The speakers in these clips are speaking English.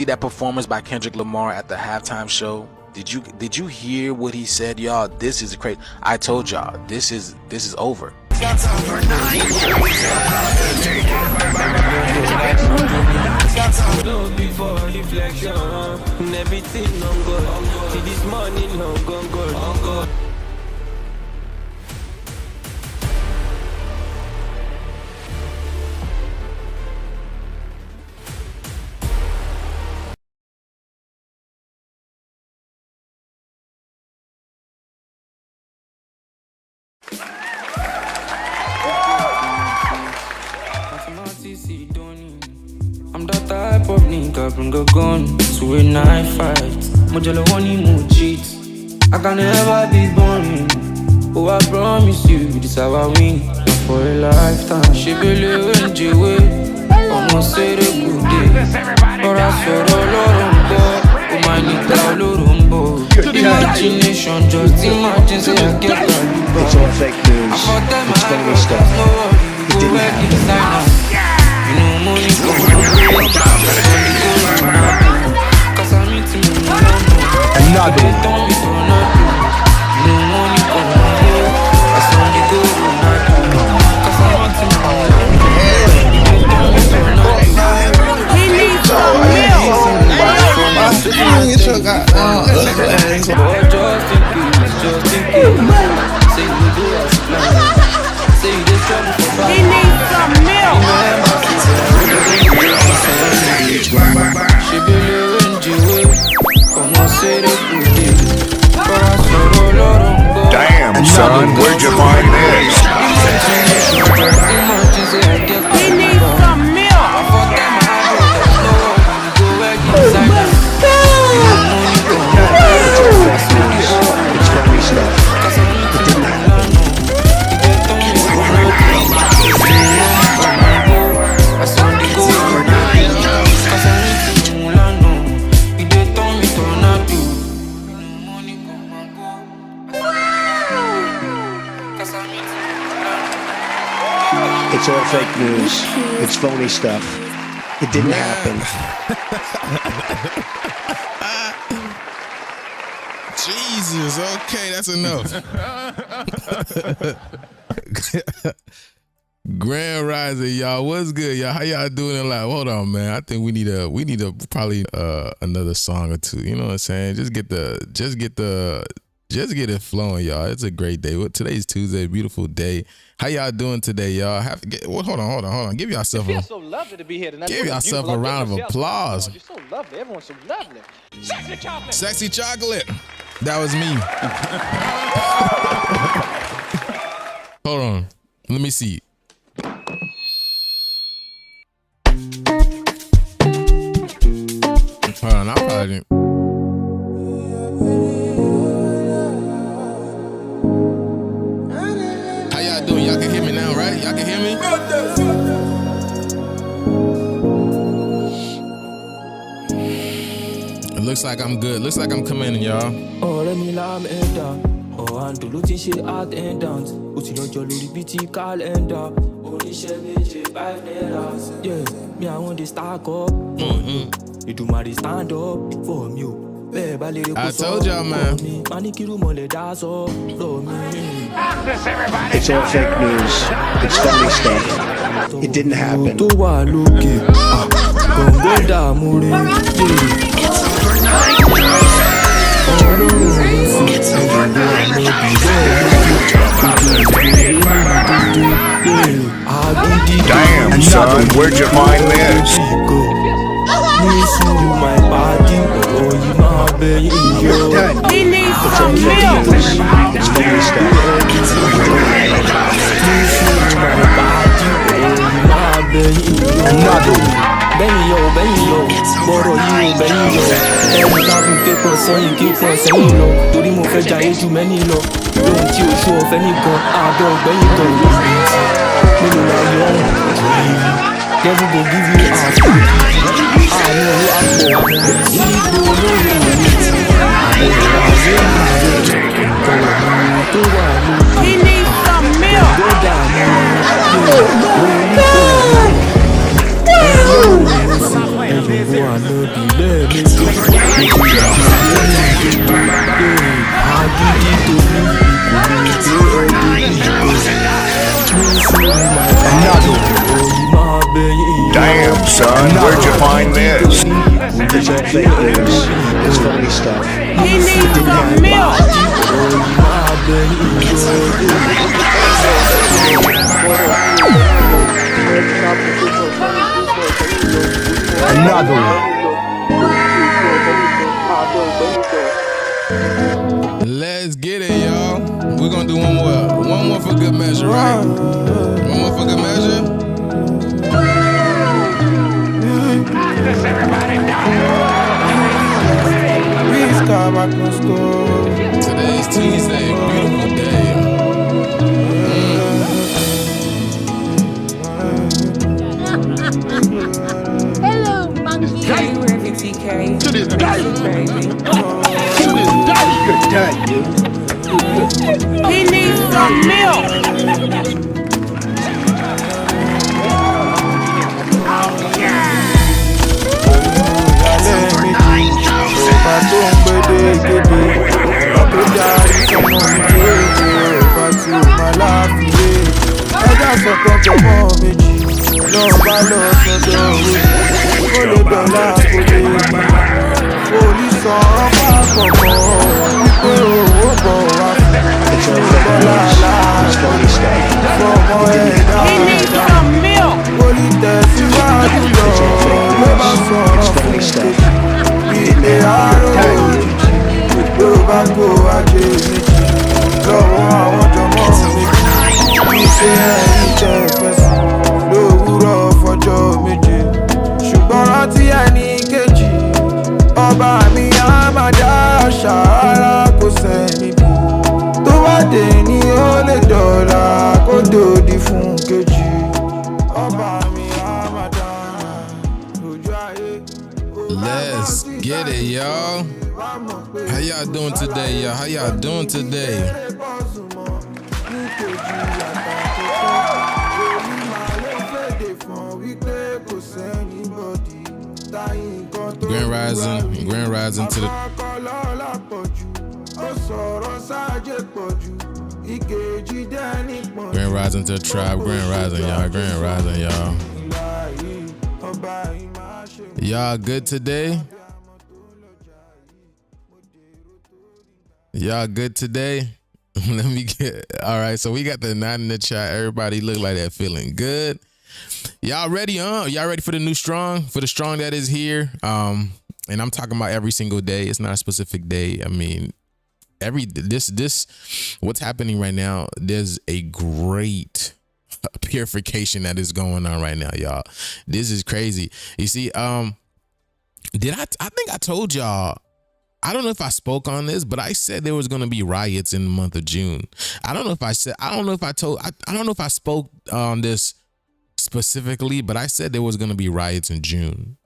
that performance by Kendrick Lamar at the halftime show? Did you hear what he said, y'all? This is crazy. I told y'all, this is over. Before reflection, everything on God. See this morning on God. I'm the type of nigga bring a gun to a knife fight. Mojalo honey mo cheat. I can never be boring. Oh, I promise you, this how I win for a lifetime. She believe in Joose. Almost said a good day, but I saw all rumbo. Oh my nigga, all rumbo. Imagination, just imagine say I get that. It's all fake news. It's phony stuff. It didn't happen. You know money come and go. Cause I'm eating money. Another one. You know money come and go. That's when you go. Cause I'm eating money. He needs some milk. Just in case. Say you do as you plan. Say you just trouble for fun. He needs some milk. She believe in Joose. Almost said a good day, but I saw all rumbo. Damn, son, where'd you find this? He needs some milk. It's phony stuff. It didn't happen. It's all fake news. It's phony stuff. It didn't happen. Jesus, okay, that's enough. Grand Rising, y'all. What's good, y'all? How y'all doing in life? Hold on, man. I think we need a probably another song or two. You know what I'm saying? Just get it flowing, y'all. It's a great day. Today's Tuesday, beautiful day. How y'all doing today, y'all? Hold on. Give yourself It feels so lovely to be here tonight. give yourself a round of applause. You're so lovely. Everyone's so lovely. Sexy chocolate. Sexy chocolate. That was me. Hold on. Let me see. Hold on, I probably didn't. How y'all doing? Y'all can hear me now, right? Y'all can hear me? It looks like I'm good. Looks like I'm coming in, y'all. Oh, let me lam it down. Oh, and to look shit out and dance. Uti lojo lori biti calendar. Only shebe 5 naira. Yeah, me I want to stack up. You do my stand up for me. I told y'all, man. It's all fake news. It's phony stuff. It didn't happen. Damn, son, where'd you find this? He needs some milk. It's phony stuff. Another bẹ́yìn yọ, bọ́rọ̀ yìí ò bẹ́yìn yọ. Ẹni ká fún képọ̀ sẹ́yìn képọ̀ sẹ́yìn lọ. Torí mo fẹ́ jayé ju mẹ́ni lọ. Lóhun tí o ṣó ọ̀fẹ́ nìkan, àbẹ̀ ọ̀gbẹ́yìn kan. Mélòó la yọ ọ́n? Devil go give you ass. Àánú ọ̀rọ̀ àpò. Ìgbò olóyè òní. He needs some milk. I know the limit. Damn, son, where'd you find this? It's all fake news. It's phony stuff. He needs some milk. Another one. Let's get it, y'all. We're gonna do one more. One more for good measure, right? One more for good measure. Today's Tuesday, beautiful day. Hello, monkey. To this day. Good day, dude. He needs some milk. It's all fake news. It's phony stuff. He needs some milk. It's phony stuff. ṣùgbọ́n rántí ẹni kejì ọba mi á máa dá ṣàárá kò sẹ́ni bí tó bá dé ní ó lè dọ̀la kó dòdì fún kejì ọba mi á máa dá lójú ayé. Let's get it, y'all. How y'all doing today, y'all? How y'all doing today? Grand Rising to the Grand Rising to the tribe, Grand Rising, y'all. Y'all good today? Y'all good today? Let me get, all right, so we got the 9 in the chat. Everybody look like that feeling good. Y'all ready, Y'all ready for the new strong? For the strong that is here? And I'm talking about every single day. It's not a specific day. I mean, this what's happening right now, there's a great purification that is going on right now, y'all. This is crazy. You see, I think I told y'all, I don't know if I spoke on this, but I said there was going to be riots in the month of June. I don't know if I spoke on this specifically, but I said there was going to be riots in June.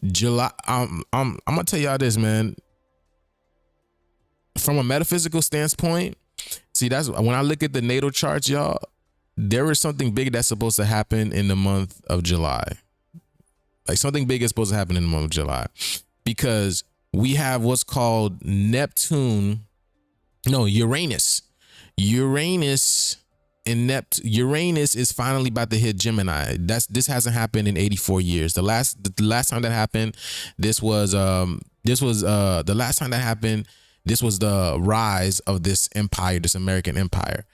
July, I'm going to tell y'all this, man. From a metaphysical standpoint, see, that's when I look at the natal charts, y'all, there is something big that's supposed to happen in the month of July. Like something big is supposed to happen in the month of July because we have what's called Uranus. Uranus is finally about to hit Gemini. This hasn't happened in 84 years. The last time that happened, this was the last time that happened. This was the rise of this empire, this American empire.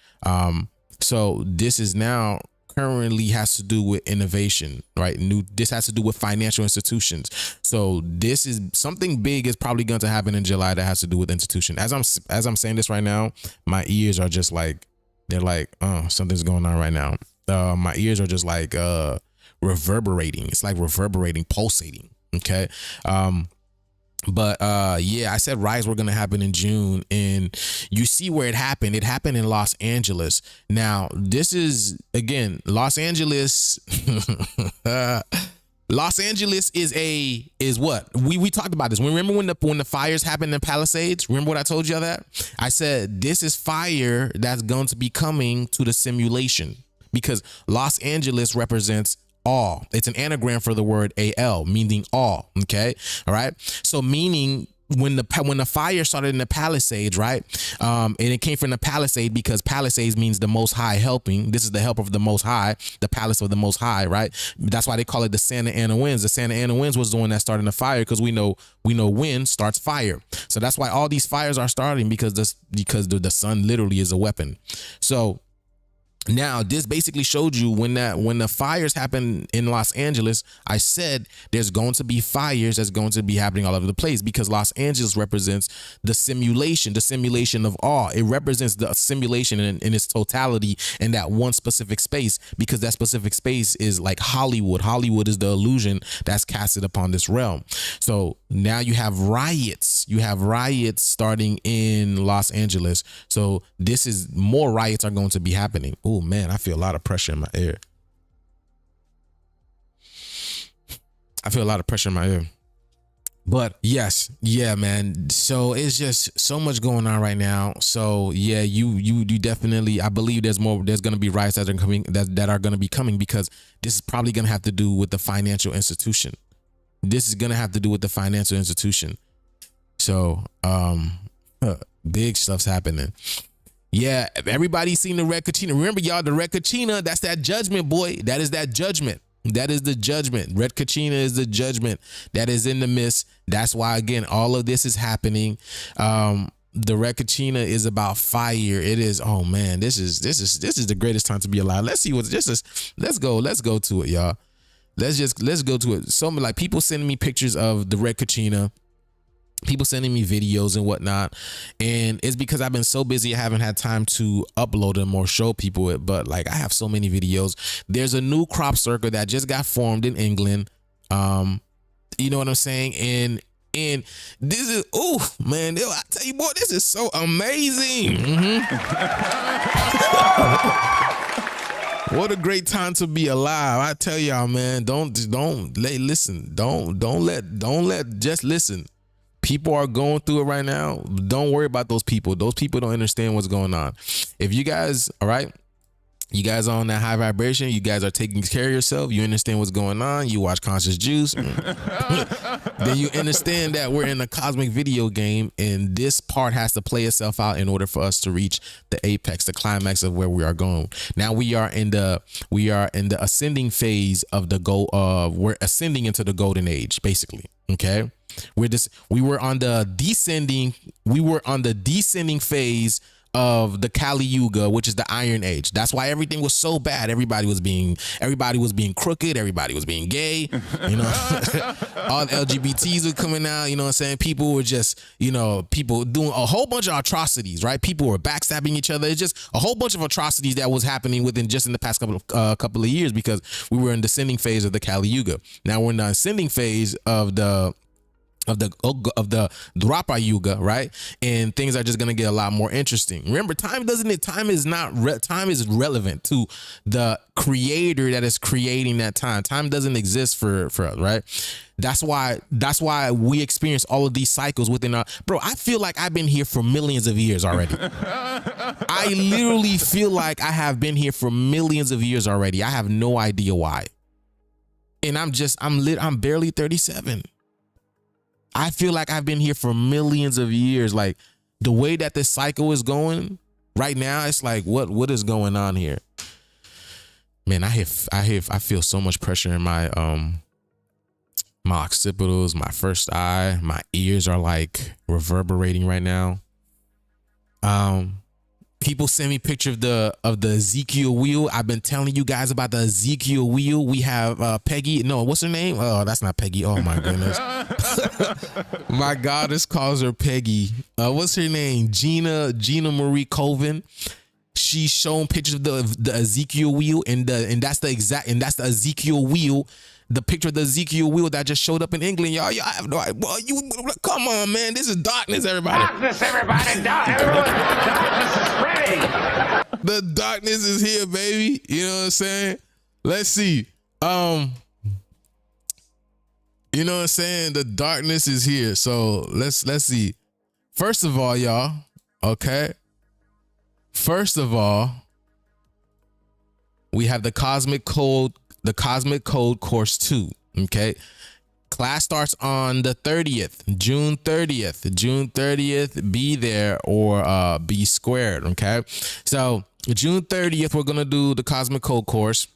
So this is now currently has to do with innovation, right? This has to do with financial institutions. So this is something big is probably going to happen in July that has to do with institution. As I'm saying this right now, my ears are just like, they're like, something's going on right now. My ears are just like reverberating. It's like reverberating, pulsating. Okay. But yeah, I said riots were going to happen in June, and you see where it happened. It happened in Los Angeles. Now, this is, again, Los Angeles. Los Angeles is what? We talked about this. Remember when the fires happened in Palisades? Remember what I told you that? I said, this is fire that's going to be coming to the simulation because Los Angeles represents all. It's an anagram for the word al, meaning all. Okay, all right. So meaning when the fire started in the Palisades, right? And it came from the Palisade because Palisades means the Most High helping. This is the help of the Most High, the palace of the Most High, right? That's why they call it the Santa Ana winds. The Santa Ana winds was the one that started the fire because we know wind starts fire. So that's why all these fires are starting because the sun literally is a weapon. So now, this basically showed you when the fires happen in Los Angeles, I said there's going to be fires that's going to be happening all over the place because Los Angeles represents the simulation of awe. It represents the simulation in its totality in that one specific space because that specific space is like Hollywood. Hollywood is the illusion that's casted upon this realm. So now you have riots. You have riots starting in Los Angeles. So more riots are going to be happening. Oh man, I feel a lot of pressure in my ear. But yes, yeah, man. So it's just so much going on right now. So yeah, you definitely, I believe there's going to be riots that are coming, that are going to be coming because this is probably going to have to do with the financial institution. So, big stuff's happening. Yeah, everybody's seen the red kachina. Remember, y'all, the red kachina, that's that judgment, boy. That is that judgment. That is the judgment. Red kachina is the judgment that is in the midst. That's why, again, all of this is happening. The red kachina is about fire. It is, oh man, this is the greatest time to be alive. Let's see what this is. Let's go to it, y'all. Let's go to it. So like people sending me pictures of the red kachina. People sending me videos and whatnot, and it's because I've been so busy I haven't had time to upload them or show people it, but like I have so many videos. There's a new crop circle that just got formed in England. You know what I'm saying? And this is, oh man, I tell you, boy, this is so amazing. What a great time to be alive. I tell y'all, man, just listen. People are going through it right now. Don't worry about those people. Those people don't understand what's going on. If you guys, all right, you guys are on that high vibration, you guys are taking care of yourself, you understand what's going on, you watch Conscious Juice, then you understand that we're in a cosmic video game and this part has to play itself out in order for us to reach the apex, the climax of where we are going. Now we are in the ascending phase of we're ascending into the golden age, basically. Okay. We were on the descending phase of the Kali Yuga, which is the Iron Age. That's why everything was so bad. Everybody was being crooked. Everybody was being gay. You know, all the LGBTs were coming out. You know what I'm saying? People were just, people doing a whole bunch of atrocities, right? People were backstabbing each other. It's just a whole bunch of atrocities that was happening in the past couple of years because we were in the descending phase of the Kali Yuga. Now we're in the ascending phase of the Dwapara Yuga, right? And things are just gonna get a lot more interesting. Remember, time is relevant to the creator that is creating that time. Time doesn't exist for us, right? That's why we experience all of these cycles within our. Bro, I feel like I've been here for millions of years already. I literally feel like I have been here for millions of years already. I have no idea why. And I'm barely 37. I feel like I've been here for millions of years. Like the way that this cycle is going right now, it's like, what is going on here? Man, I feel so much pressure in my occipitals, my first eye, my ears are like reverberating right now. People send me picture of the Ezekiel wheel. I've been telling you guys about the Ezekiel wheel. We have Peggy. No, what's her name? Oh, that's not Peggy. Oh my goodness. My goddess calls her Peggy. What's her name? Gina Marie Colvin. She's shown pictures of the Ezekiel wheel, and that's the Ezekiel wheel. The picture of the Ezekiel wheel that just showed up in England, y'all have no idea. Well, come on, man. This is darkness, everybody. Darkness, everybody. Darkness is ready. The darkness is here, baby. You know what I'm saying? Let's see. You know what I'm saying? The darkness is here. So let's see. First of all, y'all, okay? First of all, we have the cosmic the Cosmic Code Course 2. Okay. Class starts on the 30th, June 30th. June 30th, be there or be squared. Okay. So June 30th, we're going to do the Cosmic Code course.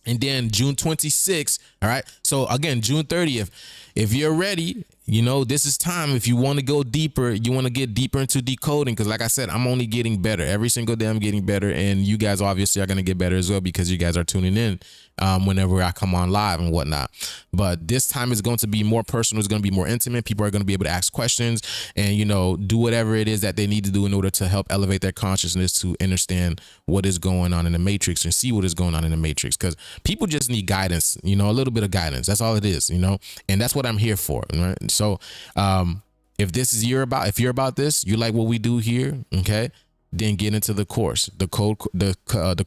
And then June 26th. All right. So again, June 30th, if you're ready, you know, this is time. If you want to go deeper, you want to get deeper into decoding. Because like I said, I'm only getting better. Every single day I'm getting better. And you guys obviously are going to get better as well because you guys are tuning in whenever I come on live and whatnot. But this time is going to be more personal. It's going to be more intimate. People are going to be able to ask questions and, you know, do whatever it is that they need to do in order to help elevate their consciousness to understand what is going on in the matrix and see what is going on in the matrix. Because people just need guidance, you know, a little bit of guidance. That's all it is, you know, and that's what I'm here for. Right. So if this is if you're about this, you like what we do here. Okay. Then get into the course. The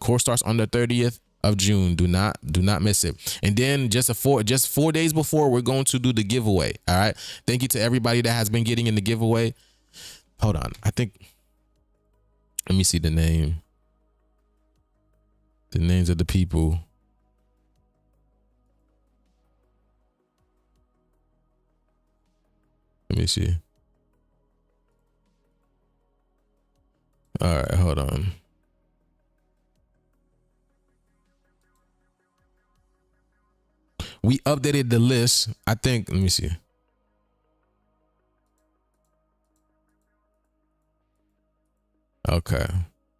course starts on the 30th of June. Do not miss it. And then just 4 days before, we're going to do the giveaway. All right. Thank you to everybody that has been getting in the giveaway. Hold on. Let me see the names of the people. Let me see. All right, hold on. We updated the list. I think, let me see. Okay.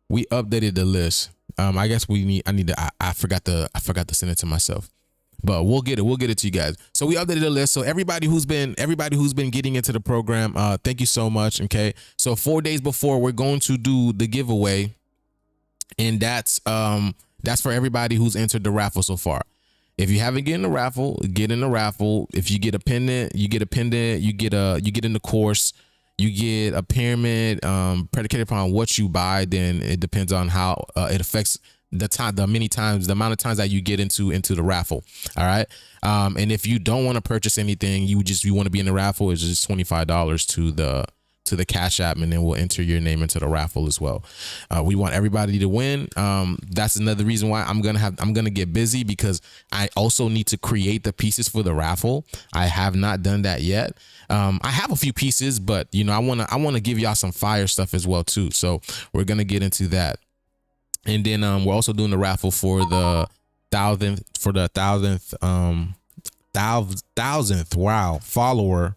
We updated the list. I guess I forgot to send it to myself. But we'll get it to you guys. So we updated the list. So everybody who's been getting into the program, thank you so much. Okay. So 4 days before, we're going to do the giveaway. And that's for everybody who's entered the raffle so far. If you haven't get in the raffle, get in the raffle. If you get a pendant, you get a pendant, you get in the course, you get a pyramid, predicated upon what you buy, then it depends on how it affects the amount of times that you get into the raffle. All right. And if you don't want to purchase anything, you want to be in the raffle, it's just $25 to the Cash App, and then we'll enter your name into the raffle as well. We want everybody to win. That's another reason why I'm gonna get busy, because I also need to create the pieces for the raffle. I have not done that yet. I have a few pieces, but you know, I wanna give y'all some fire stuff as well too. So we're gonna get into that. And then we're also doing the raffle for the thousandth follower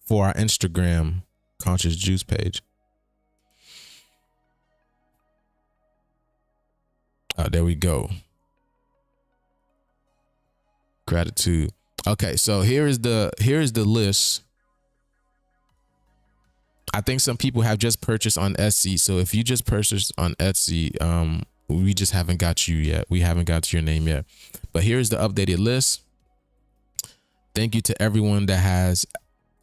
for our Instagram Conscious Juice page. There we go. Gratitude. Okay, so here is the list. I think some people have just purchased on Etsy. So if you just purchased on Etsy, we just haven't got you yet. We haven't got your name yet. But here's the updated list. Thank you to everyone that has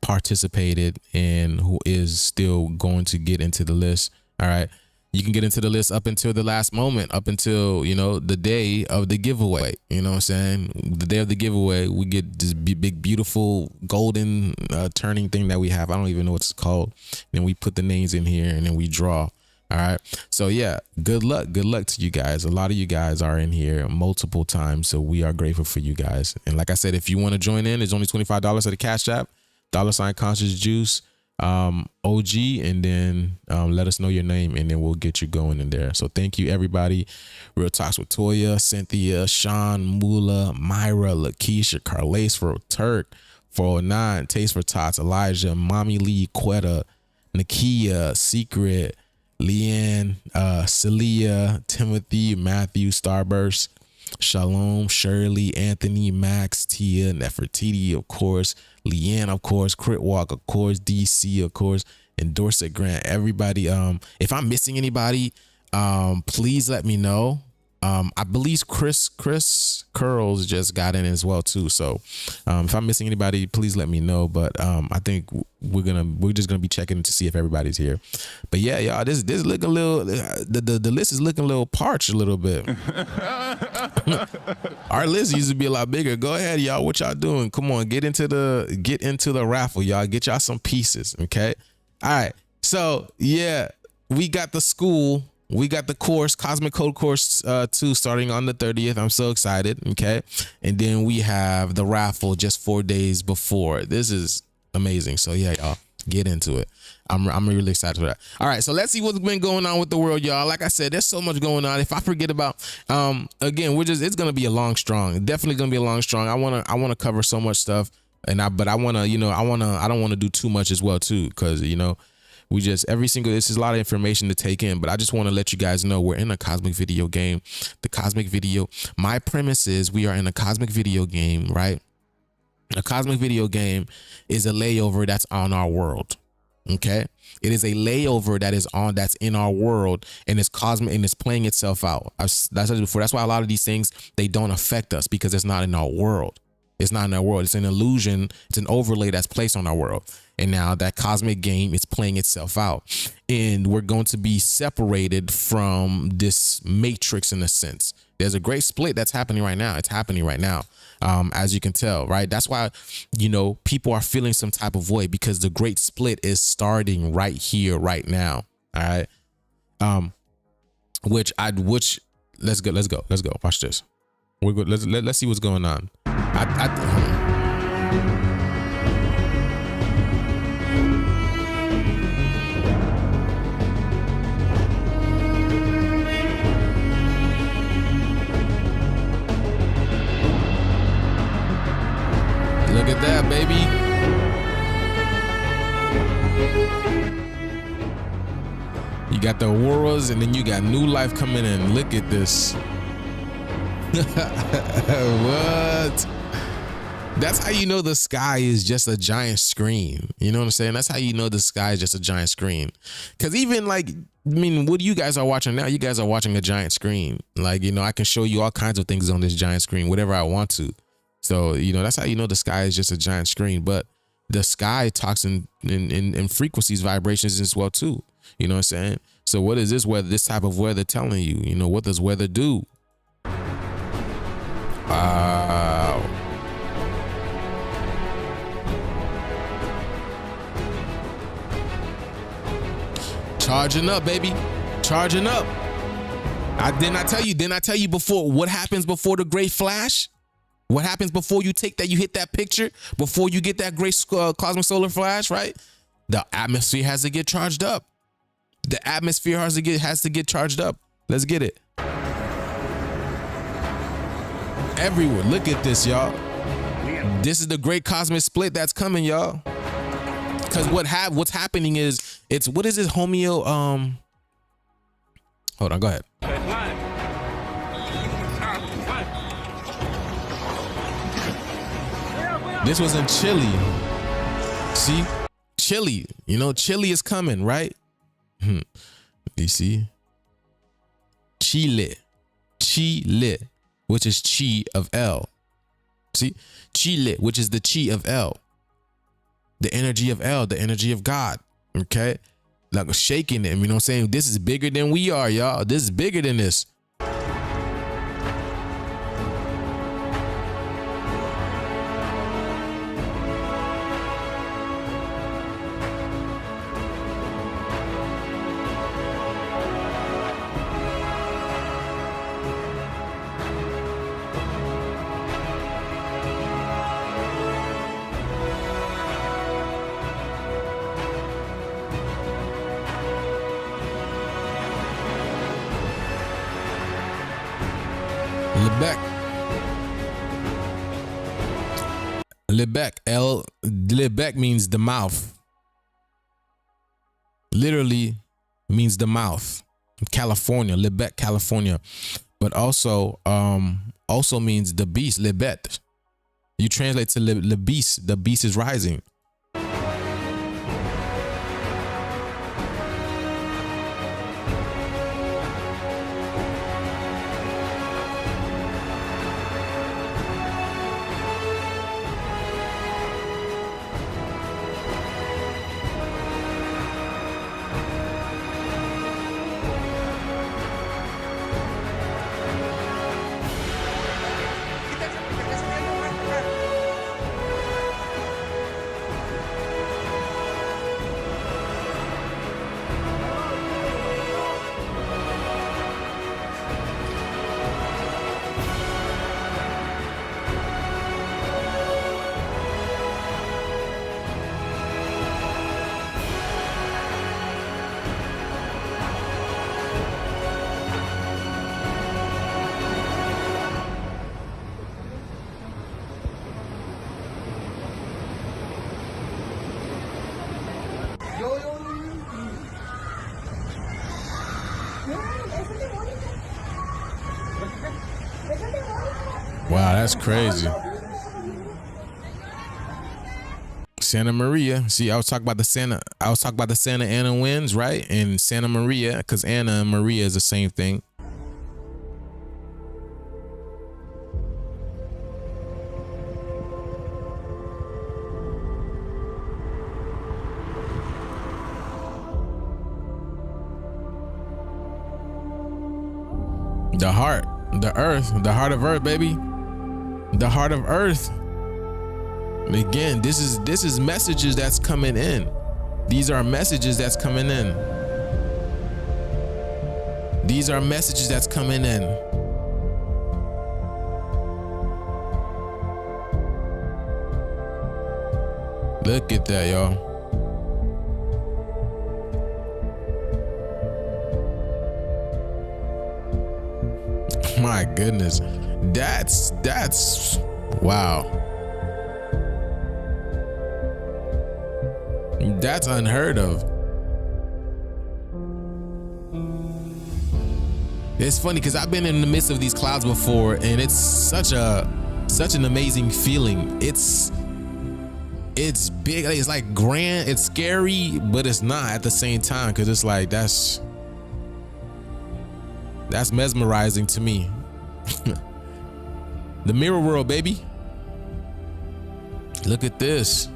participated and who is still going to get into the list. All right. You can get into the list up until the last moment, up until, you know, the day of the giveaway. You know what I'm saying? The day of the giveaway, we get this big, beautiful golden turning thing that we have. I don't even know what it's called. Then we put the names in here and then we draw. All right. So yeah, good luck. Good luck to you guys. A lot of you guys are in here multiple times. So we are grateful for you guys. And like I said, if you want to join in, it's only $25 at the Cash App, $ Conscious Juice. OG, and then let us know your name and then we'll get you going in there. So thank you everybody. Real Talks with Toya, Cynthia, Sean, Mula, Myra, Lakeisha, Carlace for Turk, 409, Taste for Tots, Elijah, Mommy Lee, Quetta, Nakia, Secret, Leanne, Celia, Timothy, Matthew, Starburst, Shalom, Shirley, Anthony, Max, Tia, Nefertiti, of course, Leanne, of course, Crit Walk, of course, DC, of course, and Dorset Grant. Everybody, if I'm missing anybody, please let me know. I believe Chris Curls just got in as well too. So if I'm missing anybody, please let me know. But I think we're just gonna be checking to see if everybody's here. But yeah, y'all, this looking a little, the list is looking a little parched a little bit. Our list used to be a lot bigger. Go ahead, y'all. What y'all doing? Come on, get into the raffle, y'all. Get y'all some pieces, okay? All right. So yeah, we got the school. We got the course, Cosmic Code Course 2, starting on the 30th. I'm so excited. Okay. And then we have the raffle just 4 days before. This is amazing. So yeah, y'all, get into it. I'm really excited for that. All right, so let's see what's been going on with the world, y'all. Like I said, there's so much going on. If I forget about, again, it's gonna be a long strong. Definitely gonna be a long strong. I wanna cover so much stuff, but I don't want to do too much as well too, because this is a lot of information to take in, but I just want to let you guys know we're in a cosmic video game. My premise is we are in a cosmic video game, right? A cosmic video game is a layover that's on our world. Okay, it is a layover that's in our world, and it's cosmic, and it's playing itself out. I said it before. That's why a lot of these things, they don't affect us, because it's not in our world. It's not in our world. It's an illusion. It's an overlay that's placed on our world. And now that cosmic game is playing itself out, and we're going to be separated from this matrix in a sense. There's a great split that's happening right now. It's happening right now. As you can tell, right? That's why, people are feeling some type of void, because the great split is starting right here, right now. All right. Let's go. Watch this. We're good. Let's see what's going on. Look at that, baby. You got the auroras, and then you got new life coming in. Look at this. What? That's how you know the sky is just a giant screen. You know what I'm saying? That's how you know the sky is just a giant screen. Because even what you guys are watching now, you guys are watching a giant screen. I can show you all kinds of things on this giant screen, whatever I want to. So, that's how you know the sky is just a giant screen. But the sky talks in frequencies, vibrations as well too. You know what I'm saying? So what is this type of weather telling you? What does weather do? Wow. Charging up, baby. Charging up. Didn't I tell you before what happens before the great flash? What happens before you hit that picture, before you get that great cosmic solar flash, right? The atmosphere has to get charged up. The atmosphere has to get charged up. Let's get it. Everywhere. Look at this, y'all. This is the great cosmic split that's coming, y'all. Because what's happening is what is this homeo? Hold on, go ahead. This was in Chile. See? Chile. Chile is coming, right? You see? Chile, which is chi of El. See? Chile, which is the chi of El. The energy of El, the energy of God. Okay? Like shaking them, what I'm saying? This is bigger than we are, y'all. This is bigger than this. Lebec means the mouth. Literally means the mouth. California, Lebec, California. But also means the beast, Lebet. You translate to le beast, the beast is rising. That's crazy. Santa Maria. See, I was talking about the Santa Ana winds, right? And Santa Maria, because Anna and Maria is the same thing. The heart, the earth, the heart of earth, baby. The heart of earth. And again, this is messages that's coming in. These are messages that's coming in. These are messages that's coming in. Look at that, y'all. My goodness. That's wow. That's unheard of. It's funny because I've been in the midst of these clouds before, and it's such an amazing feeling. It's big, it's like grand, it's scary, but it's not at the same time, because it's like that's mesmerizing to me. The mirror world, baby. Look at this.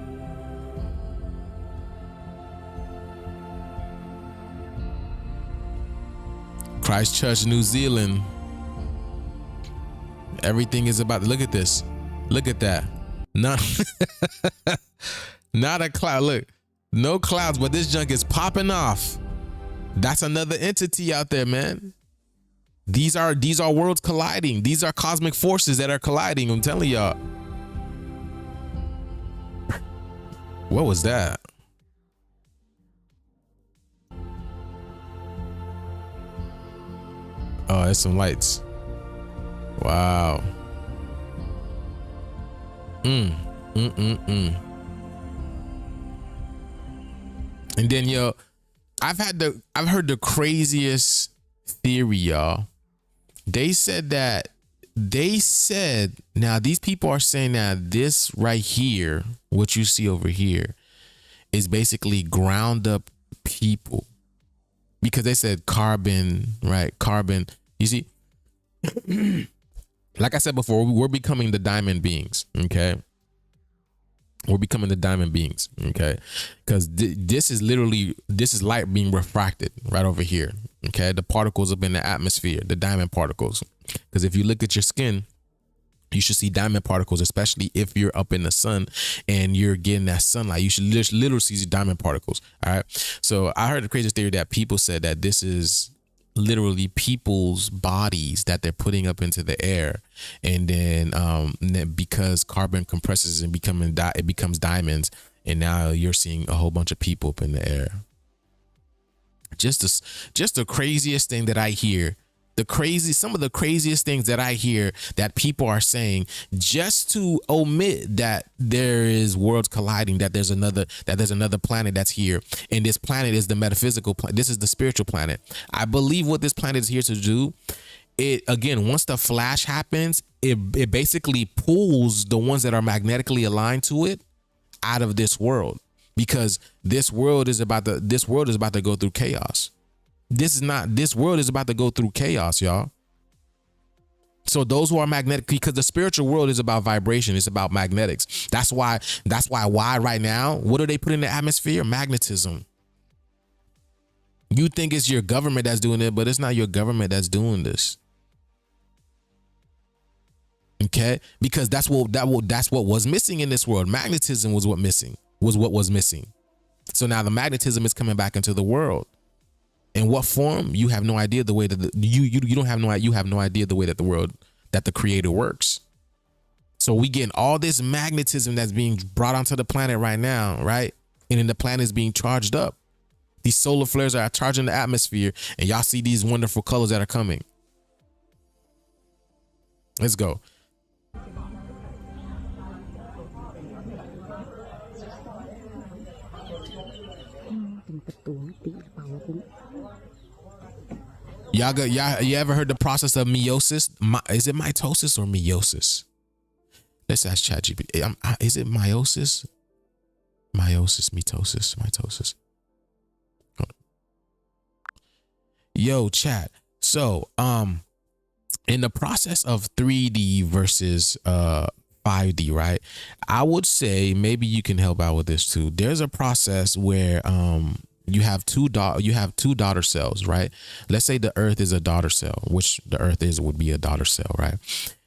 Christchurch, New Zealand. Everything is about, look at this. Look at that. Not not a cloud. Look, no clouds, but this junk is popping off. That's another entity out there, man. These are worlds colliding. These are cosmic forces that are colliding. I'm telling y'all. What was that? Oh, there's some lights. Wow. And then, yo, I've heard the craziest theory, y'all. They said now these people are saying that this right here, what you see over here, is basically ground up people, because they said carbon, right? Carbon. You see, like I said before, we're becoming the diamond beings. Okay. We're becoming the diamond beings. Okay. Because this is light being refracted right over here. Okay. The particles up in the atmosphere, the diamond particles. Because if you look at your skin, you should see diamond particles, especially if you're up in the sun and you're getting that sunlight. You should literally see diamond particles. All right. So I heard the craziest theory that people said that this is literally people's bodies that they're putting up into the air, and then because carbon compresses and it becomes diamonds, and now you're seeing a whole bunch of people up in the air. Just the craziest thing that I hear. Some of the craziest things that I hear that people are saying, just to omit that there is worlds colliding, that there's another planet that's here, and this planet is the metaphysical planet. This is the spiritual planet. I believe what this planet is here to do. It again, once the flash happens, it basically pulls the ones that are magnetically aligned to it out of this world, because this world is about to go through chaos. This world is about to go through chaos, y'all. So those who are magnetic, because the spiritual world is about vibration, it's about magnetics. That's why right now, what do they put in the atmosphere? Magnetism. You think it's your government that's doing it, but it's not your government that's doing this. Okay? Because that's what was missing in this world. Magnetism was what was missing. So now the magnetism is coming back into the world. In what form? You have no idea the way that you have no idea the way that the creator works. So we getting all this magnetism that's being brought onto the planet right now, right? And then the planet is being charged up. These solar flares are charging the atmosphere, and y'all see these wonderful colors that are coming. Let's go. You ever heard the process of meiosis? Is it mitosis or meiosis? Let's ask ChatGPT. Is it meiosis? Meiosis, mitosis. Yo, chat. So, in the process of 3D versus 5D, right? I would say maybe you can help out with this too. There's a process where you have two daughter cells, right? Let's say the Earth is a daughter cell, which the Earth would be a daughter cell, right?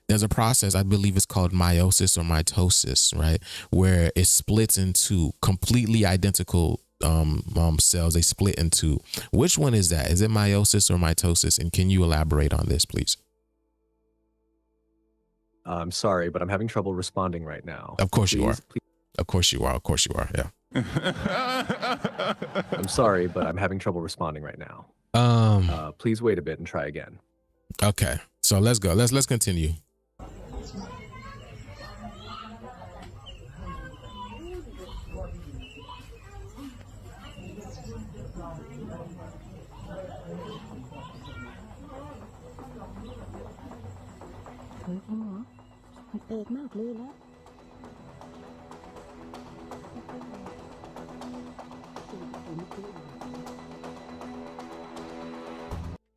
There's a process, I believe it's called meiosis or mitosis, right? Where it splits into completely identical cells. They split into. Which one is that? Is it meiosis or mitosis? And can you elaborate on this, please? I'm sorry, but I'm having trouble responding right now. Of course you are. Please. Of course you are. Of course you are. Yeah. I'm sorry, but I'm having trouble responding right now. Please wait a bit and try again. Okay. So let's go. Let's continue.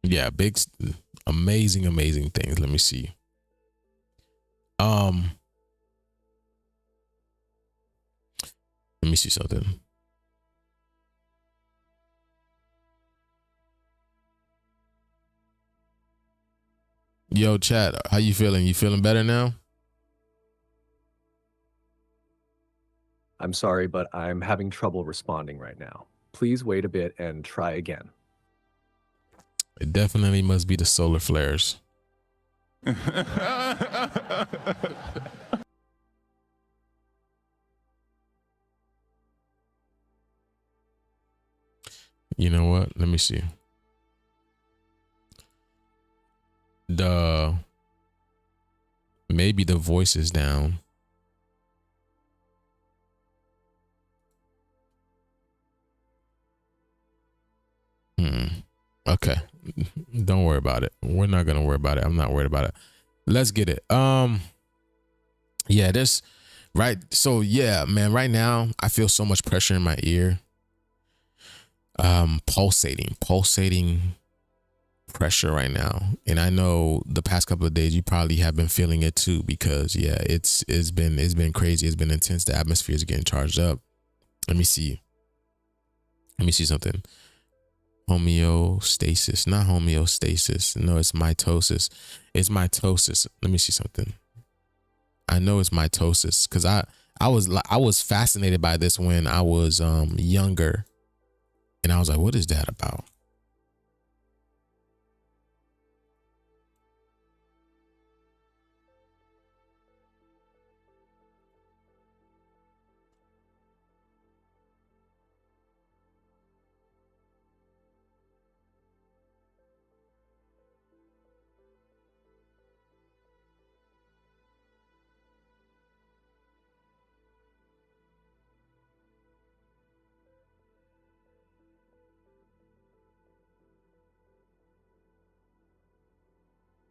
Yeah, big, amazing things. Let me see. Let me see something. Yo, chat, how you feeling? You feeling better now? I'm sorry, but I'm having trouble responding right now. Please wait a bit and try again. It definitely must be the solar flares. You know what? Let me see. Maybe the voice is down. Okay. Don't worry about it. We're not gonna worry about it. I'm not worried about it. Let's get it. Yeah, this right. So yeah, man, right now I feel so much pressure in my ear. Pulsating pressure right now. And I know the past couple of days you probably have been feeling it too, because yeah, it's been crazy. It's been intense. The atmosphere is getting charged up. Let me see something. Homeostasis, not homeostasis. No, it's mitosis. It's mitosis. Let me see something. I know it's mitosis because I was fascinated by this when I was younger, and I was like, what is that about?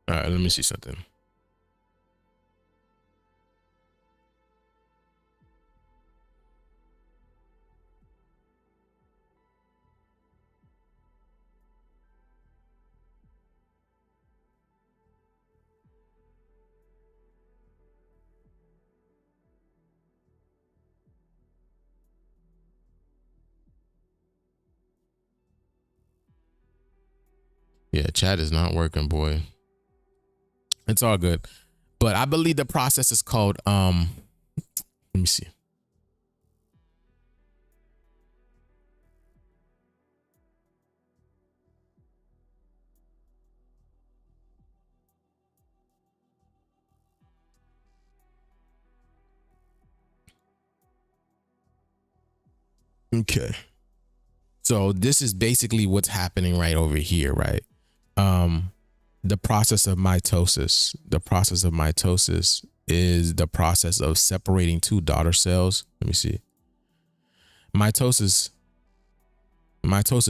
All right, let me see something. Yeah, chat is not working, boy. It's all good. But I believe the process is called let me see. Okay. So this is basically what's happening right over here, right? The process of mitosis. The process of mitosis is the process of separating two daughter cells. Let me see. Mitosis,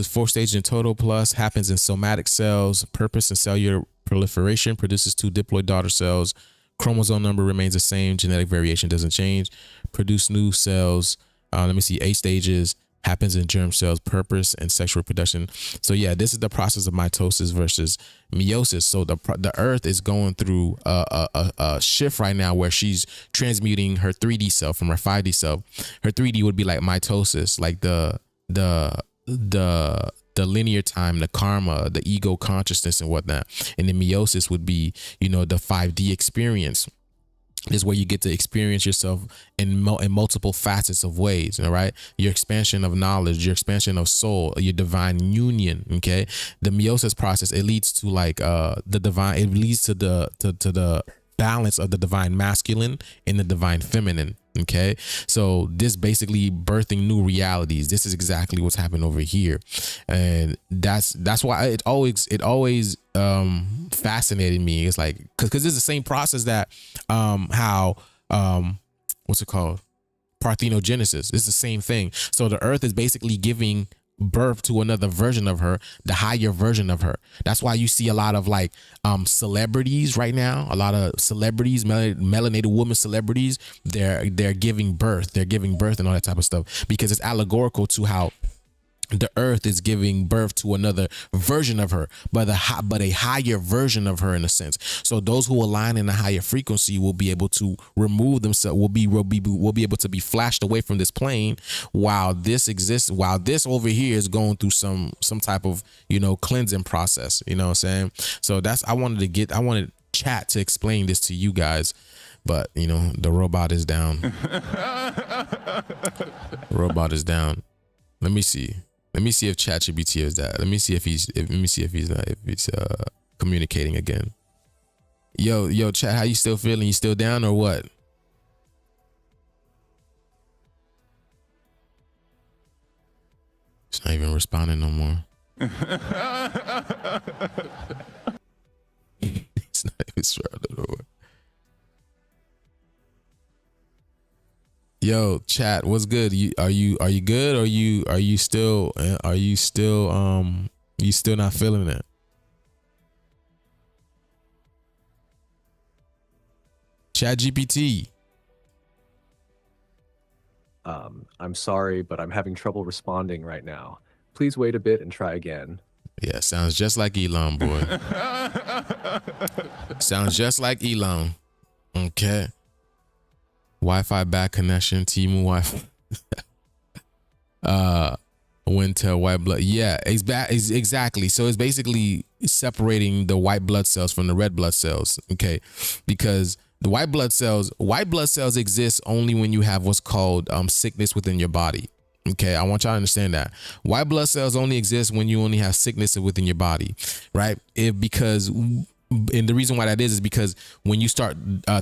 4 stages in total plus, happens in somatic cells. Purpose and cellular proliferation produces two diploid daughter cells. Chromosome number remains the same. Genetic variation doesn't change. Produce new cells. Let me see. 8 stages. Happens in germ cells, purpose, and sexual reproduction. So yeah, this is the process of mitosis versus meiosis. So the Earth is going through a shift right now where she's transmuting her 3D self from her 5D self. Her 3D would be like mitosis, like the linear time, the karma, the ego consciousness and whatnot. And the meiosis would be, the 5D experience. This is where you get to experience yourself in multiple facets of ways, all right? Your expansion of knowledge, your expansion of soul, your divine union, okay? The meiosis process, it leads to like the divine, it leads to the balance of the divine masculine and the divine feminine, okay? So this basically birthing new realities. This is exactly what's happening over here. And that's why it always fascinated me. It's like, because it's the same process that how what's it called, parthenogenesis. It's the same thing. So the Earth is basically giving birth to another version of her, the higher version of her. That's why you see a lot of like celebrities right now, a lot of celebrities, melanated women celebrities, they're giving birth and all that type of stuff, because it's allegorical to how the Earth is giving birth to another version of her, but a higher version of her in a sense. So those who align in a higher frequency will be able to remove themselves, will be able to be flashed away from this plane while this exists, while this over here is going through some type of cleansing process. You know what I'm saying? So I wanted chat to explain this to you guys, but the robot is down. Robot is down. Let me see if ChatGPT is that. Let me see if he's communicating again. Yo, chat, how you still feeling? You still down or what? It's not even responding no more. It's not even responding no more. Yo, chat, what's good? Are you good? Or are you still not feeling it? Chat GPT. I'm sorry, but I'm having trouble responding right now. Please wait a bit and try again. Yeah, sounds just like Elon, boy. Sounds just like Elon. Okay. Wi-Fi back connection, T-Mobile Wi-Fi. Winter white blood. Yeah, exactly. So it's basically separating the white blood cells from the red blood cells. Okay, because the white blood cells exist only when you have what's called sickness within your body. Okay, I want y'all to understand that white blood cells only exist when you only have sickness within your body, right? And the reason why that is because when you start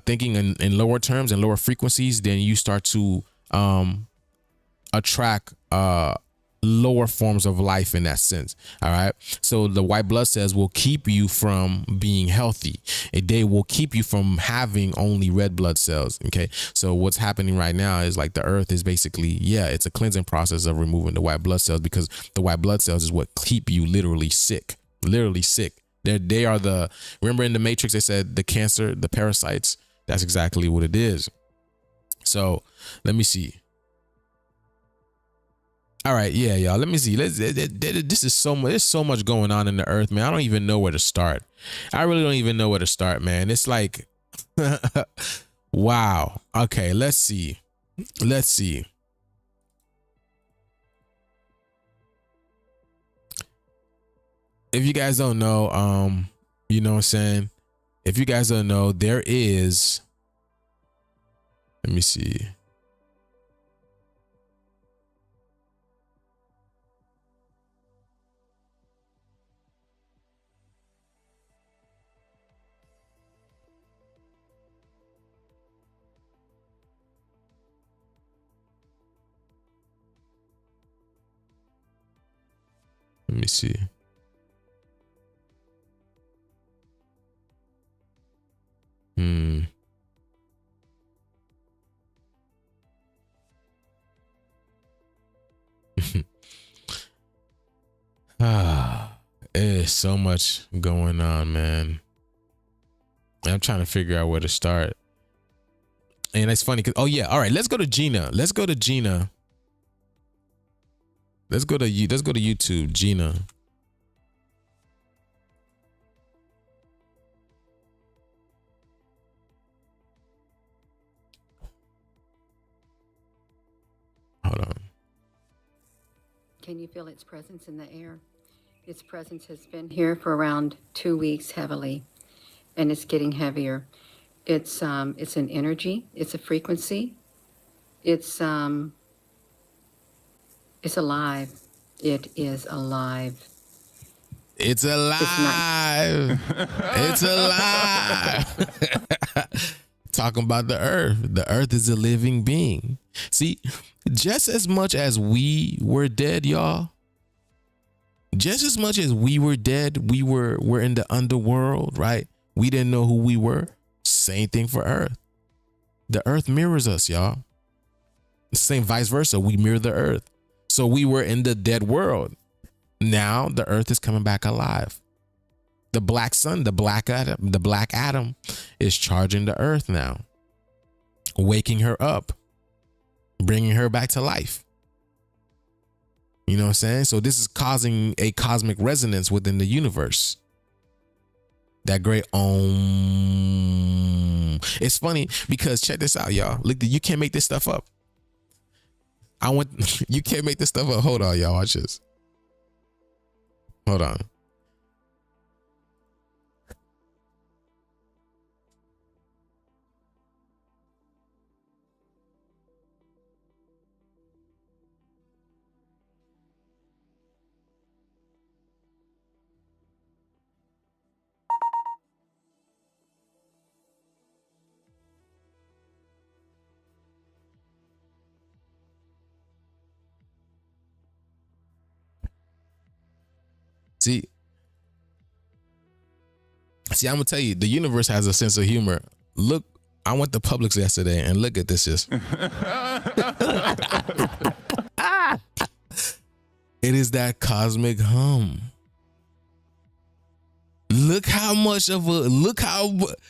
thinking in lower terms and lower frequencies, then you start to attract lower forms of life in that sense. All right. So the white blood cells will keep you from being healthy. They will keep you from having only red blood cells. Okay. So what's happening right now is like the Earth is basically, it's a cleansing process of removing the white blood cells, because the white blood cells is what keep you literally sick. They are remember in the Matrix, they said the cancer, the parasites, that's exactly what it is. So let me see. All right. Yeah, y'all. Let me see. This is so much. There's so much going on in the Earth, man. I don't even know where to start. I really don't even know where to start, man. It's like, wow. Okay. Let's see. If you guys don't know, you know what I'm saying? If you guys don't know, there is, let me see. Let me see. There's so much going on, man. I'm trying to figure out where to start. And it's funny because, oh yeah, all right, let's go to Gina. Let's go to Gina. Let's go to YouTube, Gina. Hold on. Can you feel its presence in the air? Its presence has been here for around 2 weeks heavily, and it's getting heavier. It's an energy, it's a frequency, it's alive. It is alive. It's alive. It's alive. Talking about the earth. The earth is a living being. See, just as much as we were dead, y'all, just as much as we were dead, we're in the underworld, right? We didn't know who we were. Same thing for earth. The earth mirrors us, y'all. Same vice versa. We mirror the earth. So we were in the dead world. Now the earth is coming back alive. The black sun, the black Adam is charging the earth now, waking her up, bringing her back to life. You know what I'm saying? So this is causing a cosmic resonance within the universe. That great Om. It's funny because check this out, y'all. Look, you can't make this stuff up. You can't make this stuff up. Hold on, y'all. Watch this. Hold on. See, I'm gonna tell you, the universe has a sense of humor. Look, I went to Publix yesterday and look at this. It is that cosmic hum. Look how much of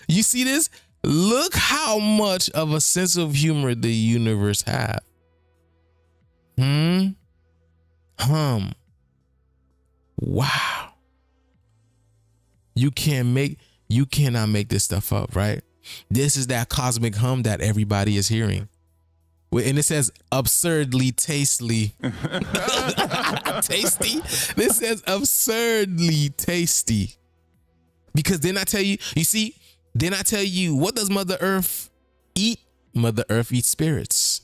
you see this? Look how much of a sense of humor the universe have. Hum. Wow. You cannot make this stuff up, right? This is that cosmic hum that everybody is hearing. And it says absurdly tastily. Tasty? This says absurdly tasty. Because then I tell you, what does Mother Earth eat? Mother Earth eats spirits.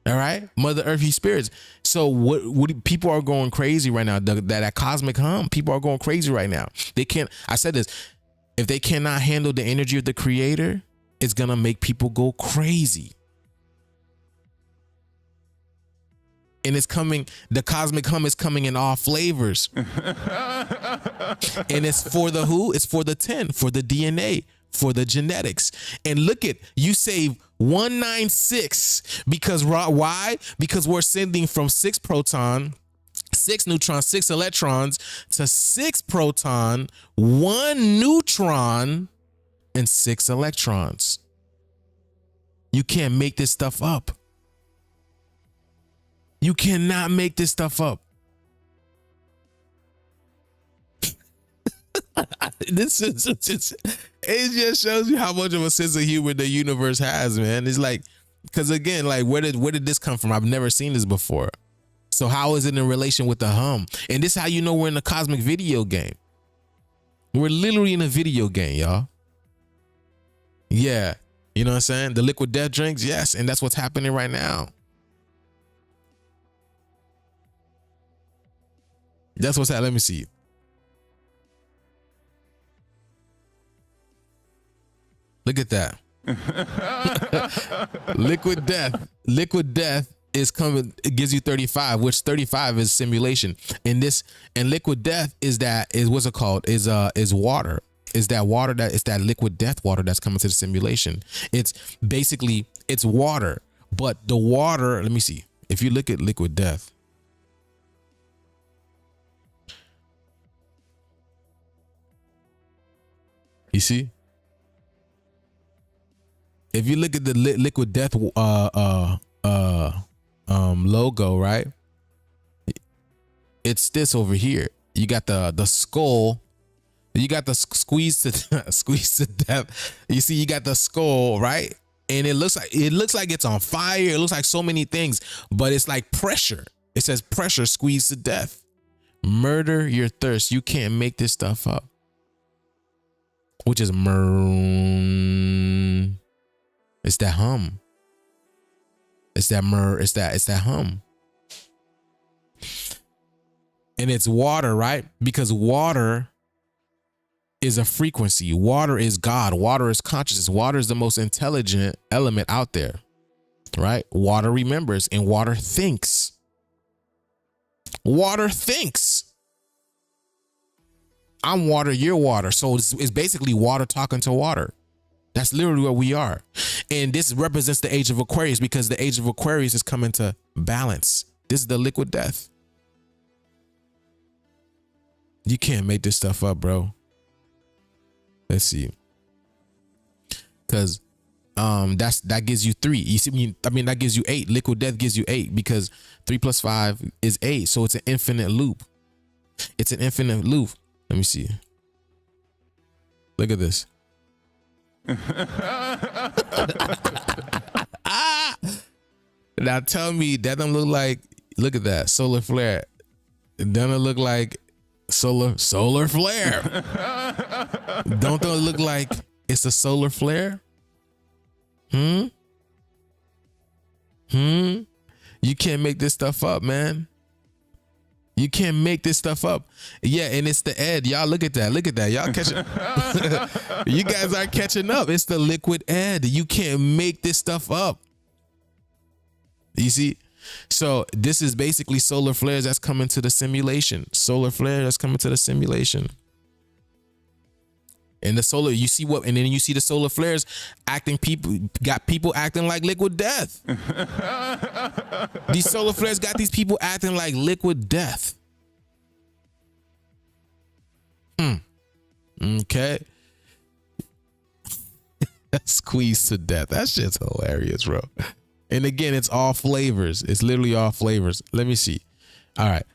All right, Mother Earth eats spirits. So what people are going crazy right now. That cosmic hum, people are going crazy right now. They can't. I said this. If they cannot handle the energy of the Creator, it's gonna make people go crazy. And it's coming. The cosmic hum is coming in all flavors. And it's for the who? It's for the 10, for the DNA, for the genetics. And look at, you save 196 because why? Because we're sending from 6 proton, 6 neutrons, 6 electrons to 6 proton, 1 neutron, and 6 electrons. You can't make this stuff up. You cannot make this stuff up. It just shows you how much of a sense of humor the universe has, man. It's like, because again, like where did this come from? I've never seen this before. So how is it in relation with the hum? And this is how you know we're in a cosmic video game. We're literally in a video game, y'all. Yeah. You know what I'm saying? The liquid death drinks, yes. And that's what's happening right now. That's what's happening. Let me see. Look at that. Liquid death is coming. It gives you 35, which 35 is simulation. And liquid death is what's it called? Is water. Is that water it's that liquid death water that's coming to the simulation. It's basically, it's water, but the water, let me see. If you look at liquid death, you see? If you look at the liquid death logo, right? It's this over here. You got the skull. You got the squeeze to death. You see, you got the skull, right? And it looks like it's on fire. It looks like so many things, but it's like pressure. It says pressure, squeeze to death. Murder your thirst. You can't make this stuff up. Which is it's that hum. It's that it's that hum. And it's water, right? Because water is a frequency. Water is God. Water is consciousness. Water is the most intelligent element out there, right? Water remembers and water thinks. Water thinks. I'm water, you're water. So it's basically water talking to water. That's literally what we are. And this represents the age of Aquarius, because the age of Aquarius is coming to balance. This is the liquid death. You can't make this stuff up, bro. Let's see. Because that gives you 3. You see, I mean that gives you 8. Liquid death gives you 8, because 3 plus 5 is 8. So it's an infinite loop. It's an infinite loop. Let me see. Look at this. Now tell me that don't look like, look at that solar flare. It doesn't look like solar flare. Don't it look like it's a solar flare? You can't make this stuff up, man. You can't make this stuff up. Yeah, and it's the Ed. Y'all look at that. Look at that. Y'all catching. You guys are catching up. It's the liquid Ed. You can't make this stuff up. You see? So this is basically solar flares that's coming to the simulation. Solar flare that's coming to the simulation. And the solar, you see what, and then you see the solar flares acting, got people acting like liquid death. These solar flares got these people acting like liquid death. Okay. Squeezed to death. That shit's hilarious, bro. And again, it's all flavors. It's literally all flavors. Let me see. All right.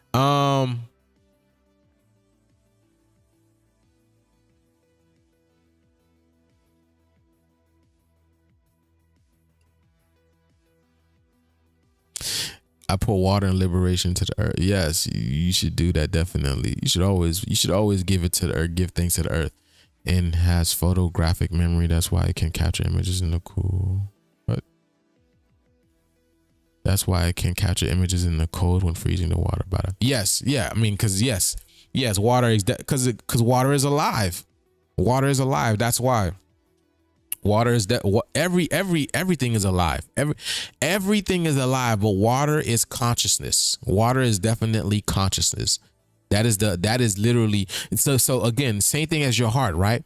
I put water and liberation to the earth. Yes, you should do that. Definitely. You should always give it to the earth, give things to the earth. And has photographic memory. That's why it can capture images in the cool. But that's why it can capture images in the cold when freezing the water bottom. Yes, yeah. I mean, because yes, water is because water is alive. Water is alive. That's why. Water is that everything is alive. Everything is alive, but water is consciousness. Water is definitely consciousness. That is literally so again, same thing as your heart, right?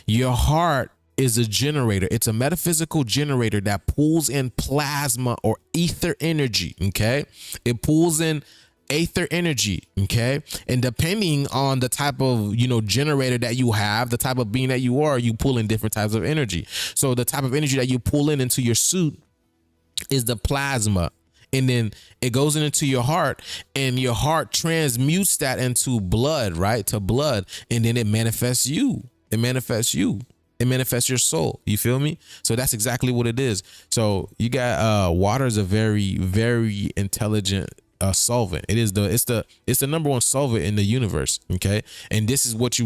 Your heart is a generator. It's a metaphysical generator that pulls in plasma or ether energy. Okay. It pulls in ether energy. Okay. And depending on the type of, generator that you have, the type of being that you are, you pull in different types of energy. So the type of energy that you pull in into your suit is the plasma. And then it goes into your heart, and your heart transmutes that into blood, right? To blood. And then it manifests you. It manifests you. It manifests your soul. You feel me? So that's exactly what it is. So you got water is a very, very intelligent solvent. It's the number one solvent in the universe. Okay. And this is what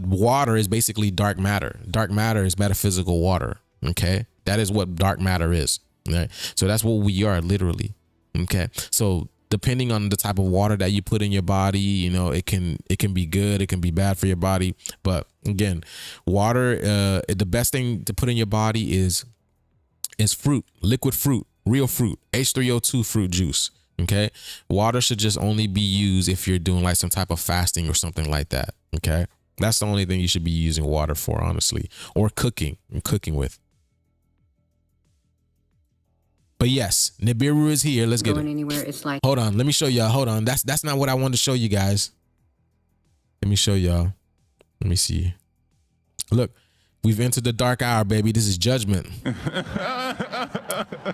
water is basically dark matter. Dark matter is metaphysical water. Okay. That is what dark matter is. Right. So that's what we are, literally. Okay. So depending on the type of water that you put in your body, it can be good, it can be bad for your body. But again, water, the best thing to put in your body is fruit, liquid fruit, real fruit, H3O2 fruit juice. Okay. Water should just only be used if you're doing like some type of fasting or something like that. Okay. That's the only thing you should be using water for, honestly, or cooking with. But yes, Nibiru is here. Let's get it. Anywhere, it's like, hold on. Let me show y'all. Hold on. That's not what I wanted to show you guys. Let me show y'all. Let me see. Look, We've entered the dark hour, baby. This is judgment.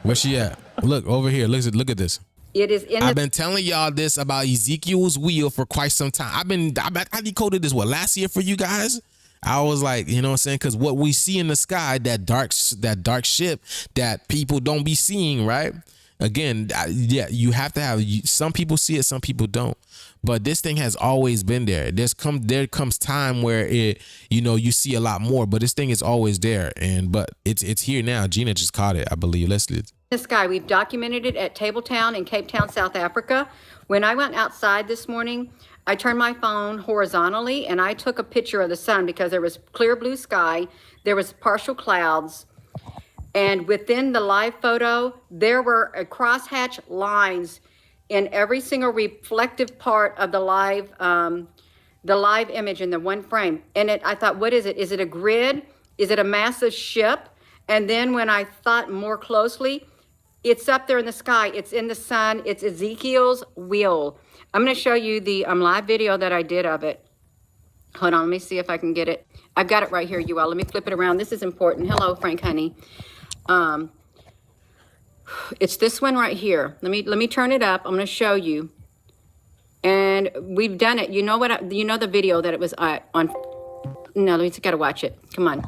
Where's she at? Look over here. Look at this. It is in I've been telling y'all this about Ezekiel's wheel for quite some time. I decoded this last year for you guys. I was like, you know what I'm saying? Because what we see in the sky, that dark ship that people don't be seeing, right? Again, yeah, you have to have, some people see it, some people don't. But this thing has always been there. There comes time where you see a lot more, but this thing is always there. But it's here now. Gina just caught it, I believe. Let's the sky. We've documented it at Tabletown in Cape Town, South Africa. When I went outside this morning, I turned my phone horizontally and I took a picture of the sun because there was clear blue sky. There was partial clouds. And within the live photo, there were crosshatch lines in every single reflective part of the live image in the one frame. And I thought, what is it? Is it a grid? Is it a massive ship? And then when I thought more closely, it's up there in the sky. It's in the sun. It's Ezekiel's wheel. I'm going to show you the live video that I did of it. Hold on, let me see if I can get it. I've got it right here, you all. Let me flip it around. This is important. Hello, Frank, honey. It's this one right here. Let me turn it up. I'm going to show you. And we've done it. You know what? You know the video that it was on. No, let me got to watch it. Come on.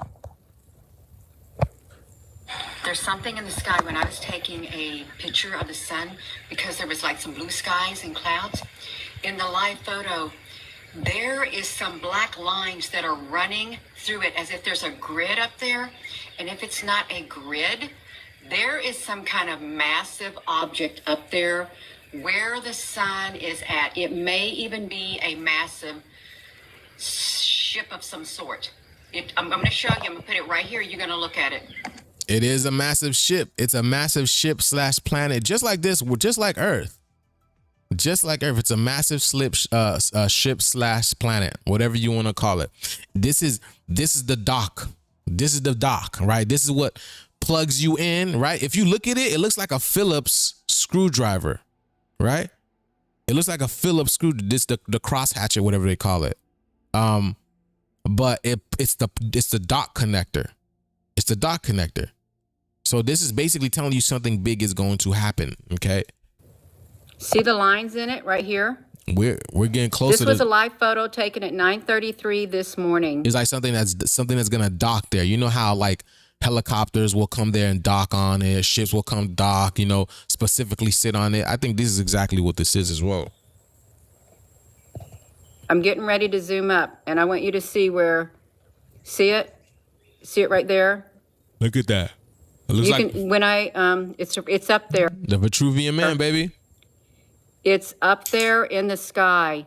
There's something in the sky when I was taking a picture of the sun because there was like some blue skies and clouds. In the live photo, there is some black lines that are running through it as if there's a grid up there. And if it's not a grid, there is some kind of massive object up there where the sun is at. It may even be a massive ship of some sort. I'm going to show you. I'm going to put it right here. You're going to look at it. It is a massive ship. It's a massive ship / planet, just like this, just like Earth. Just like Earth, it's a massive ship / planet, whatever you want to call it. This is the dock. This is the dock, right? This is what plugs you in, right? If you look at it, it looks like a Phillips screwdriver, right? It looks like a Phillips screw. This the crosshatch or whatever they call it. But it's the dock connector. It's the dock connector. So this is basically telling you something big is going to happen. Okay. See the lines in it right here? We're getting closer. This was a live photo taken at 9:33 this morning. It's like something that's gonna dock there. You know how like helicopters will come there and dock on it, ships will come dock, specifically sit on it. I think this is exactly what this is as well. I'm getting ready to zoom up and I want you to see see it? See it right there? Look at that. It looks it's up there. The Vitruvian Man, baby. It's up there in the sky.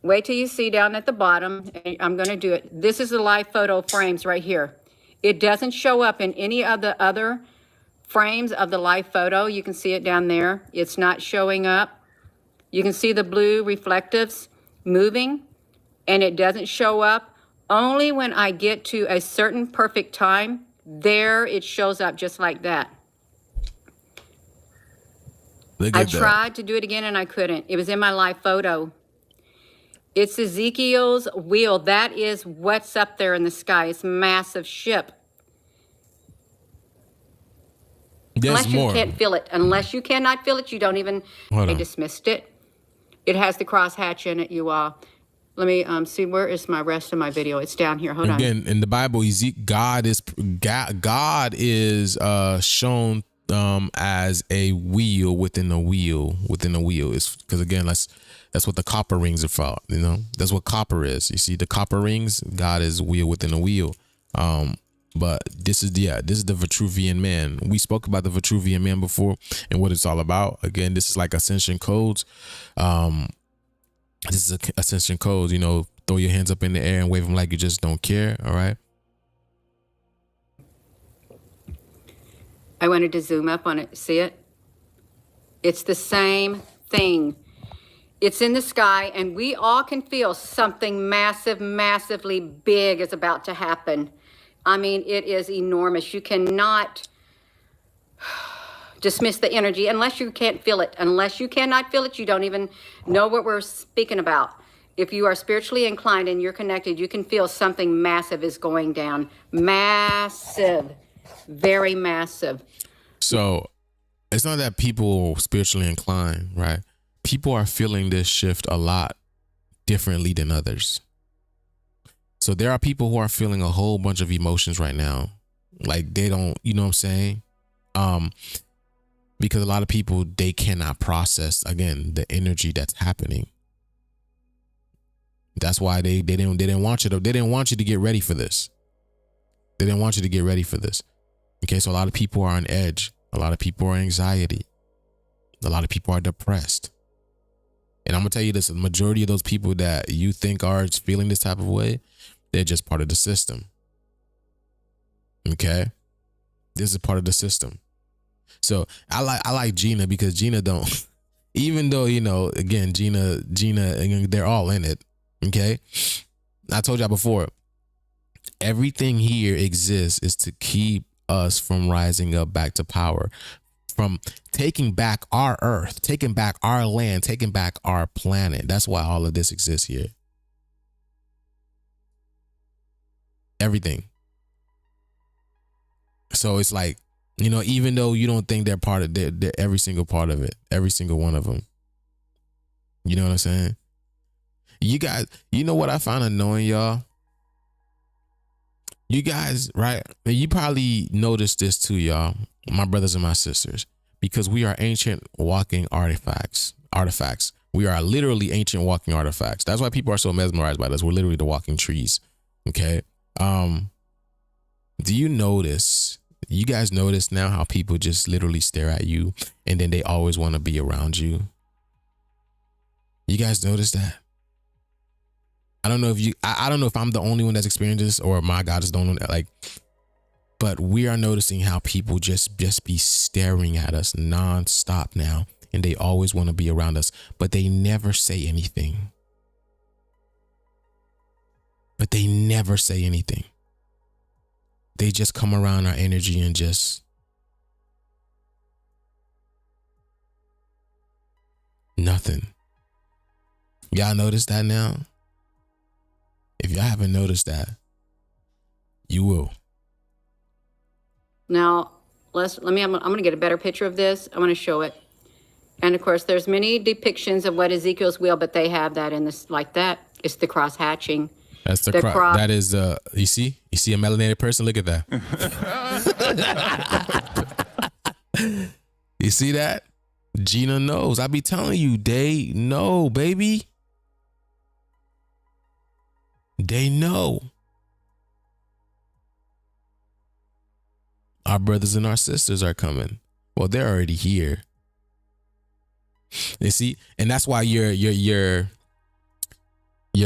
Wait till you see down at the bottom. I'm going to do it. This is the live photo frames right here. It doesn't show up in any of the other frames of the live photo. You can see it down there. It's not showing up. You can see the blue reflectives moving, and it doesn't show up. Only when I get to a certain perfect time, there it shows up just like that. I tried to do it again and I couldn't. It was in my live photo. It's Ezekiel's wheel. That is what's up there in the sky. It's a massive ship. There's unless you can't feel it. Unless you cannot feel it, you don't even... They dismissed it. It has the crosshatch in it, you all. Let me see, where is my rest of my video? It's down here. Hold on. Again, in the Bible, God is shown as a wheel within a wheel within a wheel. Is because again, that's what the copper rings are for. That's what copper is. You see the copper rings. God is wheel within a wheel. But this is the Vitruvian Man. We spoke about the Vitruvian Man before and what it's all about. Again, this is like ascension codes. This is ascension codes. Throw your hands up in the air and wave them like you just don't care. All right. I wanted to zoom up on it. See it? It's the same thing. It's in the sky, and we all can feel something massively big is about to happen. I mean, it is enormous. You cannot dismiss the energy unless you can't feel it. Unless you cannot feel it, you don't even know what we're speaking about. If you are spiritually inclined and you're connected, you can feel something massive is going down. Massive, very massive. So it's not that people spiritually inclined, right? People are feeling this shift a lot differently than others. So there are people who are feeling a whole bunch of emotions right now. Like they don't, you know what I'm saying? Because a lot of people, they cannot process, again, the energy that's happening. That's why they didn't want you to get ready for this. They didn't want you to get ready for this. Okay, so a lot of people are on edge. A lot of people are anxiety. A lot of people are depressed. And I'm gonna tell you this: the majority of those people that you think are feeling this type of way, they're just part of the system. Okay, this is part of the system. So I like Gina because Gina don't, even though, you know, again, Gina, they're all in it. Okay. I told y'all before, everything here exists is to keep us from rising up back to power, from taking back our earth, taking back our land, taking back our planet. That's why all of this exists here. Everything. So it's like, you know, even though you don't think they're part of it, they're every single part of it, every single one of them. You know what I'm saying? You guys, you know what I find annoying, y'all? You guys, right? You probably noticed this too, y'all, my brothers and my sisters, because we are ancient walking artifacts. We are literally ancient walking artifacts. That's why people are so mesmerized by us. We're literally the walking trees. Okay. Do you notice? You guys notice now how people just literally stare at you and then they always want to be around you? You guys notice that? I don't know if you, I don't know if I'm the only one that's experienced this or my God is the only one that, like, but we are noticing how people just be staring at us nonstop now, and they always want to be around us, but they never say anything. But they never say anything. They just come around our energy and just nothing. Y'all notice that now? If y'all haven't noticed that, you will. Now, I'm going to get a better picture of this. I want to show it. And of course, there's many depictions of what Ezekiel's wheel, but they have that in this, like that. It's the cross hatching. That's the cross. That is, you see a melanated person? Look at that. You see that? Gina knows. I be telling you, they know, baby. They know. Our brothers and our sisters are coming. Well, they're already here. You see, and that's why your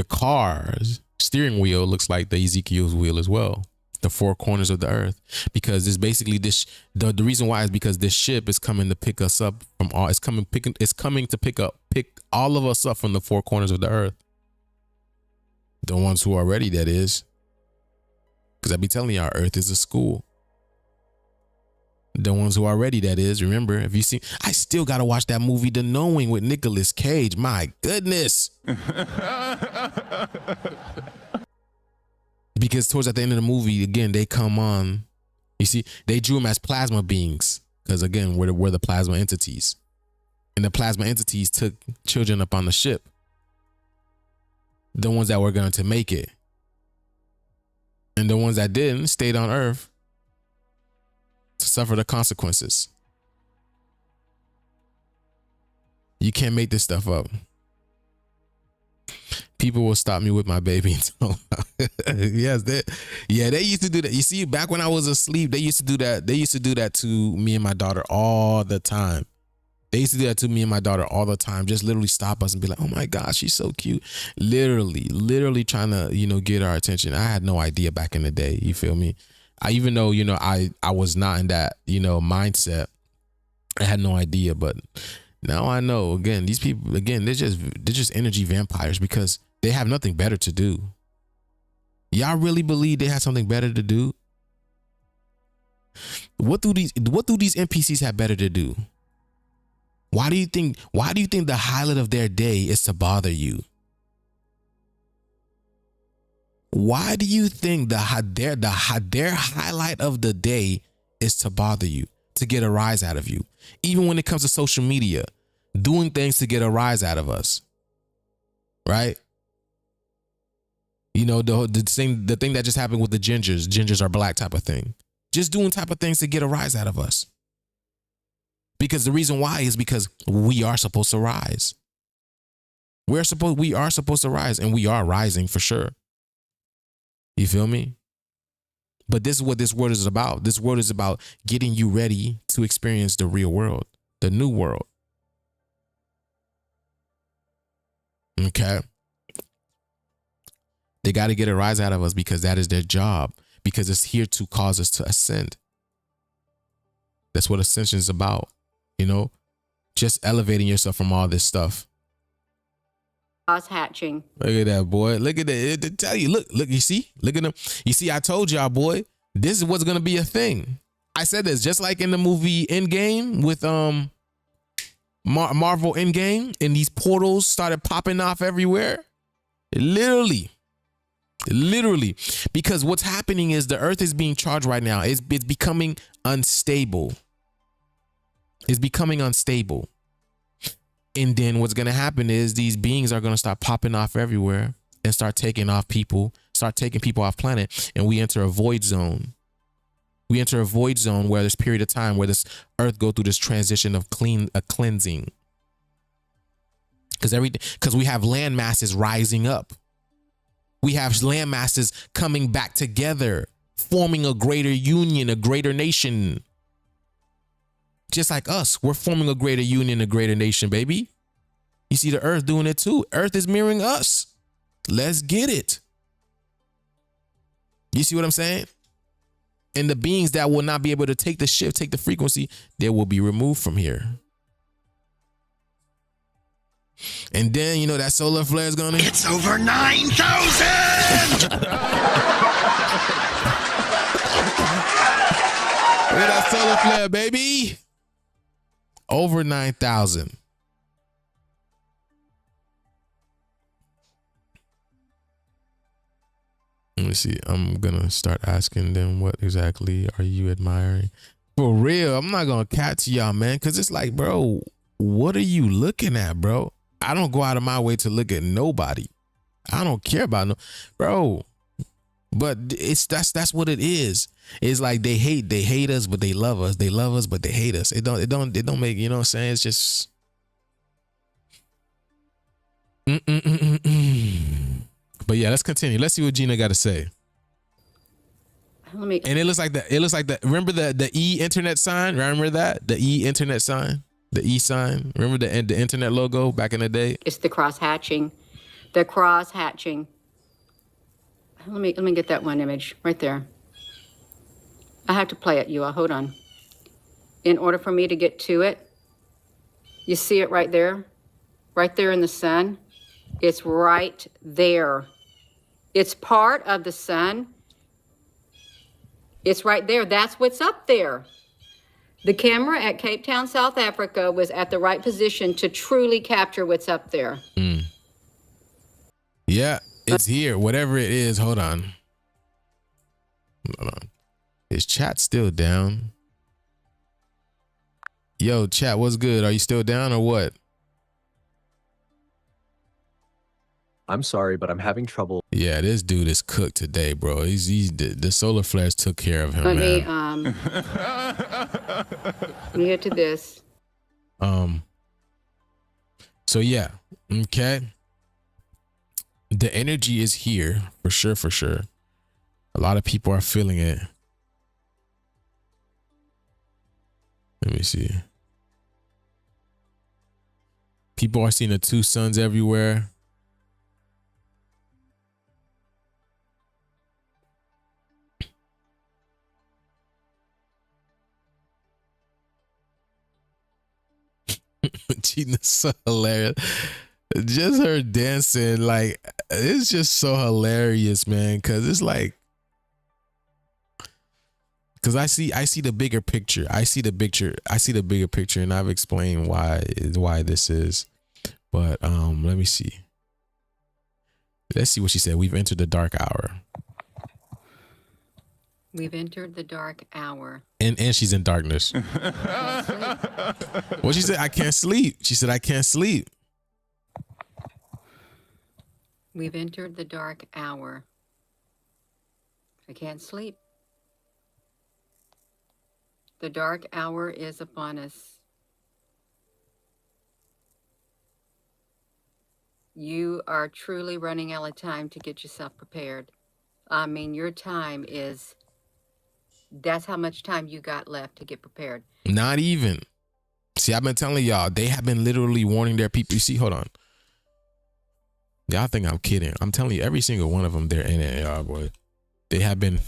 car's steering wheel looks like the Ezekiel's wheel as well. The four corners of the earth, because it's basically this. The reason why is because this ship is coming to pick us up from all. It's coming to pick all of us up from the four corners of the earth. The ones who are ready, that is. Because I be telling you, our earth is a school. The ones who are ready, that is. Remember, if you see, I still got to watch that movie, The Knowing, with Nicolas Cage. My goodness. Because towards at the end of the movie, again, they come on. You see, they drew them as plasma beings. Because again, we're the plasma entities. And the plasma entities took children up on the ship. The ones that were going to make it. And the ones that didn't stayed on Earth to suffer the consequences. You can't make this stuff up. People will stop me with my baby. Yes, they used to do that. You see, back when I was asleep, they used to do that. They used to do that to me and my daughter all the time. They used to do that to me and my daughter all the time. Just literally stop us and be like, "Oh my gosh, she's so cute." Literally trying to, get our attention. I had no idea back in the day. You feel me? Even though, I was not in that, mindset. I had no idea, but now I know. Again, these people, they're just energy vampires because they have nothing better to do. Y'all really believe they have something better to do? What do these NPCs have better to do? Why do you think the highlight of their day is to bother you? Why do you think their highlight of the day is to bother you, to get a rise out of you? Even when it comes to social media, doing things to get a rise out of us, right? You know, the thing that just happened with the gingers are black type of thing. Just doing type of things to get a rise out of us. Because the reason why is because we are supposed to rise. We are supposed to rise, and we are rising for sure. You feel me? But this is what this world is about. This world is about getting you ready to experience the real world, the new world. Okay. They got to get a rise out of us because that is their job, because it's here to cause us to ascend. That's what ascension is about, you know, just elevating yourself from all this stuff. Cross hatching. Look at that, boy. Look at that. To tell you, look, you see, look at them. You see, I told y'all, boy, this is what's going to be a thing. I said this just like in the movie Endgame with Marvel Endgame, and these portals started popping off everywhere. Literally, because what's happening is the earth is being charged right now. It's becoming unstable. It's becoming unstable. And then what's going to happen is these beings are going to start popping off everywhere and start taking people off planet. And we enter a void zone. We enter a void zone where this period of time where this earth go through this transition of cleansing. Because we have land masses rising up. We have land masses coming back together, forming a greater union, a greater nation. Just like us, we're forming a greater union, a greater nation, baby. You see the earth doing it too. Earth is mirroring us. Let's get it. You see what I'm saying? And the beings that will not be able to take the shift, take the frequency, they will be removed from here. And then, you know, that solar flare is gonna... It's over 9,000! Look at that solar flare, baby. Over 9,000. Let me see. I'm going to start asking them, what exactly are you admiring? For real, I'm not going to catch y'all, man, because it's like, bro, what are you looking at, bro? I don't go out of my way to look at nobody. I don't care about no, bro. But that's what it is. It's like they hate us, but they love us. They love us, but they hate us. It don't make, you know what I'm saying? It's just But yeah, let's continue. Let's see what Gina got to say. And it looks like that. Remember the E internet sign? Remember that? The E internet sign? The E sign? Remember the internet logo back in the day? It's the cross hatching. The cross hatching. Let me get that one image right there. I have to play it, you all. Hold on. In order for me to get to it, you see it right there? Right there in the sun? It's right there. It's part of the sun. It's right there. That's what's up there. The camera at Cape Town, South Africa was at the right position to truly capture what's up there. Yeah, it's here. Whatever it is, hold on. Is chat still down? Yo, chat, what's good? Are you still down or what? I'm sorry, but I'm having trouble. Yeah, this dude is cooked today, bro. The solar flares took care of him, Let man. me get to this. So yeah, okay. The energy is here for sure. A lot of people are feeling it. Let me see. People are seeing the two suns everywhere. Gina's so hilarious. Just her dancing, like, it's just so hilarious, man. Cause it's like, cause I see the bigger picture. I see the bigger picture, and I've explained why this is. But let me see. Let's see what she said. We've entered the dark hour. We've entered the dark hour. And she's in darkness. What she said? I can't sleep. She said, I can't sleep. We've entered the dark hour. I can't sleep. The dark hour is upon us. You are truly running out of time to get yourself prepared. I mean, your time is, that's how much time you got left to get prepared. Not even. See, I've been telling y'all, they have been literally warning their people. You see, hold on. Y'all think I'm kidding. I'm telling you, every single one of them, they're in it, y'all, boy. They have been.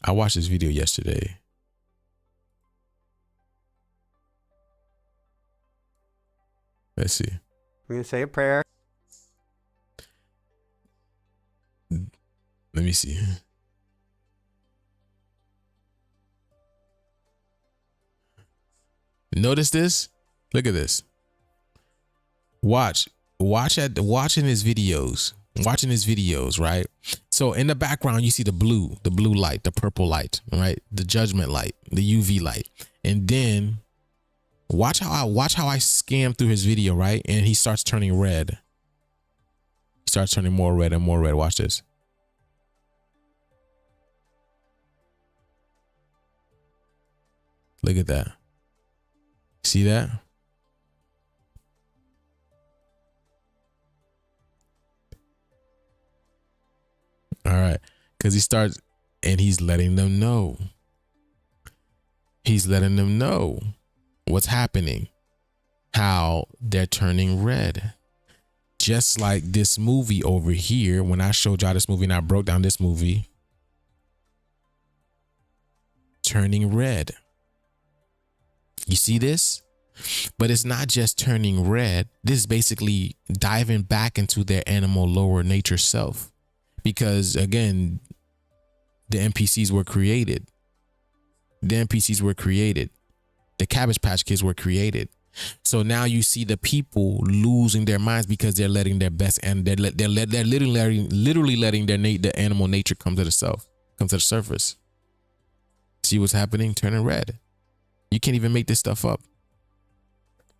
I watched this video yesterday. Let's see. We're going to say a prayer. Let me see. Notice this? Look at this. Watching his videos. Watching his videos, right? So in the background, you see the blue light, the purple light, right? The judgment light, the UV light. And then watch how I scan through his video, right? And he starts turning red. He starts turning more red and more red. Watch this. Look at that. See that? All right. Because he starts and he's letting them know. He's letting them know what's happening, how they're turning red. Just like this movie over here, when I showed y'all this movie and I broke down this movie, turning red. You see this? But it's not just turning red. This is basically diving back into their animal lower nature self. Because again, the NPCs were created. The NPCs were created. The Cabbage Patch Kids were created. So now you see the people losing their minds because they're letting their best, and they're literally letting the animal nature come to the surface. See what's happening? Turning red. You can't even make this stuff up.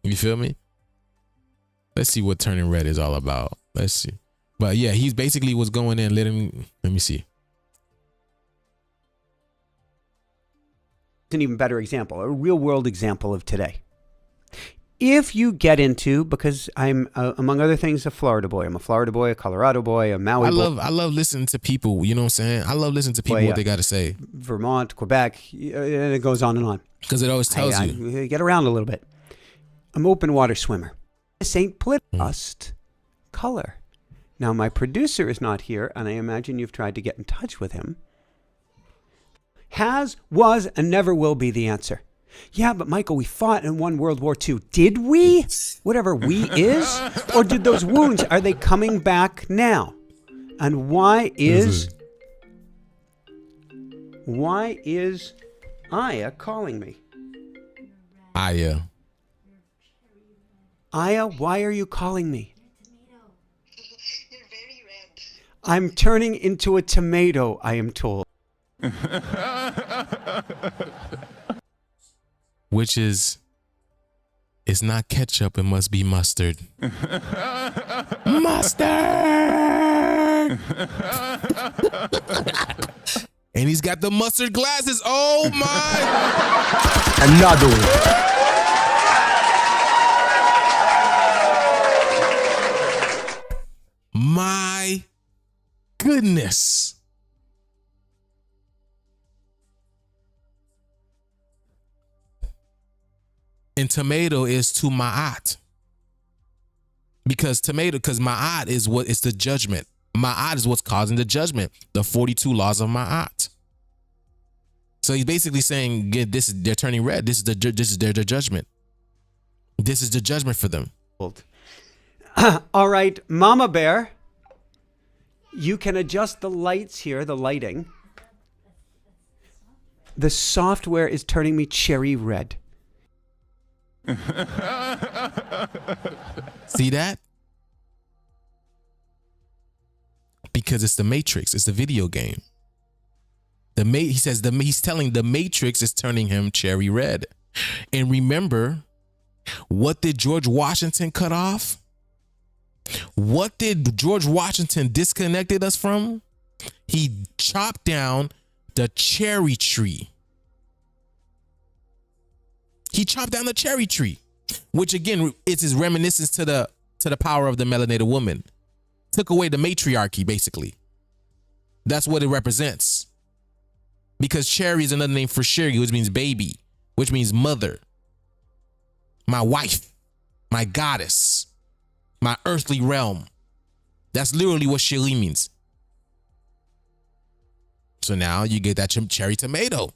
You feel me? Let's see what turning red is all about. Let's see. But yeah, he's basically was going in, let me see. An even better example, a real world example of today. If you get into, because I'm, among other things, a Florida boy. I'm a Florida boy, a Colorado boy, a Maui boy. I love listening to people, you know what I'm saying? I love listening to people, what they got to say. Vermont, Quebec, and it goes on and on. Because it always tells you. I get around a little bit. I'm an open water swimmer. This ain't just color. Now, my producer is not here, and I imagine you've tried to get in touch with him. Has, was, and never will be the answer. Yeah, but Michael, we fought and won World War II. Did we? Whatever we is? Or did those wounds, are they coming back now? And why is Aya calling me? Aya, why are you calling me? You're very red. I'm turning into a tomato, I am told. Which is, it's not ketchup, it must be mustard. Mustard! And he's got the mustard glasses. Oh my! Another one. My goodness. And tomato is to ma'at. Because ma'at is what it's the judgment. Ma'at is what's causing the judgment. The 42 laws of ma'at. So he's basically saying, they're turning red. This is their judgment. This is the judgment for them. All right, Mama Bear, you can adjust the lights here, the lighting. The software is turning me cherry red. See that? Because it's the Matrix. It's the video game. He says he's telling the Matrix is turning him cherry red. And remember, what did George Washington cut off? What did George Washington disconnected us from? He chopped down the cherry tree. He chopped down the cherry tree, which again, it's his reminiscence to the power of the melanated woman. Took away the matriarchy, basically. That's what it represents. Because cherry is another name for Shiri, which means baby, which means mother, my wife, my goddess, my earthly realm. That's literally what Shiri means. So now you get that cherry tomato.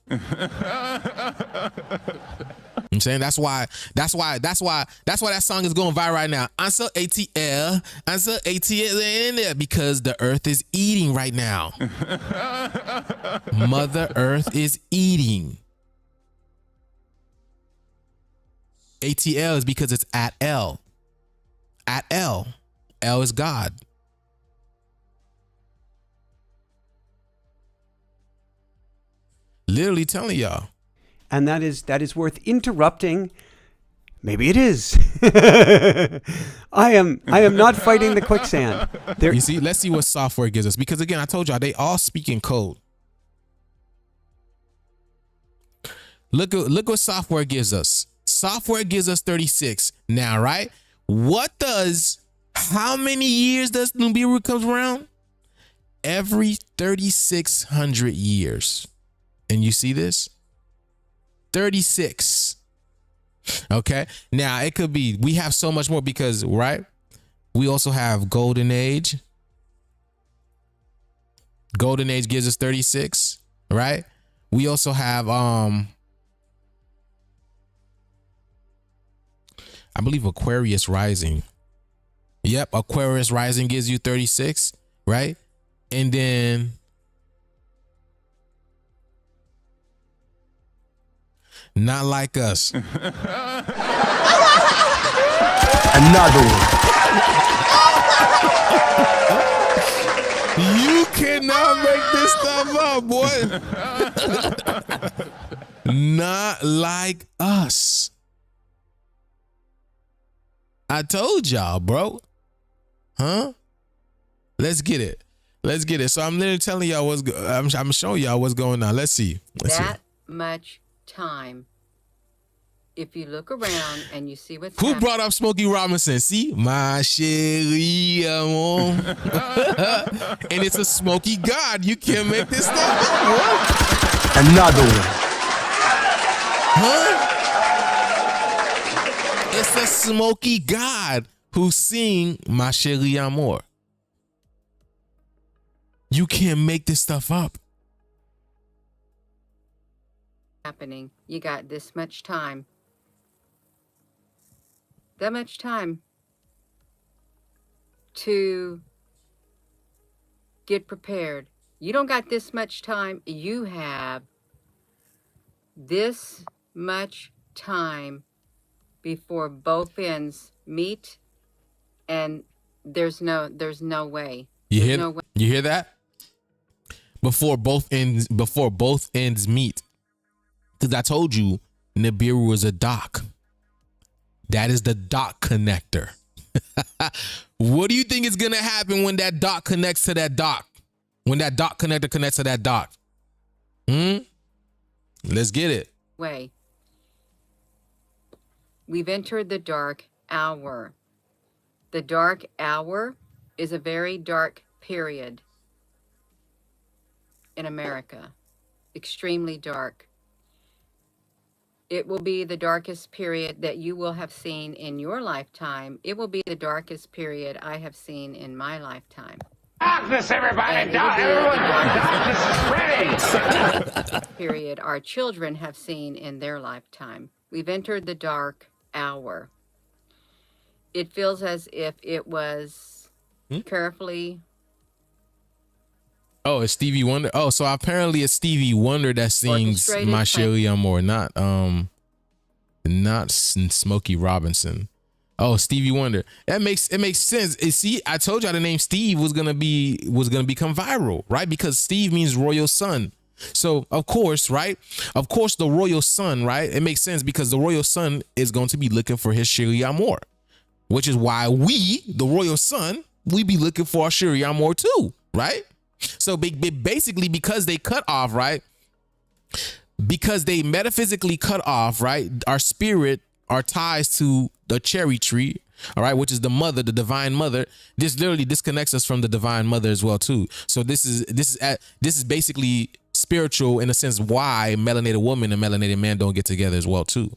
I'm saying that's why that song is going viral right now. Answer ATL, answer ATL in there because the earth is eating right now. Mother Earth is eating. ATL is because it's at L. At L. L is God. Literally telling y'all. And that is worth interrupting. Maybe it is. I am not fighting the quicksand. You see, let's see what software gives us. Because again, I told y'all they all speak in code. Look what software gives us. Software gives us 36. Now, right? How many years does Nibiru comes around? Every 3,600 years. And you see this? 36. Okay. Now it could be, we have so much more because, right? We also have Golden Age. Golden Age gives us 36, right? We also have, I believe Aquarius Rising. Yep. Aquarius Rising gives you 36, right? And then Not Like Us. Another one. You cannot make this stuff up, boy. Not Like Us. I told y'all, bro. Huh? Let's get it. So I'm literally telling y'all I'm showing y'all what's going on. Let's see. Much time. If you look around and you see what's Who brought up Smokey Robinson? See? My chérie, amor. And it's a smoky god. You can't make this stuff up. Another one. Huh? It's a smoky god who sing My chérie, amor. You can't make this stuff up. happening. You got this much time. That much time to get prepared. You don't got this much time. You have this much time before both ends meet, and there's no way. You there's hear? No way. You hear that? Before both ends meet. Because I told you Nibiru was a dock. That is the dock connector. What do you think is gonna happen when that dock connects to that dock? When that dock connector connects to that dock? Let's get it. Way. We've entered the dark hour. The dark hour is a very dark period in America. Extremely dark. It will be the darkest period that you will have seen in your lifetime. It will be the darkest period I have seen in my lifetime. Darkness, everybody! Darkness is spreading! Period our children have seen in their lifetime. We've entered the dark hour. It feels as if it was carefully. Oh, it's Stevie Wonder. Oh, so apparently it's Stevie Wonder that sings My Chérie Amour, not Smokey Robinson. Oh, Stevie Wonder. It makes sense. See, I told y'all the name Steve was gonna become viral, right? Because Steve means royal son. So of course, right? Of course, the royal son, right? It makes sense because the royal son is going to be looking for his Shiri Amor, which is why we, the royal son, we be looking for our Shiri Amor too, right? So basically, because they cut off, right? Because they metaphysically cut off, right? Our spirit, our ties to the cherry tree, all right, which is the mother, the divine mother. This literally disconnects us from the divine mother as well too. So this is basically spiritual in a sense why melanated woman and melanated man don't get together as well too,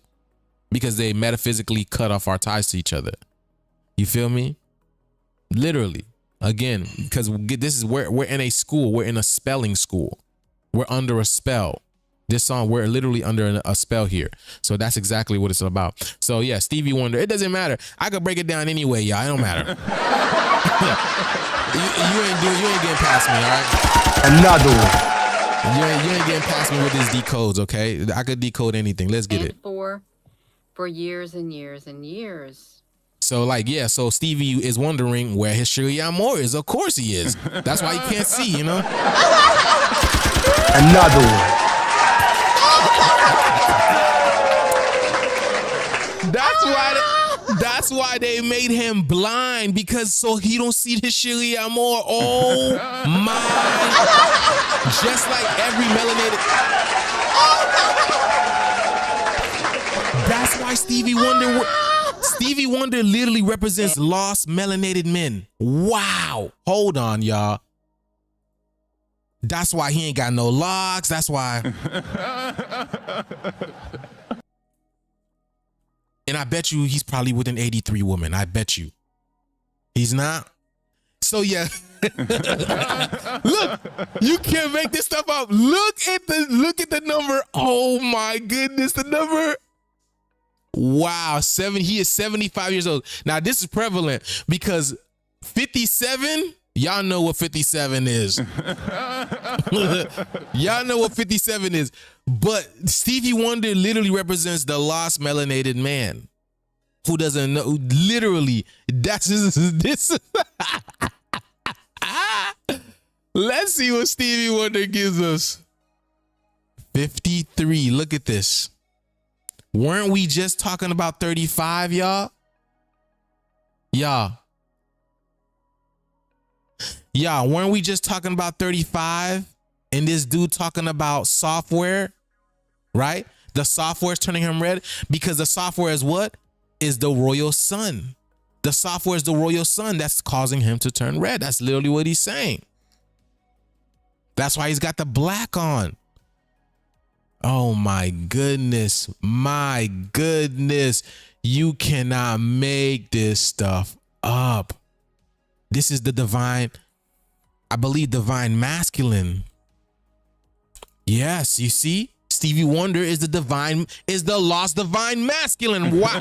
because they metaphysically cut off our ties to each other. You feel me? Literally, again, because this is where we're in a school, we're in a spelling school, we're under a spell. This song, we're literally under a spell here. So that's exactly what it's about. So yeah, Stevie Wonder, it doesn't matter. I could break it down anyway, y'all. It don't matter. you ain't getting past me, all right? Another one. You ain't getting past me with these decodes, okay? I could decode anything. Let's get it. For years and years and years. So like, yeah, so Stevie is wondering where his Shiri Amor is. Of course he is. That's why he can't see, you know? Another one. That's why they made him blind, because so he don't see the Shiri Amor. Oh my. Just like every melanated. That's why Stevie Wonder literally represents lost melanated men. Wow. Hold on, y'all. That's why he ain't got no locks. That's why. And I bet you he's probably with an 83 woman. I bet you. He's not. So yeah. Look, you can't make this stuff up. Look at the number. Oh my goodness, the number. Wow, he is 75 years old. Now this is prevalent because 57, y'all know what 57 is. Y'all know what 57 is. But Stevie Wonder literally represents the lost melanated man who doesn't know. Literally, that's this. Let's see what Stevie Wonder gives us. 53. Look at this. Weren't we just talking about 35, y'all? Y'all, weren't we just talking about 35? And this dude talking about software, right? The software is turning him red because the software is what? Is the royal sun. The software is the royal sun that's causing him to turn red. That's literally what he's saying. That's why he's got the black on. Oh my goodness. My goodness. You cannot make this stuff up. This is the divine, I believe, divine masculine. Yes, you see? Stevie Wonder is the lost divine masculine. Wow.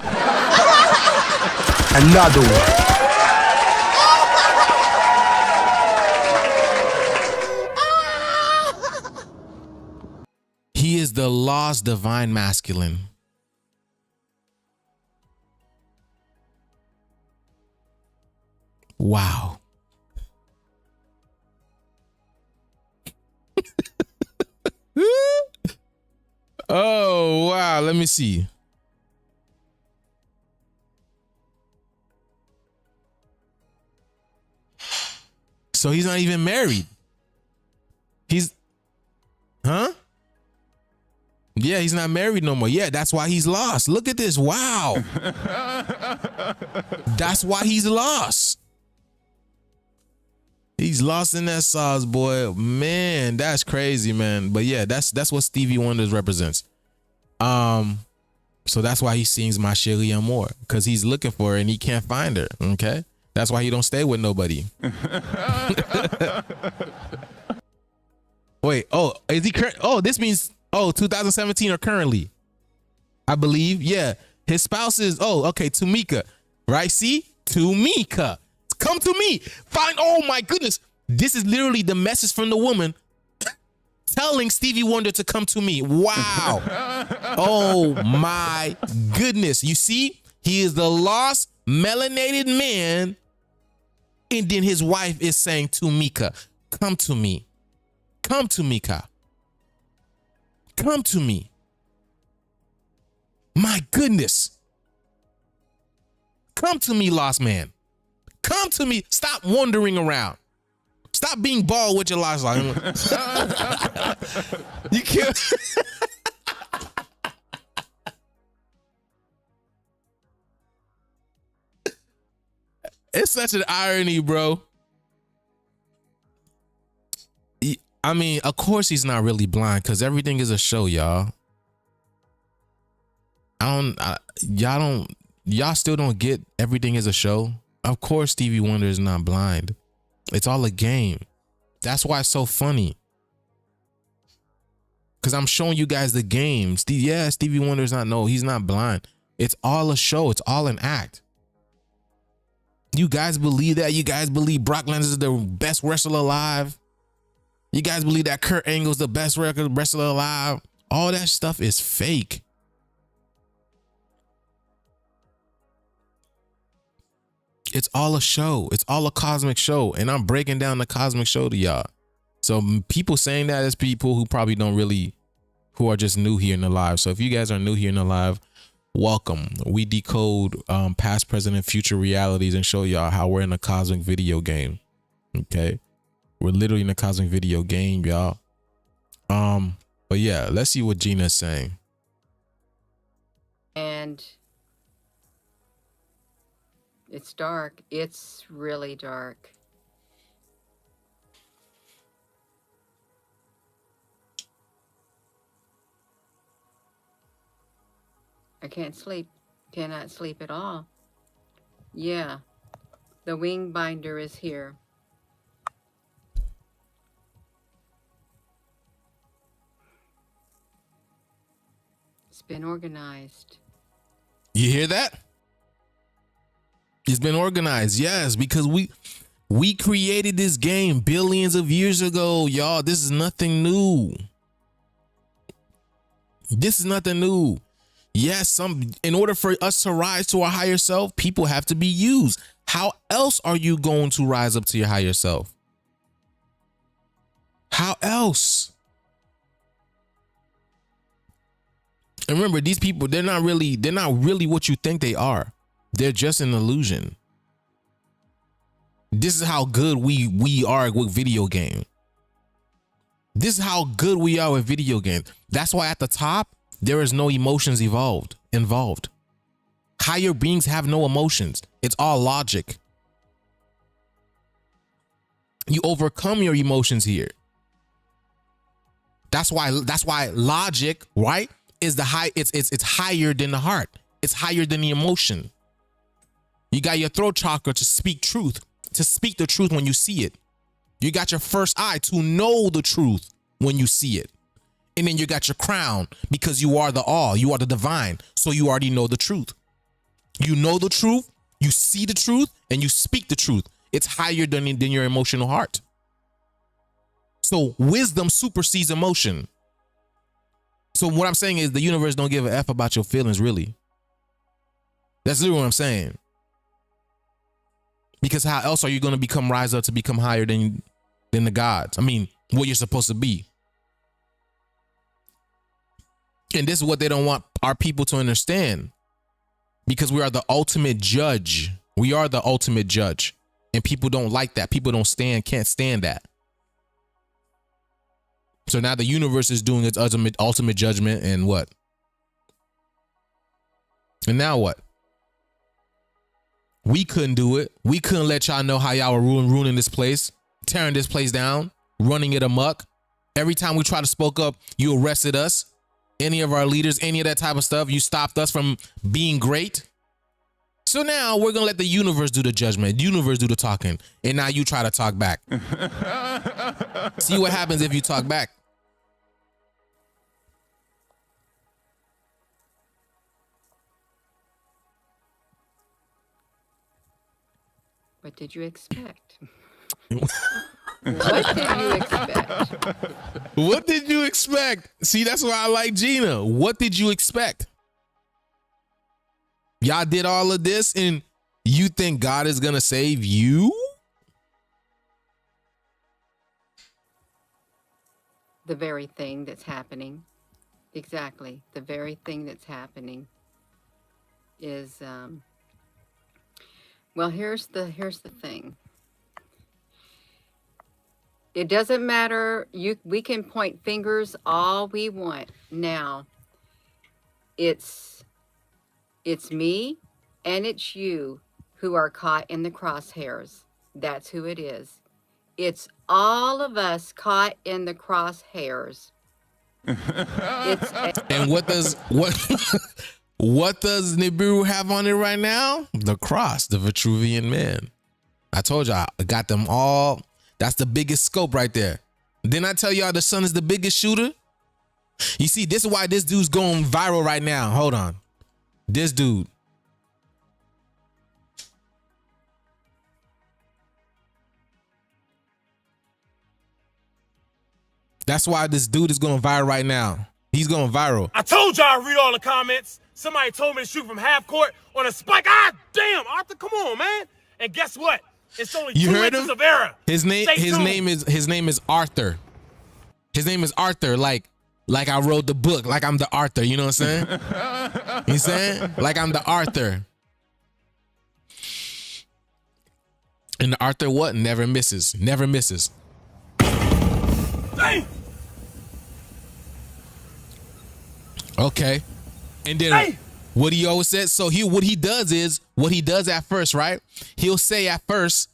Another one. He is the lost divine masculine. Wow. Oh, wow. Let me see. So he's not even married. Huh? Yeah, he's not married no more. Yeah, that's why he's lost. Look at this. Wow. That's why he's lost. He's lost in that sauce, boy. Man, that's crazy, man. But yeah, that's what Stevie Wonder represents. So that's why he sings My Chérie Amour, because he's looking for her and he can't find her. Okay, that's why he don't stay with nobody. Wait, is he current? Oh, this means 2017 or currently, I believe. Yeah, his spouse is Tamika, right? See, Tamika. Come to me. Find. Oh my goodness. This is literally the message from the woman telling Stevie Wonder to come to me. Wow. Oh my goodness. You see, he is the lost melanated man, and then his wife is saying to Mika, come to me. Come to Mika. Come to me. My goodness. Come to me, lost man. Come to me. Stop wandering around. Stop being bald with your lost life. You can't. It's such an irony, bro. I mean, of course he's not really blind because everything is a show, y'all. Y'all still don't get everything is a show. Of course Stevie Wonder is not blind. It's all a game. That's why it's so funny. Because I'm showing you guys the game. Stevie Wonder is not, no, he's not blind. It's all a show. It's all an act. You guys believe that? You guys believe Brock Lesnar is the best wrestler alive? You guys believe that Kurt Angle's the best wrestler alive? All that stuff is fake. It's all a show. It's all a cosmic show. And I'm breaking down the cosmic show to y'all. So people saying that is people who probably don't really, who are just new here in the live. So if you guys are new here in the live, welcome. We decode past, present, and future realities and show y'all how we're in a cosmic video game. Okay. We're literally in a cosmic video game, y'all. But yeah, let's see what Gina's saying. And it's dark. It's really dark. I can't sleep. Cannot sleep at all. Yeah. The wing binder is here. It's been organized. You hear that? It's been organized. Yes, because we created this game billions of years ago, y'all. This is nothing new. This is nothing new. Yes, in order for us to rise to our higher self, people have to be used. How else are you going to rise up to your higher self? How else? And remember, these people, they're not really what you think they are. They're just an illusion. This is how good we are with video game. This is how good we are with video games. That's why at the top, there is no emotions involved. Higher beings have no emotions. It's all logic. You overcome your emotions here. That's why logic, right, is the high. It's higher than the heart. It's higher than the emotion. You got your throat chakra to speak truth, to speak the truth when you see it. You got your first eye to know the truth when you see it. And then you got your crown because you are the all, you are the divine. So you already know the truth. You know the truth, you see the truth, and you speak the truth. It's higher than your emotional heart. So wisdom supersedes emotion. So what I'm saying is the universe don't give a F about your feelings, really. That's literally what I'm saying. Because how else are you going to rise up to become higher than the gods? I mean, what you're supposed to be. And this is what they don't want our people to understand. Because we are the ultimate judge. We are the ultimate judge. And people don't like that. People can't stand that. So now the universe is doing its ultimate judgment, and what? And now what? We couldn't do it. We couldn't let y'all know how y'all were ruining this place, tearing this place down, running it amok. Every time we try to spoke up, you arrested us. Any of our leaders, any of that type of stuff, you stopped us from being great. So now we're going to let the universe do the judgment, the universe do the talking, and now you try to talk back. See what happens if you talk back. What did you expect? What did you expect? What did you expect? See, that's why I like Gina. What did you expect? Y'all did all of this and You think God is gonna save you? The very thing that's happening, exactly, the very thing that's happening is, well, here's the thing. It doesn't matter. We can point fingers all we want. Now, it's me and it's you who are caught in the crosshairs. That's who it is. It's all of us caught in the crosshairs. And what does Nibiru have on it right now? The cross, the Vitruvian man. I told y'all, I got them all. That's the biggest scope right there. Didn't I tell y'all the sun is the biggest shooter? You see, this is why this dude's going viral right now. Hold on. This dude. That's why this dude is going viral right now. He's going viral. I told y'all to read all the comments. Somebody told me to shoot from half court on a spike. Ah, damn, Arthur, come on, man. And guess what? It's only You 2 heard inches him? of error. His name is Arthur. His name is Arthur, like I wrote the book, like I'm the Arthur, you know what I'm saying? You know what I'm saying? Like I'm the Arthur. And the Arthur what? Never misses. Never misses. Dang. Okay. And then Hey! what he always said, so what he does at first, right? He'll say at first,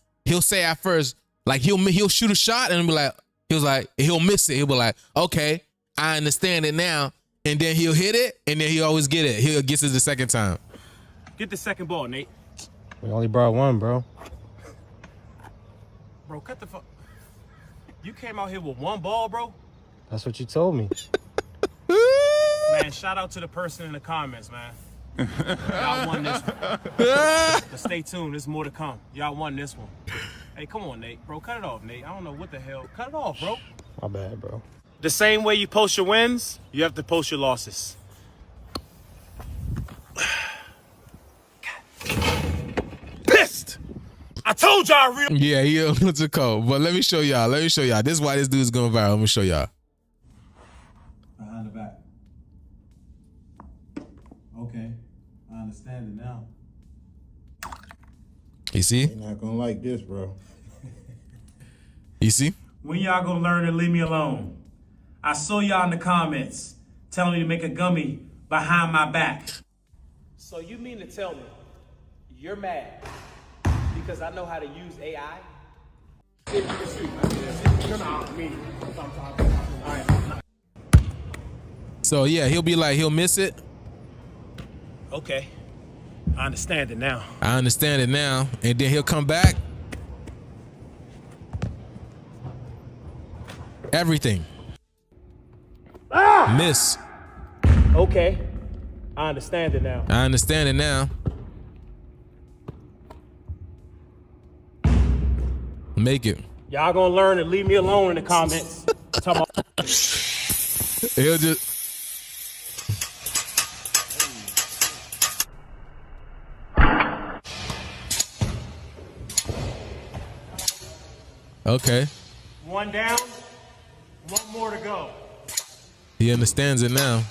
like he'll shoot a shot and be like, he'll miss it. He'll be like, okay, I understand it now. And then he'll hit it, and then he'll always get it. He'll get it the second time. Get the second ball, Nate. We only brought one, bro. Bro, cut the fuck. You came out here with one ball, bro? That's what you told me. Man, shout out to the person in the comments, man. Y'all won this one. But stay tuned, there's more to come. Y'all won this one. Hey, come on, Nate. Bro, cut it off, Nate. I don't know what the hell. Cut it off, bro. My bad, bro. The same way you post your wins, you have to post your losses. Pissed! I told y'all I read. Yeah, what's it called? But let me show y'all. This is why this dude's going viral. Let me show y'all. Behind the back. Okay, I understand it now. You see? You're not gonna like this, bro. You see? When y'all gonna learn to leave me alone? I saw y'all in the comments telling me to make a gummy behind my back. So you mean to tell me you're mad because I know how to use AI? So yeah, he'll miss it. Okay, I understand it now. And then he'll come back. Everything. Miss. Okay, I understand it now. Make it. Y'all gonna learn to leave me alone in the comments. He'll just. Okay. One down, one more to go. He understands it now.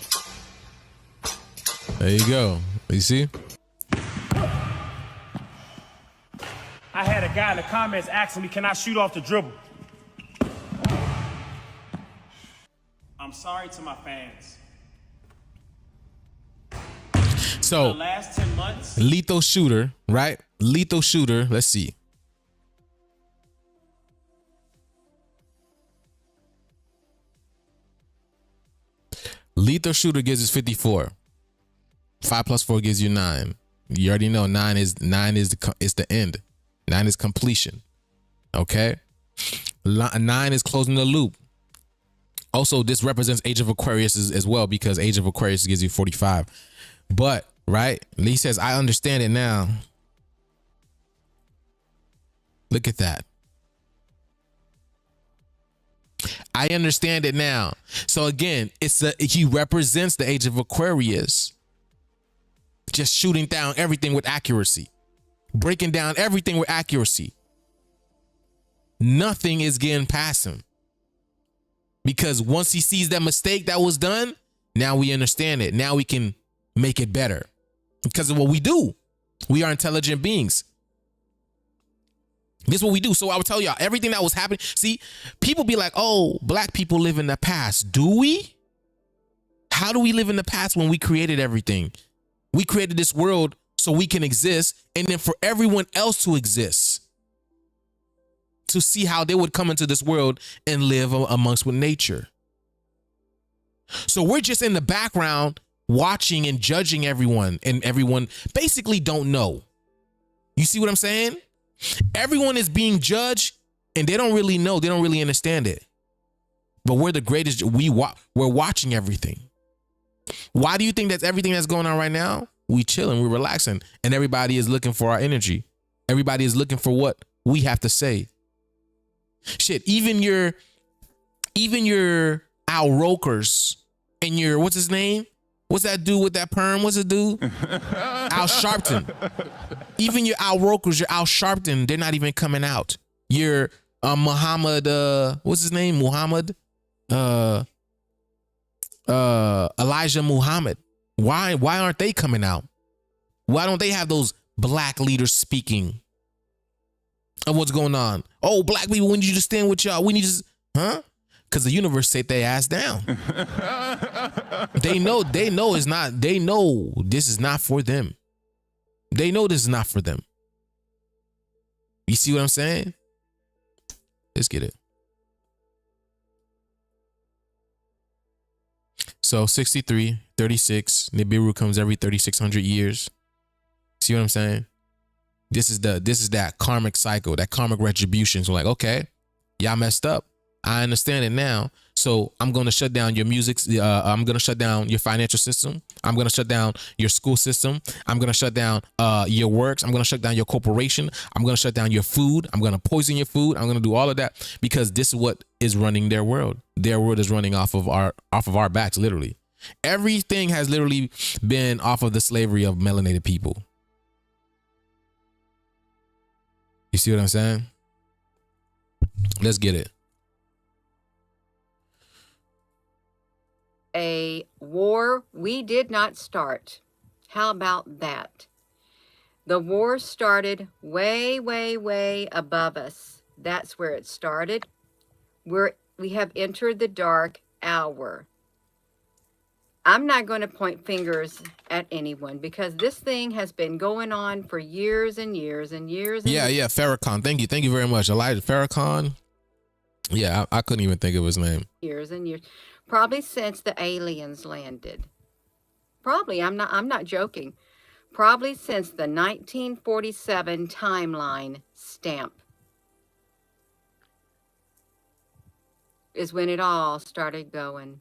There you go. You see? I had a guy in the comments asking me, can I shoot off the dribble? I'm sorry to my fans. So, the last 10 months. lethal shooter, right? Lethal shooter. Let's see. Lethal shooter gives us 54. 5 plus 4 gives you 9. You already know 9 is the end. 9 is completion. Okay? 9 is closing the loop. Also, this represents Age of Aquarius as well, because Age of Aquarius gives you 45. But, right? Lee says, I understand it now. Look at that. I understand it now. So again, he represents the Age of Aquarius, just shooting down everything with accuracy. breaking down everything with accuracy. Nothing is getting past him. Because once he sees that mistake that was done, now we understand it. Now we can make it better. Because of what we do. We are intelligent beings. This is what we do. So I would tell y'all everything that was happening. See, people be like, oh, black people live in the past. Do we? How do we live in the past when we created everything? We created this world so we can exist, and then for everyone else to exist, to see how they would come into this world and live amongst with nature. So we're just in the background watching and judging everyone, and everyone basically don't know. You see what I'm saying? Everyone is being judged and they don't really know. They don't really understand it. But we're the greatest. We're watching everything. Why do you think that's everything that's going on right now? We chilling, we're relaxing, and everybody is looking for our energy. Everybody is looking for what we have to say. Shit, even your Al Rokers and your, what's his name? What's that dude with that perm? What's it dude? Al Sharpton. Even your Al Rokers, your Al Sharpton, they're not even coming out. Your Muhammad, what's his name? Muhammad? Elijah Muhammad. Why aren't they coming out? Why don't they have those black leaders speaking of what's going on? Oh, black people, we need you to stand with y'all. We need to, huh? Because the universe set their ass down. They know it's not, they know this is not for them. They know this is not for them. You see what I'm saying? Let's get it. So 63, 36, Nibiru comes every 3,600 years. See what I'm saying? This is that karmic cycle, that karmic retribution. So like, okay, y'all messed up. I understand it now. So I'm going to shut down your music. I'm going to shut down your financial system. I'm going to shut down your school system. I'm going to shut down your works. I'm going to shut down your corporation. I'm going to shut down your food. I'm going to poison your food. I'm going to do all of that because this is what is running their world. Their world is running off of our backs, literally. Everything has literally been off of the slavery of melanated people. You see what I'm saying? Let's get it. A war we did not start. How about that? The war started way, way, way above us. That's where it started. We have entered the dark hour. I'm not going to point fingers at anyone because this thing has been going on for years and years and years. And yeah, Farrakhan. Thank you very much, Elijah Farrakhan. Yeah, I couldn't even think of his name. Years and years. Probably since the aliens landed. Probably, I'm not joking. Probably since the 1947 timeline stamp is when it all started going.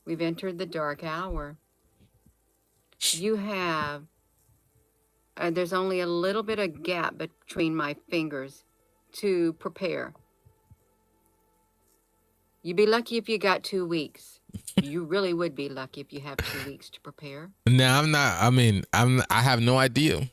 We've entered the dark hour. You have, there's only a little bit of gap between my fingers to prepare. You'd be lucky if you got 2 weeks. You really would be lucky if you have 2 weeks to prepare. No, I'm not. I mean, I have no idea.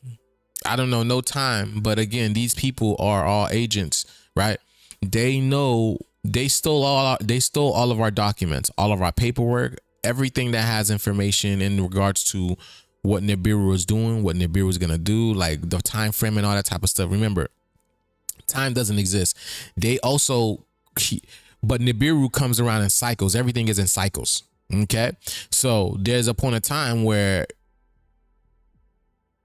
I don't know, no time. But again, these people are all agents, right? They know they stole all of our documents, all of our paperwork, everything that has information in regards to what Nibiru is doing, what Nibiru is gonna do, like the time frame and all that type of stuff. Remember, time doesn't exist. They also. But Nibiru comes around in cycles. Everything is in cycles. Okay. So there's a point in time where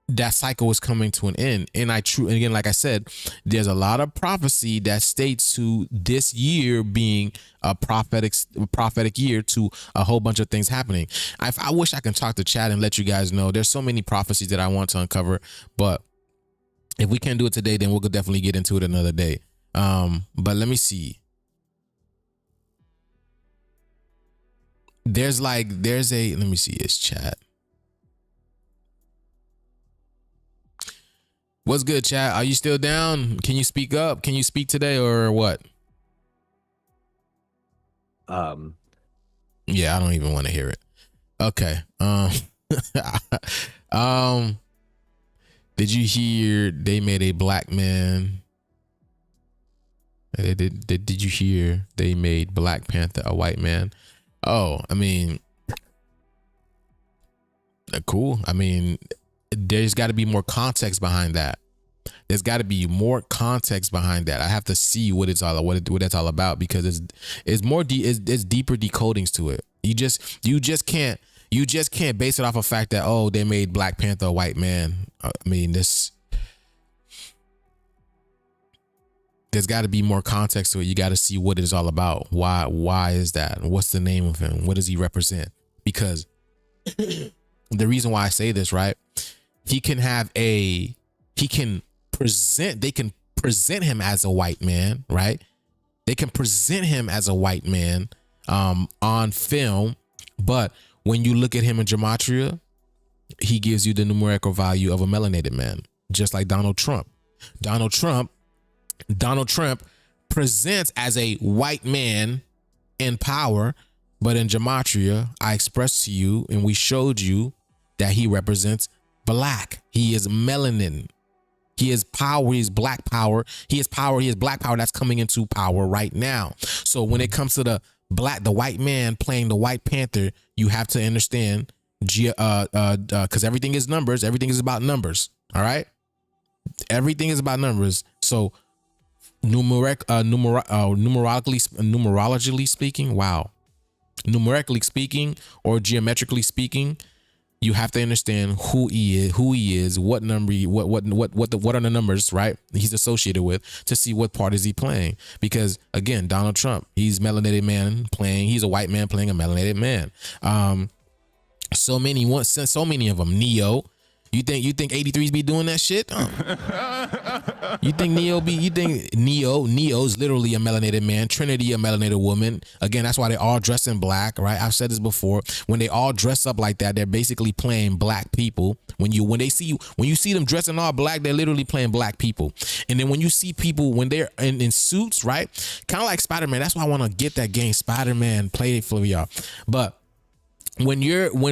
that cycle is coming to an end. And again, like I said, there's a lot of prophecy that states to this year being a prophetic year to a whole bunch of things happening. I wish I can talk to chat and let you guys know. There's so many prophecies that I want to uncover, but if we can't do it today, then we'll definitely get into it another day. But let me see. Let me see his chat. What's good, chat? Are you still down? Can you speak up? Can you speak today or what? Yeah, I don't even want to hear it. Okay. Did you hear they made a black man? Did you hear they made Black Panther a white man? Oh, I mean, cool. I mean, there's got to be more context behind that. There's got to be more context behind that. I have to see what it's all what that's all about, because it's more it's deeper decodings to it. You just can't base it off of fact that, oh, they made Black Panther a white man. I mean, there's got to be more context to it. You got to see what it is all about. Why is that? What's the name of him? What does he represent? Because the reason why I say this, right? They can present him as a white man, right? They can present him as a white man on film, but when you look at him in gematria, he gives you the numerical value of a melanated man, just like Donald Trump. Donald Trump presents as a white man in power, but in gematria, I expressed to you and we showed you that he represents black. He is melanin. He is power. He is black power. He is power. He is black power that's coming into power right now. So when it comes to the white man playing the White Panther, you have to understand, because everything is numbers. Everything is about numbers. All right. Everything is about numbers. So numerologically speaking, numerically speaking, or geometrically speaking, you have to understand who he is, what number, what are the numbers, right? He's associated with, to see what part is he playing. Because again, Donald Trump, he's melanated man playing. He's a white man playing a melanated man. So many of them. Neo. You think 83s be doing that shit? You think Neo's literally a melanated man, Trinity a melanated woman. Again, that's why they all dress in black, right? I've said this before. When they all dress up like that, they're basically playing black people. When you see them dressing all black, they're literally playing black people. And then when you see people when they're in suits, right? Kind of like Spider-Man. That's why I want to get that game, Spider-Man, play it for y'all. But when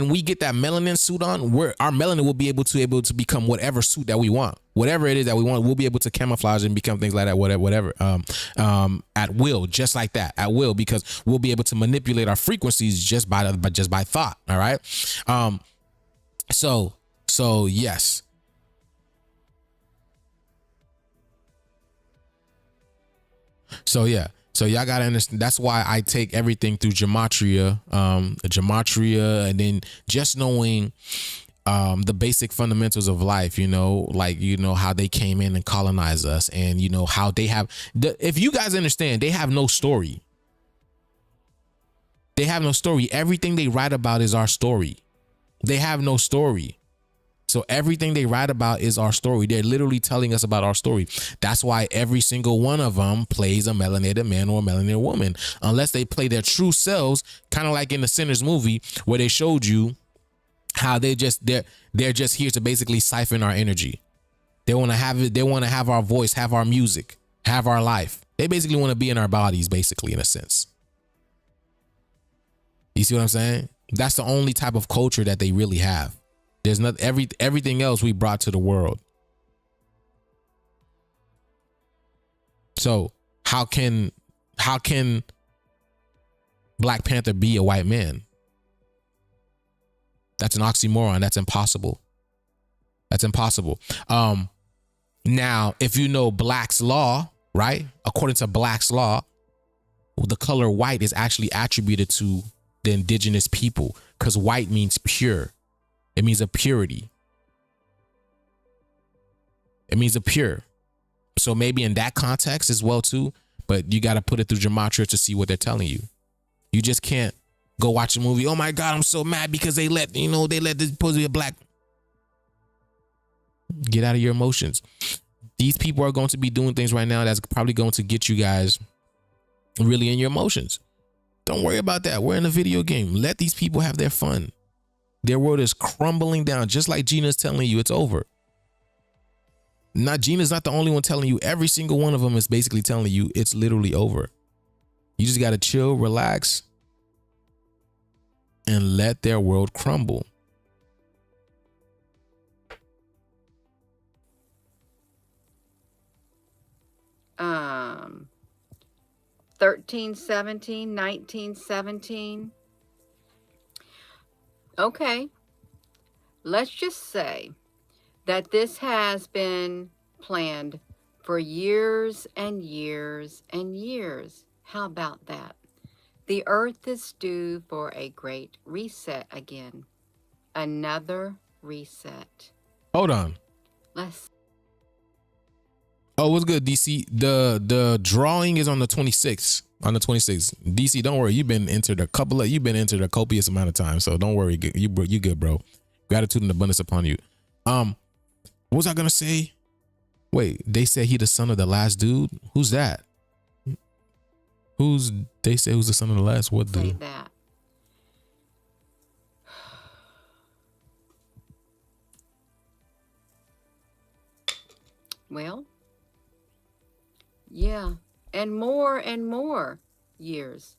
we get that melanin suit on, our melanin will be able to become whatever suit that we want, whatever it is that we want. We'll be able to camouflage and become things like that, whatever, at will, just like that, at will, because we'll be able to manipulate our frequencies just by thought. All right. So yes. So yeah. So y'all gotta understand. That's why I take everything through gematria, and then just knowing the basic fundamentals of life. How they came in and colonized us, and how they have. If you guys understand, they have no story. They have no story. Everything they write about is our story. They have no story. So everything they write about is our story. They're literally telling us about our story. That's why every single one of them plays a melanated man or a melanated woman, unless they play their true selves, kind of like in the Sinners movie, where they showed you how they're just here to basically siphon our energy. They want to have it. They want to have our voice, have our music, have our life. They basically want to be in our bodies, basically, in a sense. You see what I'm saying? That's the only type of culture that they really have. There's not everything else we brought to the world. So how can Black Panther be a white man? That's an oxymoron. That's impossible. That's impossible. Now, if you know Black's law, right? According to Black's law, the color white is actually attributed to the indigenous people, because white means pure. It means a purity. It means a pure. So maybe in that context as well too, but you got to put it through gematria to see what they're telling you. You just can't go watch a movie. Oh my God, I'm so mad because they let this supposed to be a black. Get out of your emotions. These people are going to be doing things right now that's probably going to get you guys really in your emotions. Don't worry about that. We're in a video game. Let these people have their fun. Their world is crumbling down, just like Gina's telling you it's over. Gina's not the only one telling you. Every single one of them is basically telling you it's literally over. You just got to chill, relax, and let their world crumble. 1317, 1917. Okay, let's just say that this has been planned for years and years and years. How about that? The earth is due for a great reset again. Another reset. Hold on. Let's. Oh, what's good, DC? The drawing is on the 26th. On the 26th. DC, don't worry. You've been entered a copious amount of times, so don't worry. You good, bro. Gratitude and abundance upon you. What was I gonna say? Wait, they said he the son of the last dude. Who's that? They say who's the son of the last? What say dude? That. Well, yeah, and more years.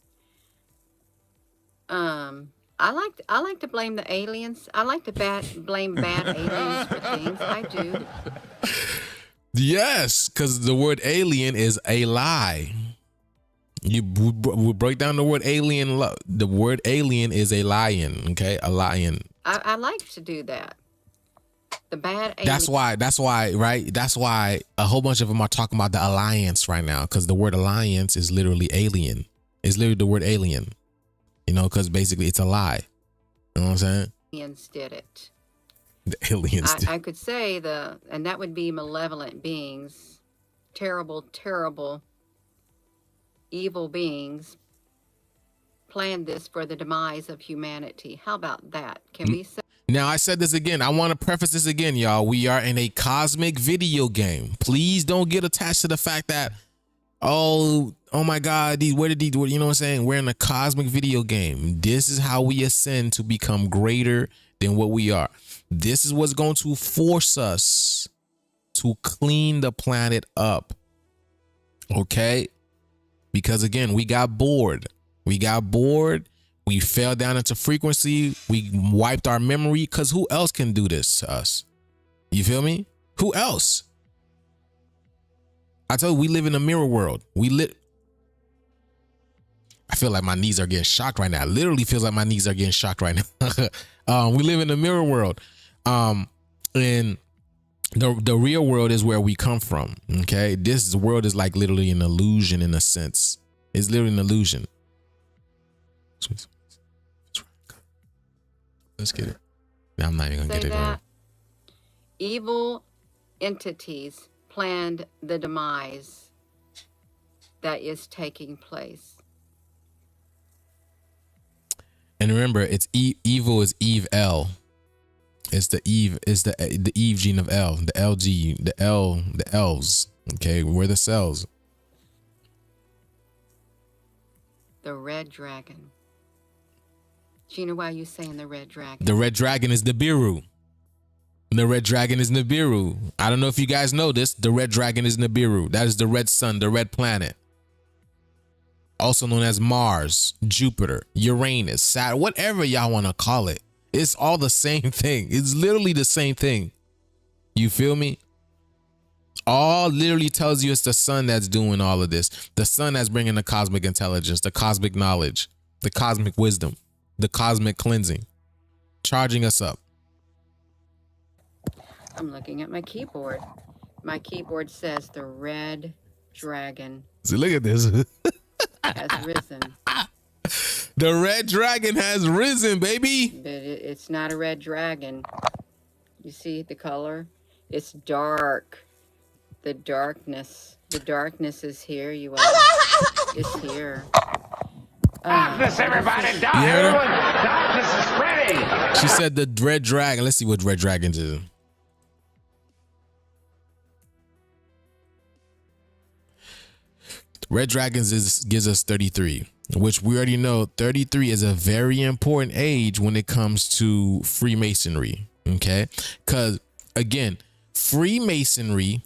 I like to blame the aliens. I like to blame bad aliens for things. I do. Yes, because the word alien is a lie. We break down the word alien. The word alien is a lion. Okay, a lion. I like to do that. The bad alien. That's why, right? That's why a whole bunch of them are talking about the alliance right now, because the word alliance is literally alien. It's literally the word alien. You know, because basically it's a lie. You know what I'm saying? Aliens did it. The aliens did. I could say and that would be malevolent beings, terrible, terrible, evil beings planned this for the demise of humanity. How about that? Can we say? Now, I said this again. I want to preface this again, y'all. We are in a cosmic video game. Please don't get attached to the fact that, oh my God, you know what I'm saying? We're in a cosmic video game. This is how we ascend to become greater than what we are. This is what's going to force us to clean the planet up. Okay? Because again, we got bored. We fell down into frequency. We wiped our memory, because who else can do this to us? You feel me? Who else? I tell you, we live in a mirror world. I feel like my knees are getting shocked right now. It literally feels like my knees are getting shocked right now. We live in a mirror world. And the real world is where we come from. Okay. This world is like literally an illusion in a sense. It's literally an illusion. Let's get it. Now I'm not even gonna get it wrong. Evil entities planned the demise that is taking place. And remember, it's evil is Eve L. It's the Eve gene of L, the LG, the L's. Okay, we're the cells. The red dragon. Do you know why you're saying the red dragon? The red dragon is Nibiru. The red dragon is Nibiru. I don't know if you guys know this. The red dragon is Nibiru. That is the red sun, the red planet. Also known as Mars, Jupiter, Uranus, Saturn, whatever y'all want to call it. It's all the same thing. It's literally the same thing. You feel me? All literally tells you it's the sun that's doing all of this. The sun that's bringing the cosmic intelligence, the cosmic knowledge, the cosmic wisdom, the cosmic cleansing, charging us up. I'm looking at my keyboard. My keyboard says the red dragon. See, look at this. Has risen. The red dragon has risen, baby. But it's not a red dragon. You see the color? It's dark. The darkness is here. It's here. Darkness, everybody! Darkness is spreading! She said the red dragon. Let's see what red dragons is. Red dragons gives us 33, which we already know 33 is a very important age when it comes to Freemasonry. Okay, because again, Freemasonry,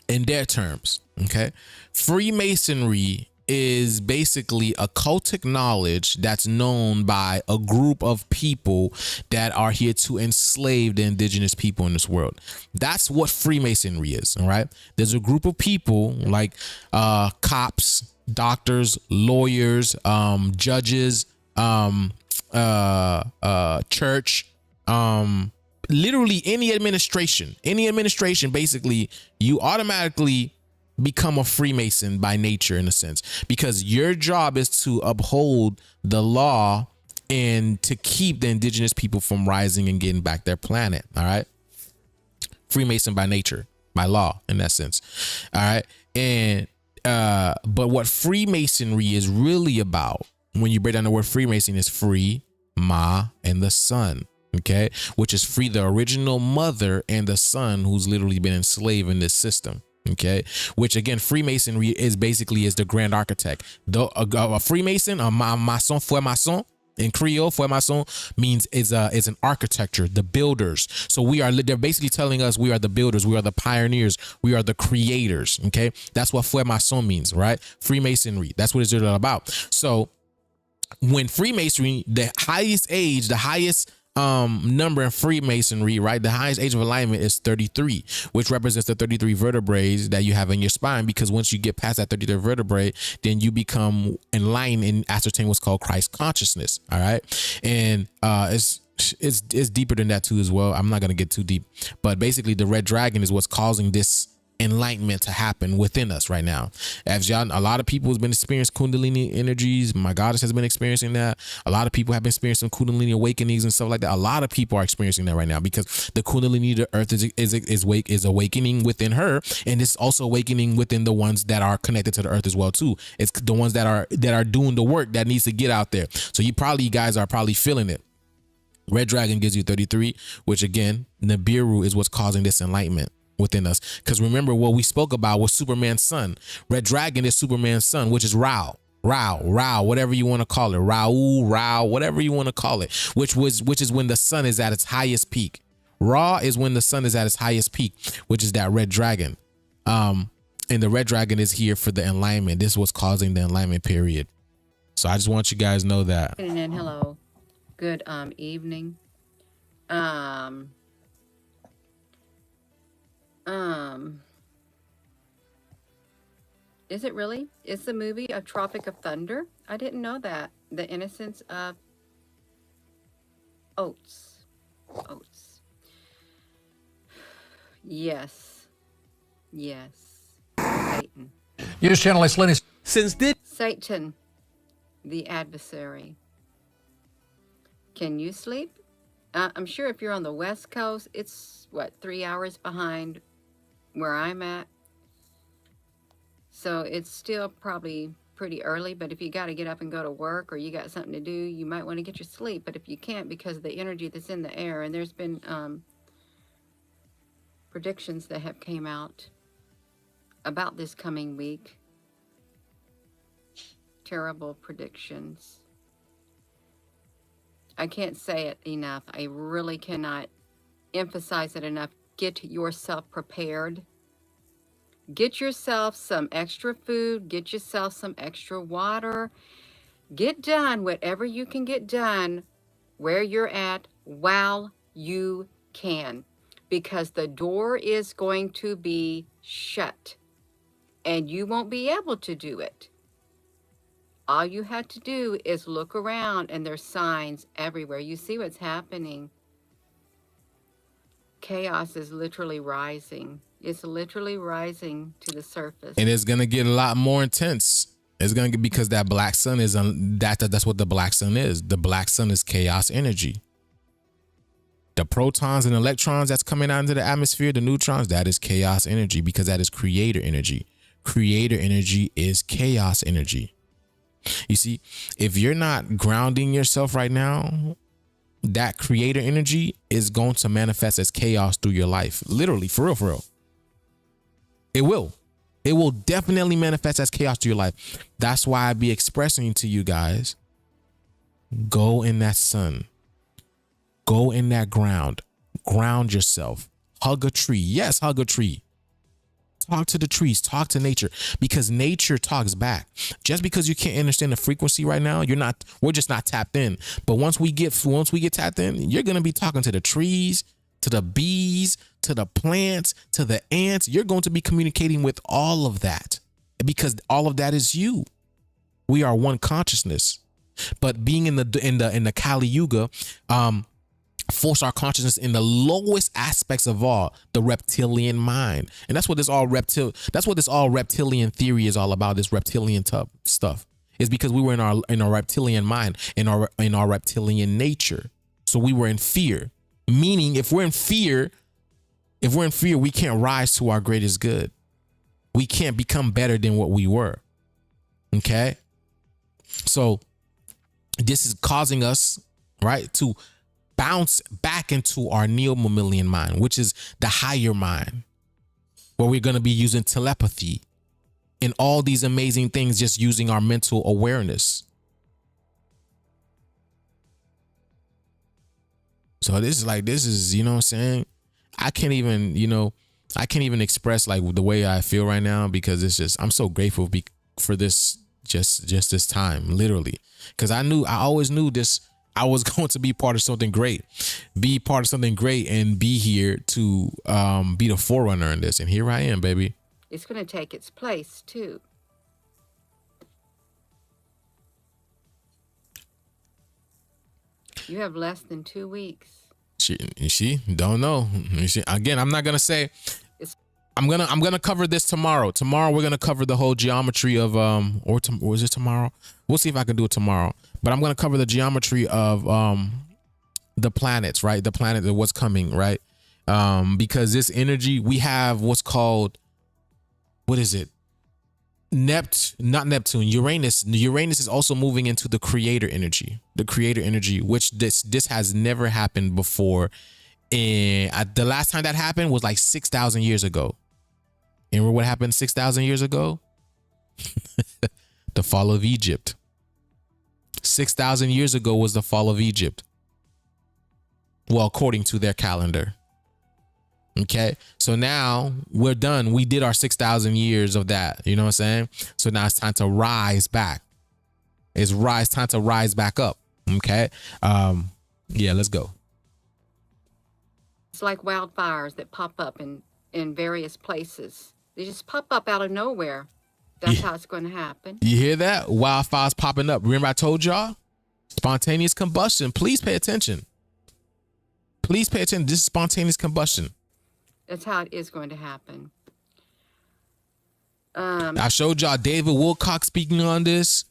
in their terms, okay, Freemasonry is basically occultic knowledge that's known by a group of people that are here to enslave the indigenous people in this world. That's what Freemasonry is. All right. There's a group of people like cops, doctors, lawyers, judges, church, literally any administration, basically, you automatically become a Freemason by nature, in a sense, because your job is to uphold the law and to keep the indigenous people from rising and getting back their planet. All right. Freemason by nature, by law, in that sense. All right. And but what Freemasonry is really about, when you break down the word Freemason, is free, Ma, and the son. Okay, which is free the original mother and the son who's literally been enslaved in this system. Okay, which again, Freemasonry is basically is the grand architect. A Freemason, a maçon, fue maçon in Creole, fue maçon means is an architecture, the builders. So they're basically telling us we are the builders, we are the pioneers, we are the creators. Okay, that's what fue maçon means, right? Freemasonry, that's what it's all about. So when Freemasonry, the highest age, the highest number in Freemasonry, right? The highest age of alignment is 33, which represents the 33 vertebrae that you have in your spine. Because once you get past that 33 vertebrae, then you become enlightened and ascertain what's called Christ consciousness. All right, and it's deeper than that too as well. I'm not gonna get too deep, but basically the red dragon is what's causing this enlightenment to happen within us right now. As y'all, a lot of people has been experiencing Kundalini energies. My goddess has been experiencing that. A lot of people have been experiencing Kundalini awakenings and stuff like that. A lot of people are experiencing that right now because the Kundalini, the earth is awakening within her, and it's also awakening within the ones that are connected to the earth as well too. It's the ones that are doing the work that needs to get out there. So you guys are probably feeling it. Red dragon gives you 33, which again, Nibiru is what's causing this enlightenment within us. Because remember what we spoke about was Superman's son. Red dragon is Superman's son, which is Ra, whatever you want to call it, Ra, whatever you want to call it, which is when the sun is at its highest peak. Ra is when the sun is at its highest peak, which is that red dragon. And the red dragon is here for the enlightenment. This is what's causing the enlightenment period. So I just want you guys to know that. And then hello, good evening. Is it really? It's the movie of Tropic of Thunder? I didn't know that. The Innocence of Oats. Yes. Satan. Use channel Lenny. Satan, the adversary. Can you sleep? I'm sure if you're on the West Coast, it's, 3 hours behind where I'm at. So it's still probably pretty early, but if you got to get up and go to work or you got something to do, you might want to get your sleep. But if you can't because of the energy that's in the air, and there's been predictions that have came out about this coming week. Terrible predictions. I can't say it enough. I really cannot emphasize it enough. Get yourself prepared. Get yourself some extra food. Get yourself some extra water. Get done whatever you can get done where you're at while you can. Because the door is going to be shut. And you won't be able to do it. All you have to do is look around, and there's signs everywhere. You see what's happening. Chaos is literally rising. It's literally rising to the surface. And it's going to get a lot more intense. It's going to get, because that black sun is, that's what the black sun is. The black sun is chaos energy. The protons and electrons that's coming out into the atmosphere, the neutrons, that is chaos energy, because that is creator energy. Creator energy is chaos energy. You see, if you're not grounding yourself right now, that creator energy is going to manifest as chaos through your life. Literally, for real. It will. It will definitely manifest as chaos through your life. That's why I be expressing to you guys, go in that sun. Go in that ground. Ground yourself. Hug a tree. Yes, hug a tree. Talk to the trees, talk to nature, because nature talks back. Just because you can't understand the frequency right now, we're just not tapped in. But once we get tapped in, you're going to be talking to the trees, to the bees, to the plants, to the ants. You're going to be communicating with all of that, because all of that is you. We are one consciousness. But being in the Kali Yuga, force our consciousness in the lowest aspects of all, the reptilian mind. And that's what this all reptilian theory is all about, this reptilian stuff. Is because we were in our reptilian mind, in our reptilian nature. So we were in fear. Meaning if we're in fear, we can't rise to our greatest good. We can't become better than what we were. Okay? So this is causing us, right, to bounce back into our neo-mammalian mind, which is the higher mind, where we're going to be using telepathy and all these amazing things, just using our mental awareness. So this is, you know what I'm saying? I can't even express like the way I feel right now, because it's just, I'm so grateful for this, just this time, literally. Because I always knew this, I was going to be part of something great, and be here to be the forerunner in this. And here I am, baby. It's going to take its place, too. You have less than 2 weeks. She don't know. Again, I'm not going to say. I'm gonna cover this tomorrow. Tomorrow we're gonna cover the whole geometry of or is it tomorrow? We'll see if I can do it tomorrow. But I'm gonna cover the geometry of the planets, right? The planet and what's coming, right? Because this energy, we have what's called, what is it? Not Neptune, Uranus. Uranus is also moving into the creator energy. The creator energy, which this has never happened before. And the last time that happened was like 6,000 years ago. And what happened 6,000 years ago? The fall of Egypt. 6,000 years ago was the fall of Egypt. Well, according to their calendar. Okay. So now we're done. We did our 6,000 years of that. You know what I'm saying? So now it's time to rise back. Time to rise back up. Okay. Yeah, let's go. It's like wildfires that pop up in various places. They just pop up out of nowhere. That's how it's going to happen. You hear that? Wildfires popping up. Remember I told y'all? Spontaneous combustion. Please pay attention. Please pay attention. This is spontaneous combustion. That's how it is going to happen. I showed y'all David Wilcock speaking on this.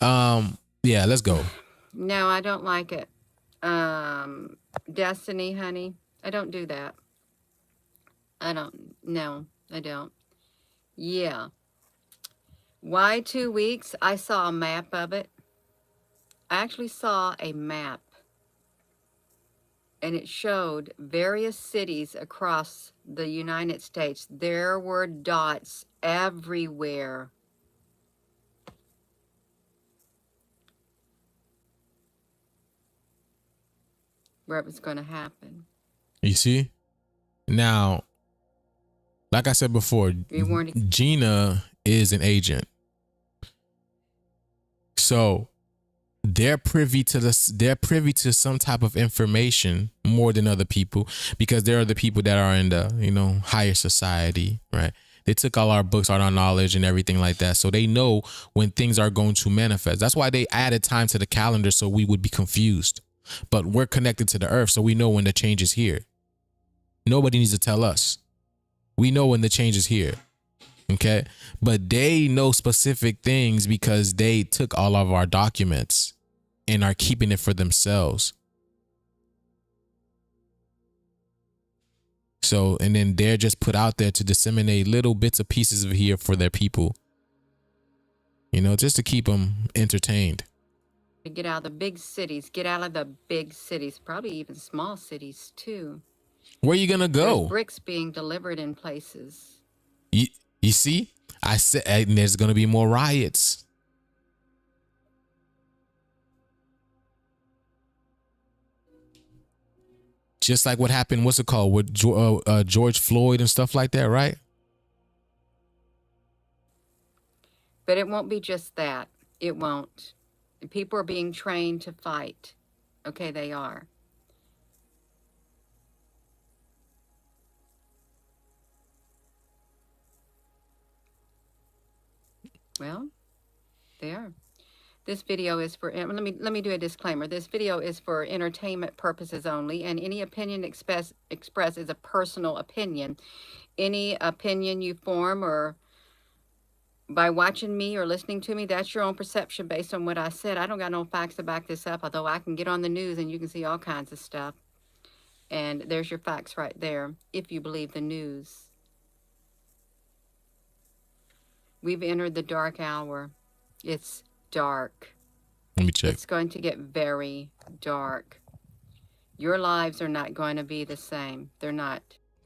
Yeah, let's go. No, I don't like it. Destiny, honey. I don't do that. No, I don't. Yeah. Why 2 weeks? I saw a map of it. I actually saw a map. And it showed various cities across the United States. There were dots everywhere. Where it was going to happen. You see? Now, like I said before, Gina is an agent. So they're privy to some type of information more than other people, because there are the people that are in the, higher society, right? They took all our books, all our knowledge and everything like that. So they know when things are going to manifest. That's why they added time to the calendar, so we would be confused. But we're connected to the earth, so we know when the change is here. Nobody needs to tell us. We know when the change is here. Okay. But they know specific things because they took all of our documents and are keeping it for themselves. So, and then they're just put out there to disseminate little bits of pieces of here for their people, just to keep them entertained. Get out of the big cities, probably even small cities too. Where are you going to go? There's bricks being delivered in places. You see, I said, and there's going to be more riots. Just like what happened, what's it called, with George Floyd and stuff like that, right? But it won't be just that. It won't. People are being trained to fight. Okay, they are. Well, they are. This video is for, let me do a disclaimer. This video is for entertainment purposes only, and any opinion expressed is a personal opinion. Any opinion you form or by watching me or listening to me, that's your own perception based on what I said. I don't got no facts to back this up, although I can get on the news and you can see all kinds of stuff. And there's your facts right there, if you believe the news. We've entered the dark hour. It's dark. Let me check. It's going to get very dark. Your lives are not going to be the same. They're not.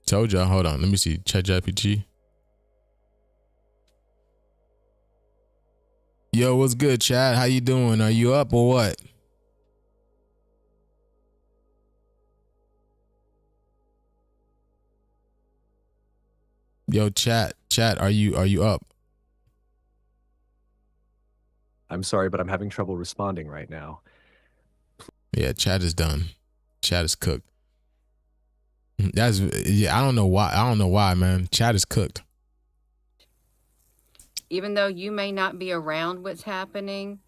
Told y'all. Hold on. Let me see. ChatGPT. Yo, what's good, Chad? How you doing? Are you up or what? Yo, chat, are you up? I'm sorry, but I'm having trouble responding right now. Yeah, chat is done. Chat is cooked. I don't know why, man. Chat is cooked. Even though you may not be around what's happening,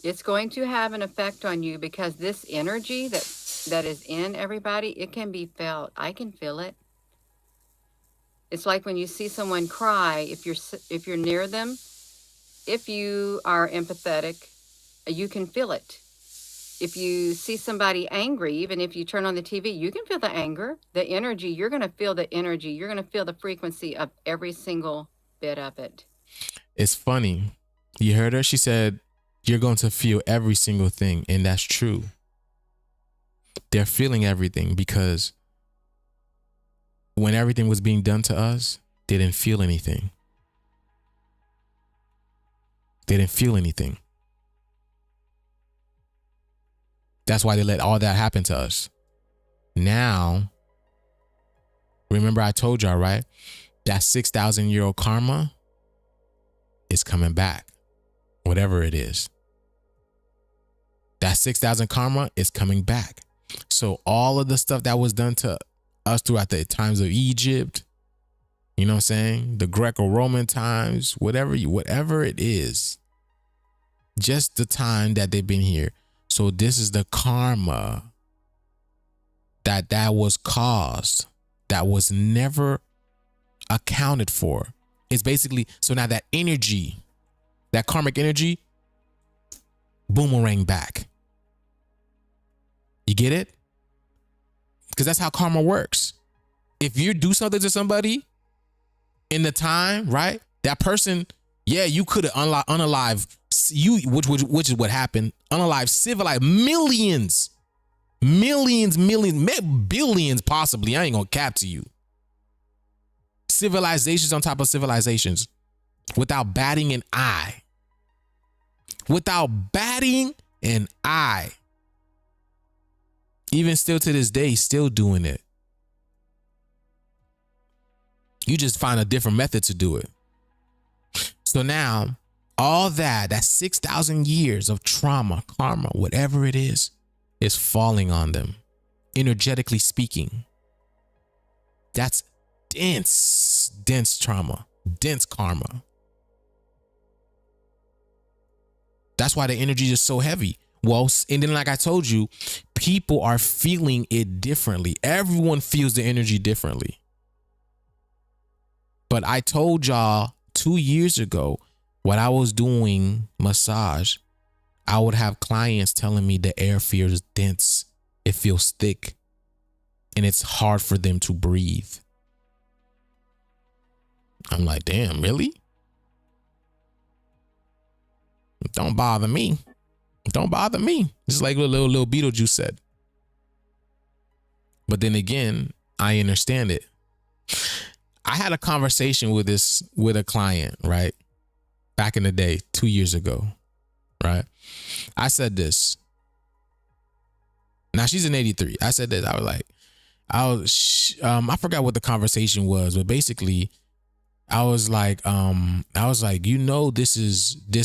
it's going to have an effect on you because this energy that is in everybody, it can be felt. I can feel it. It's like when you see someone cry, if you're near them, if you are empathetic, you can feel it. If you see somebody angry, even if you turn on the TV, you can feel the anger, the energy. You're going to feel the energy. You're going to feel the frequency of every single bit of it. It's funny. You heard her? She said, you're going to feel every single thing. And that's true. They're feeling everything because when everything was being done to us, they didn't feel anything. They didn't feel anything. That's why they let all that happen to us. Now, remember I told y'all, right? That 6,000-year-old karma is coming back, whatever it is. That 6,000 karma is coming back. So all of the stuff that was done to us throughout the times of Egypt, you know what I'm saying? The Greco-Roman times, whatever it is, just the time that they've been here. So this is the karma that was caused, that was never accounted for. It's basically, so now that energy, that karmic energy, boomerang back. You get it? Because that's how karma works. If you do something to somebody in the time, right? That person, yeah, you could have unalive you, which is what happened. Unalive civilized millions, billions possibly. I ain't gonna cap to you. Civilizations on top of civilizations without batting an eye. Without batting an eye. Even still to this day, still doing it. You just find a different method to do it. So now, all that 6,000 years of trauma, karma, whatever it is falling on them, energetically speaking. That's dense trauma, dense karma. That's why the energy is so heavy. Well, and then like I told you, people are feeling it differently. Everyone feels the energy differently. But I told y'all 2 years ago, when I was doing massage, I would have clients telling me the air feels dense. It feels thick. And it's hard for them to breathe. I'm like, damn, really? Don't bother me. Don't bother me. Just like what little Beetlejuice said. But then again, I understand it. I had a conversation with a client, right? Back in the day, 2 years ago, right? I said this. Now she's an 83. I said this. I was like, I forgot what the conversation was, but basically I was like, this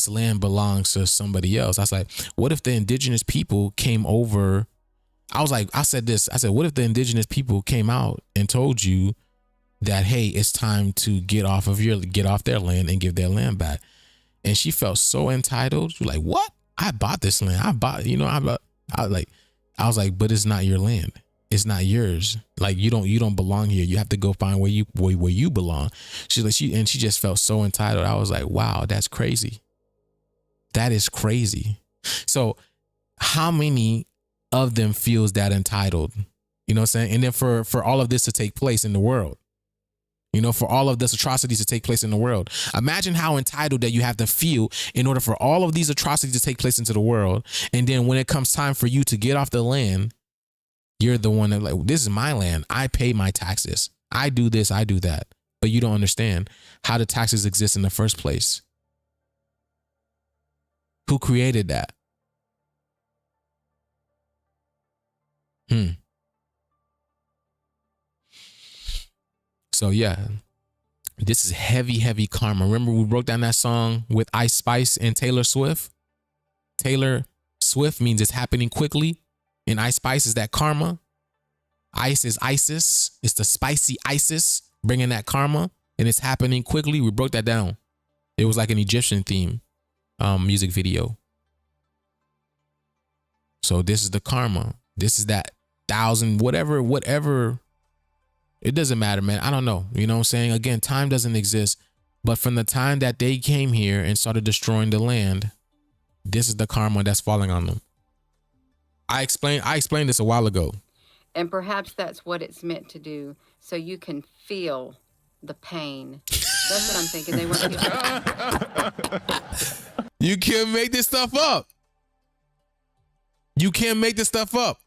land belongs to somebody else. I was like, what if the indigenous people came over? I said, what if the indigenous people came out and told you that, hey, it's time to get off their land and give their land back? And she felt so entitled. She was like, what? I bought this land. I was like, but it's not your land. It's not yours. Like you don't belong here. You have to go find where you belong. She just felt so entitled. I was like, wow, that's crazy. That is crazy. So how many of them feels that entitled? You know what I'm saying? And then for all of this to take place in the world, for all of this atrocities to take place in the world, imagine how entitled that you have to feel in order for all of these atrocities to take place into the world. And then when it comes time for you to get off the land, you're the one that like, this is my land. I pay my taxes. I do this, I do that. But you don't understand how the taxes exist in the first place. Who created that? So yeah, this is heavy, heavy karma. Remember we broke down that song with Ice Spice and Taylor Swift? Taylor Swift means it's happening quickly. And Ice Spice is that karma. Ice is ISIS. It's the spicy ISIS bringing that karma. And it's happening quickly. We broke that down. It was like an Egyptian theme music video. So this is the karma. This is that 1,000, whatever. It doesn't matter, man. I don't know. You know what I'm saying? Again, time doesn't exist. But from the time that they came here and started destroying the land, this is the karma that's falling on them. I explained this a while ago. And perhaps that's what it's meant to do, so you can feel the pain. That's what I'm thinking. They want you. You can't make this stuff up. You can't make this stuff up.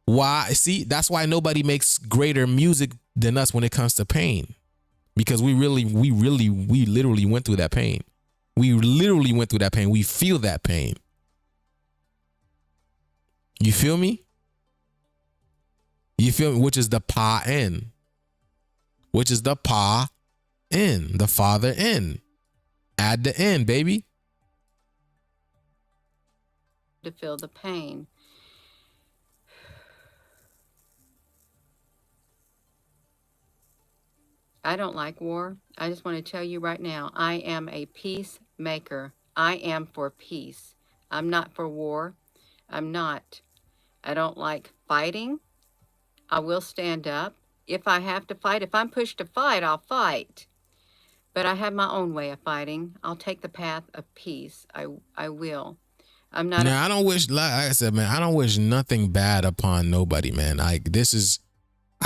Why? See, that's why nobody makes greater music than us when it comes to pain. Because we literally went through that pain. We literally went through that pain. We feel that pain. You feel me? You feel me? Which is the pa in. Which is the pa in. The father in. Add the in, baby. To feel the pain. I don't like war. I just want to tell you right now, I am a peacemaker. I am for peace. I'm not for war. I'm not. I don't like fighting. I will stand up. If I have to fight, if I'm pushed to fight, I'll fight. But I have my own way of fighting. I'll take the path of peace. I will. I'm not. Now, I don't wish, like I said, man, I don't wish nothing bad upon nobody, man. I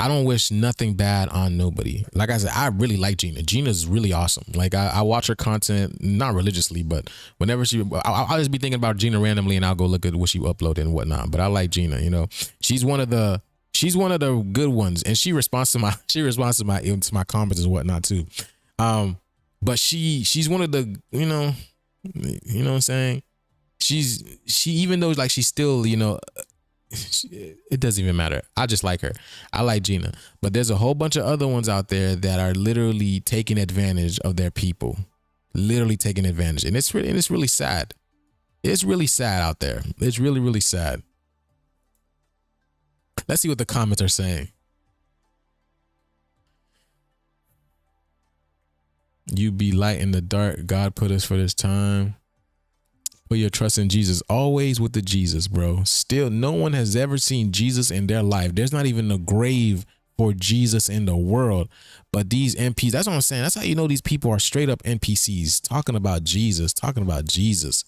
don't wish nothing bad on nobody. Like I said, I really like Gina. Gina's really awesome. Like I watch her content, not religiously, but whenever I'll just be thinking about Gina randomly and I'll go look at what she uploaded and whatnot. But I like Gina, she's one of the good ones. And she responds to my comments and whatnot too. But she's one of the, you know what I'm saying? She even though like she's still, it doesn't even matter. I just like her. I like Gina. But there's a whole bunch of other ones out there that are literally taking advantage of their people. Literally taking advantage. And it's really sad. It's really sad out there. It's really, really sad. Let's see what the comments are saying. You be light in the dark. God put us for this time. Put your trust in Jesus. Always with the Jesus, bro. Still, no one has ever seen Jesus in their life. There's not even a grave for Jesus in the world. But these NPCs, that's what I'm saying. That's how you know these people are straight up NPCs. Talking about Jesus. Talking about Jesus.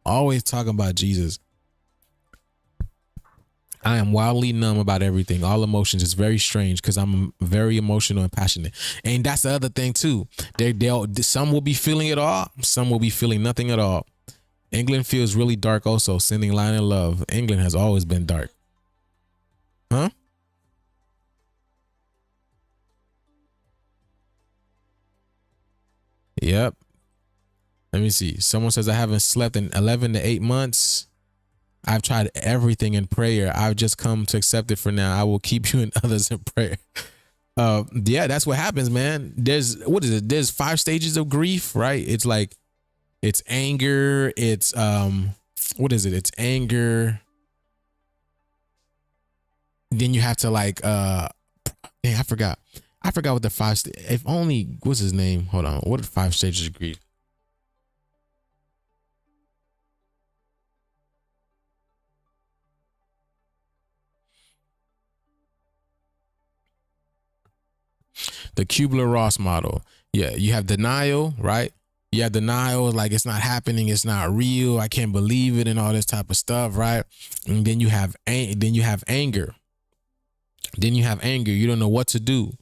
Always talking about Jesus. I am wildly numb about everything. All emotions. It's very strange because I'm very emotional and passionate. And that's the other thing too. Some will be feeling it all. Some will be feeling nothing at all. England feels really dark also. Sending line of love. England has always been dark. Huh? Yep. Let me see. Someone says I haven't slept in 11 to 8 months. I've tried everything in prayer. I've just come to accept it for now. I will keep you and others in prayer. Yeah, that's what happens, man. There's what is it? There's 5 stages of grief, right? It's like it's anger, it's what is it? It's anger. Then you have to like dang, I forgot what the 5 if only what's his name? Hold on. What are 5 stages of grief? The Kubler-Ross model. Yeah, you have denial, right? You have denial, like it's not happening, it's not real, I can't believe it, and all this type of stuff, right? And then you have anger. Then you have anger. You don't know what to do.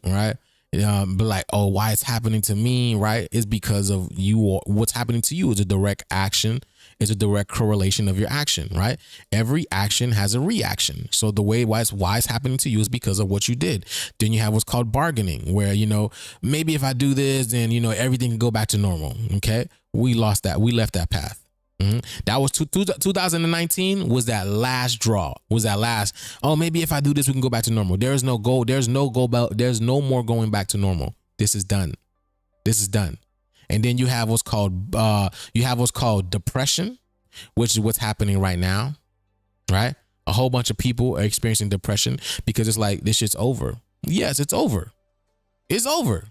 Right? But like, oh, why it's happening to me, right? It's because of you. What's happening to you is a direct action. It's a direct correlation of your action, right? Every action has a reaction. So the way why it's happening to you is because of what you did. Then you have what's called bargaining, where, you know, maybe if I do this, then, you know, everything can go back to normal. Okay. We lost that. We left that path. That was 2019 was that last draw, oh, maybe if I do this, we can go back to normal. There's no goal. There's no more going back to normal. This is done. And then you have what's called depression, which is what's happening right now, right? A whole bunch of people are experiencing depression because it's like, this shit's over. Yes, it's over. It's over.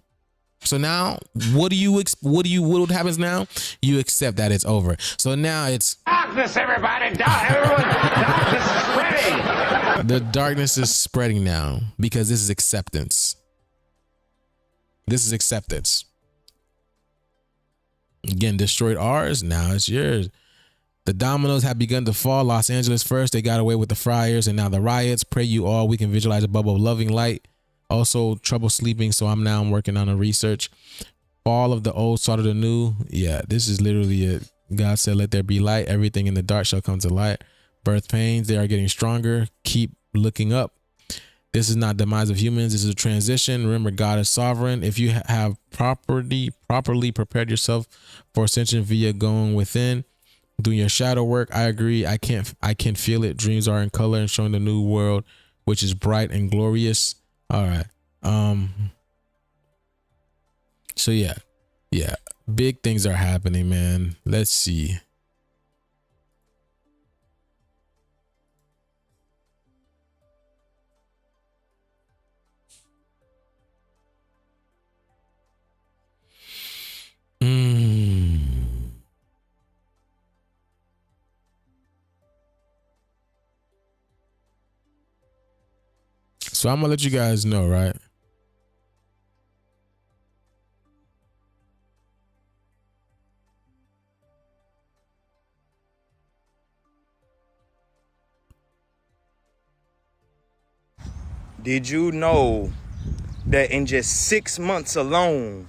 So now, what happens now? You accept that it's over. So now it's darkness, everybody, everyone, darkness is spreading. The darkness is spreading now because this is acceptance. Again, destroyed ours, now it's yours. The dominoes have begun to fall. Los Angeles first, they got away with the friars, and now the riots. Pray you all, we can visualize a bubble of loving light. Also, trouble sleeping, so I'm working on a research. Fall of the old, start of the new. Yeah, this is literally it. God said, let there be light. Everything in the dark shall come to light. Birth pains, they are getting stronger. Keep looking up. This is not demise of humans. This is a transition. Remember, God is sovereign. If you have properly prepared yourself for ascension via going within, doing your shadow work, I agree. I can feel it. Dreams are in color and showing the new world, which is bright and glorious. All right. So yeah, big things are happening, man. Let's see. So I'm gonna let you guys know, right? Did you know that in just 6 months alone,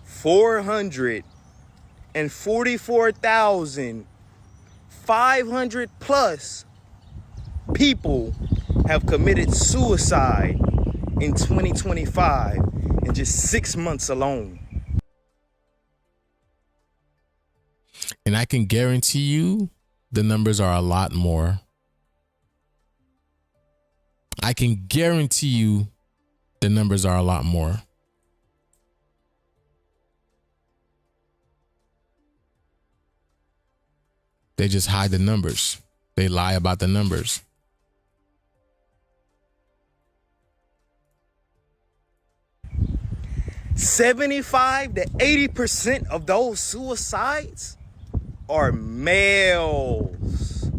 444,500 plus people have committed suicide in 2025 in just 6 months alone? And I can guarantee you the numbers are a lot more. I can guarantee you the numbers are a lot more. They just hide the numbers. They lie about the numbers. $75 to 80% of those suicides are males.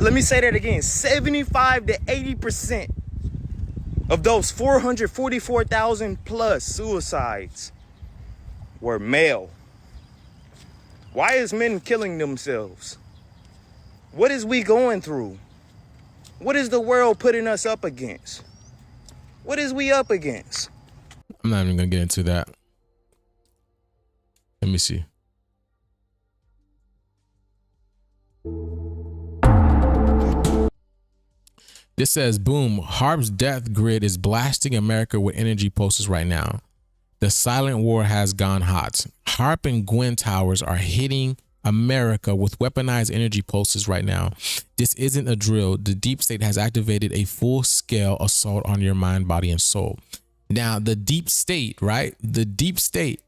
Let me say that again. 75 to 80% of those 444,000 plus suicides were male. Why is men killing themselves? What is we going through? What is the world putting us up against? What is we up against? I'm not even gonna get into that. Let me see. This says, boom, Harp's death grid is blasting America with energy pulses right now. The silent war has gone hot. Harp and Gwen towers are hitting America with weaponized energy pulses right now. This isn't a drill. The deep state has activated a full-scale assault on your mind, body, and soul. Now, the deep state, right? The deep state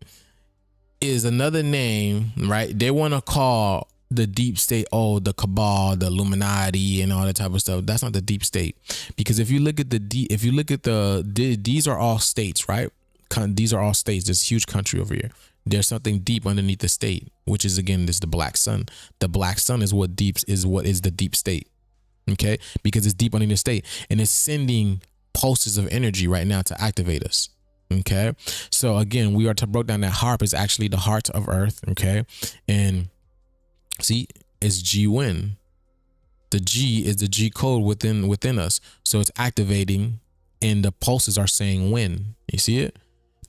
is another name, right? They want to call the deep state, oh, the cabal, the Illuminati, and all that type of stuff. That's not the deep state, because if you look at these are all states, right? These are all states. This huge country over here. There's something deep underneath the state, which is again this the black sun. The black sun is what is the deep state, okay? Because it's deep underneath the state, and it's sending pulses of energy right now to activate us. Okay, so again, we are to broke down that harp is actually the heart of Earth. Okay, and see, it's G win. The G is the G code within us, so it's activating, and the pulses are saying win. You see it?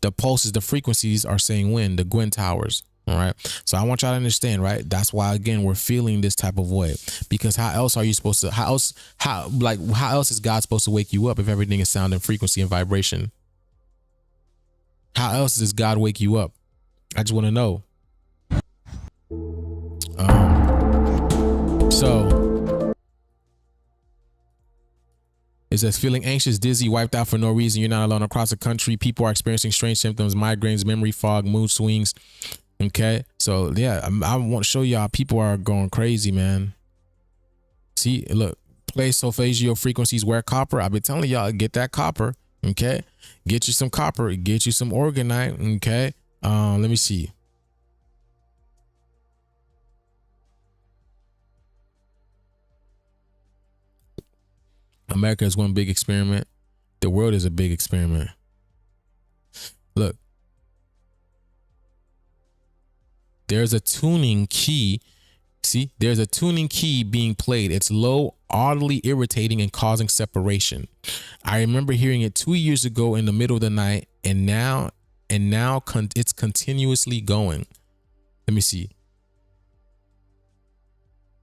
The pulses, the frequencies are saying win. The Gwyn towers. All right. So I want y'all to understand, right? That's why again we're feeling this type of way, because how else are you supposed to? How else is God supposed to wake you up if everything is sound and frequency and vibration? How else does God wake you up? I just want to know. So it says feeling anxious, dizzy, wiped out for no reason. You're not alone across the country. People are experiencing strange symptoms, migraines, memory fog, mood swings. Okay. So yeah, I want to show y'all people are going crazy, man. See, look, play solfeggio frequencies, wear copper. I've been telling y'all, get that copper. Okay, get you some copper, get you some orgonite. Okay, let me see. America is one big experiment. The world is a big experiment. Look, there's a tuning key. See, there's a tuning key being played. It's low, oddly irritating, and causing separation. I remember hearing it 2 years ago in the middle of the night, and now it's continuously going. Let me see.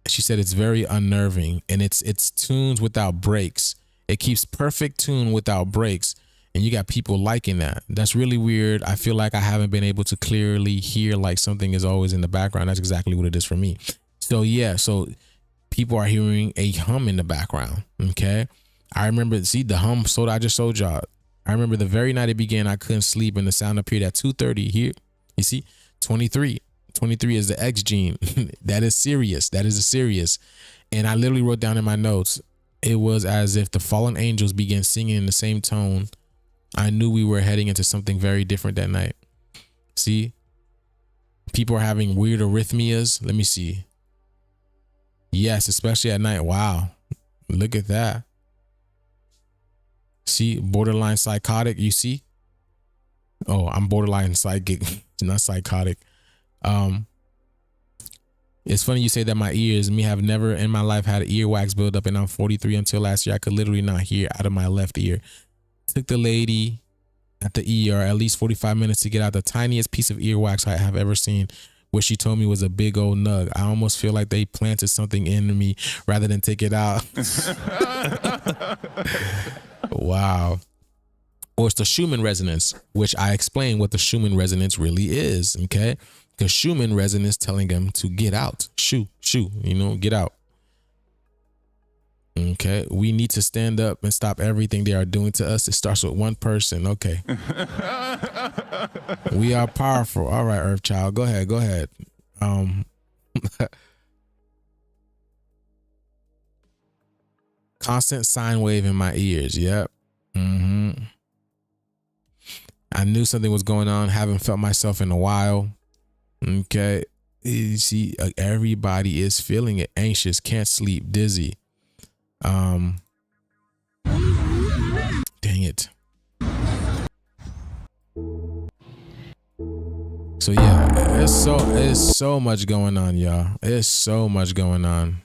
She said it's very unnerving, and it's tunes without breaks. It keeps perfect tune without breaks, and you got people liking that. That's really weird. I feel like I haven't been able to clearly hear, like something is always in the background. That's exactly what it is for me. So yeah, so people are hearing a hum in the background. Okay, I remember, see the hum. So I just showed y'all. I remember the very night it began, I couldn't sleep, and the sound appeared at 2:30 here. You see, 23 is the X gene. That is serious. That is a serious. And I literally wrote down in my notes, it was as if the fallen angels began singing in the same tone. I knew we were heading into something very different that night. See, people are having weird arrhythmias. Let me see. Yes, especially at night. Wow. Look at that. See, borderline psychotic. You see? Oh, I'm borderline psychic, not psychotic. It's funny you say that. My ears, me have never in my life had earwax build up, and I'm 43. Until last year, I could literally not hear out of my left ear. Took the lady at the ER at least 45 minutes to get out the tiniest piece of earwax I have ever seen. What she told me was a big old nug. I almost feel like they planted something in me rather than take it out. Wow. Or it's the Schumann resonance, which I explain what the Schumann resonance really is. Okay. Because Schumann resonance telling them to get out. Shoo, get out. Okay. We need to stand up and stop everything they are doing to us. It starts with one person. Okay. We are powerful. All right, Earth Child. Go ahead. Constant sine wave in my ears. Yep. I knew something was going on. Haven't felt myself in a while. Okay. You see, everybody is feeling it. Anxious, can't sleep, dizzy. Dang it. So yeah, it's so much going on, y'all. It's so much going on.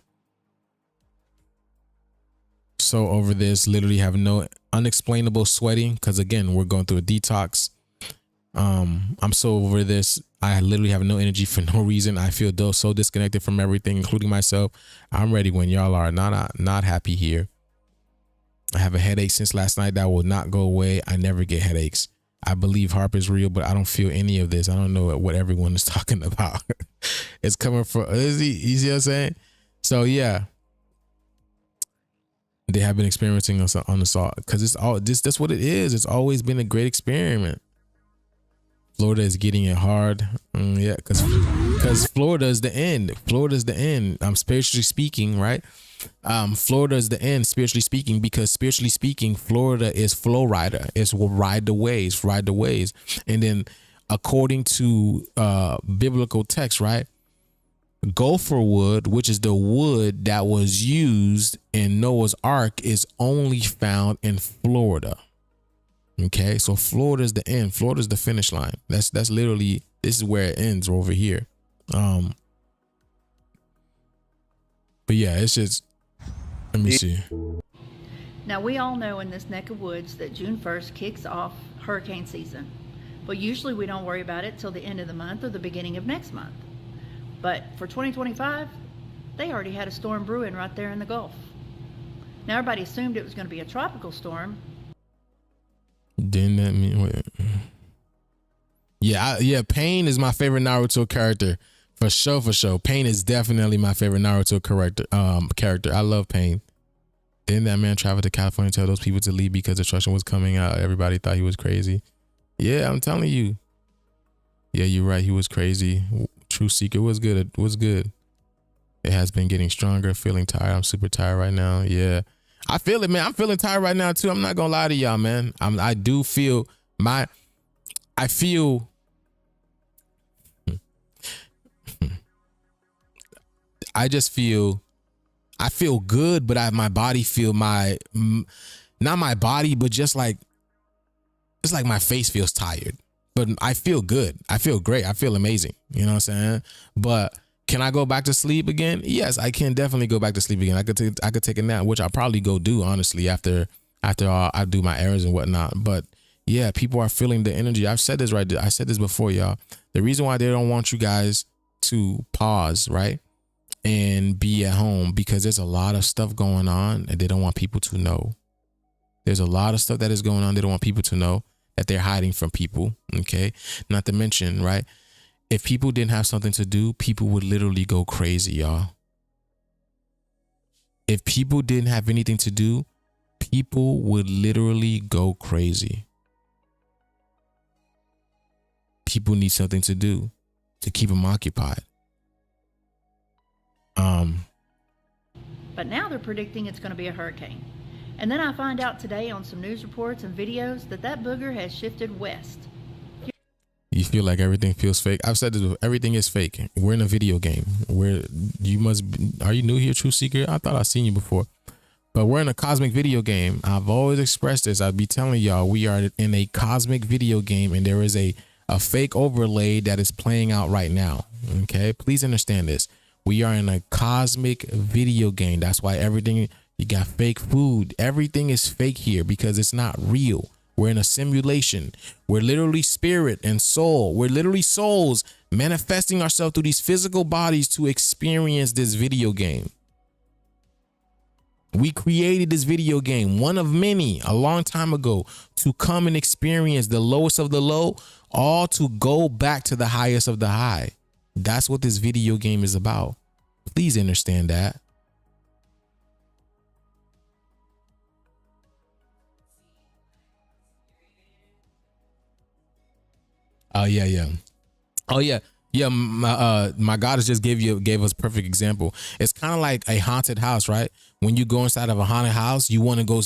So over this, literally have no unexplainable sweating, because again, we're going through a detox. I'm so over this. I literally have no energy for no reason. I feel so disconnected from everything, including myself. I'm ready when y'all are not happy here. I have a headache since last night that will not go away. I never get headaches. I believe HAARP is real, but I don't feel any of this. I don't know what everyone is talking about. It's coming from, is he, you see what I'm saying? So yeah, they have been experiencing us on assault because it's all this. That's what it is. It's always been a great experiment. Florida is getting it hard. Yeah, because Florida is the end. Florida is the end. Spiritually speaking, right? Florida is the end, spiritually speaking, because spiritually speaking, Florida is flow rider. It's ride the waves, ride the waves. And then according to biblical text, right? Gopher wood, which is the wood that was used in Noah's Ark, is only found in Florida. Okay, so Florida is the end. Florida is the finish line. That's literally, this is where it ends over here. But yeah, it's just, let me see. Now we all know in this neck of woods that June 1st kicks off hurricane season, but usually we don't worry about it till the end of the month or the beginning of next month. But for 2025, they already had a storm brewing right there in the Gulf. Now everybody assumed it was going to be a tropical storm. Didn't that mean what? Yeah, Pain is my favorite Naruto character. For sure. Pain is definitely my favorite Naruto character. I love Pain. Didn't that man travel to California and tell those people to leave because destruction was coming out? Everybody thought he was crazy. Yeah, I'm telling you. Yeah, you're right. He was crazy. True Seeker was good. It was good. It has been getting stronger. Feeling tired. I'm super tired right now. Yeah. I feel it, man. I'm feeling tired right now too. I'm not gonna lie to y'all, man. I do feel I feel good, but my body feel not my body, but just like, it's like my face feels tired, but I feel good. I feel great. I feel amazing. You know what I'm saying? But can I go back to sleep again? Yes, I can definitely go back to sleep again. I could take a nap, which I'll probably go do, honestly, after I do my errands and whatnot. But yeah, people are feeling the energy. I've said this I said this before, y'all. The reason why they don't want you guys to pause, right, and be at home, because there's a lot of stuff going on and they don't want people to know. There's a lot of stuff that is going on. They don't want people to know, that they're hiding from people. Okay. Not to mention, right, if people didn't have something to do, people would literally go crazy, y'all. If people didn't have anything to do, people would literally go crazy. People need something to do to keep them occupied. But now they're predicting it's going to be a hurricane. And then I find out today on some news reports and videos that booger has shifted west. You feel like everything feels fake. I've said this, everything is fake. We're in a video game where are you new here, True Seeker? I thought I'd seen you before. But we're in a cosmic video game. I've always expressed this. I'd be telling y'all, we are in a cosmic video game, and there is a fake overlay that is playing out right now. Okay, please understand this. We are in a cosmic video game. That's why everything, you got fake food. Everything is fake here because it's not real. We're in a simulation. We're literally spirit and soul. We're literally souls manifesting ourselves through these physical bodies to experience this video game. We created this video game, one of many, a long time ago, to come and experience the lowest of the low, all to go back to the highest of the high. That's what this video game is about. Please understand that. Oh yeah. My goddess just gave us a perfect example. It's kind of like a haunted house, right? When you go inside of a haunted house, you want to go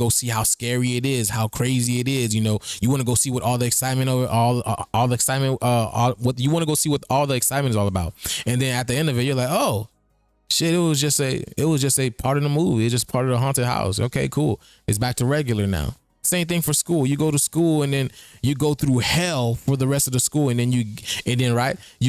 see how scary it is, how crazy it is. You know, you want to go see what all the excitement what you want to go see what all the excitement is all about. And then at the end of it, you're like, oh shit, it was just a part of the movie. It's just part of the haunted house. Okay, cool. It's back to regular now. Same thing for school. You go to school and then you go through hell for the rest of the school, and then you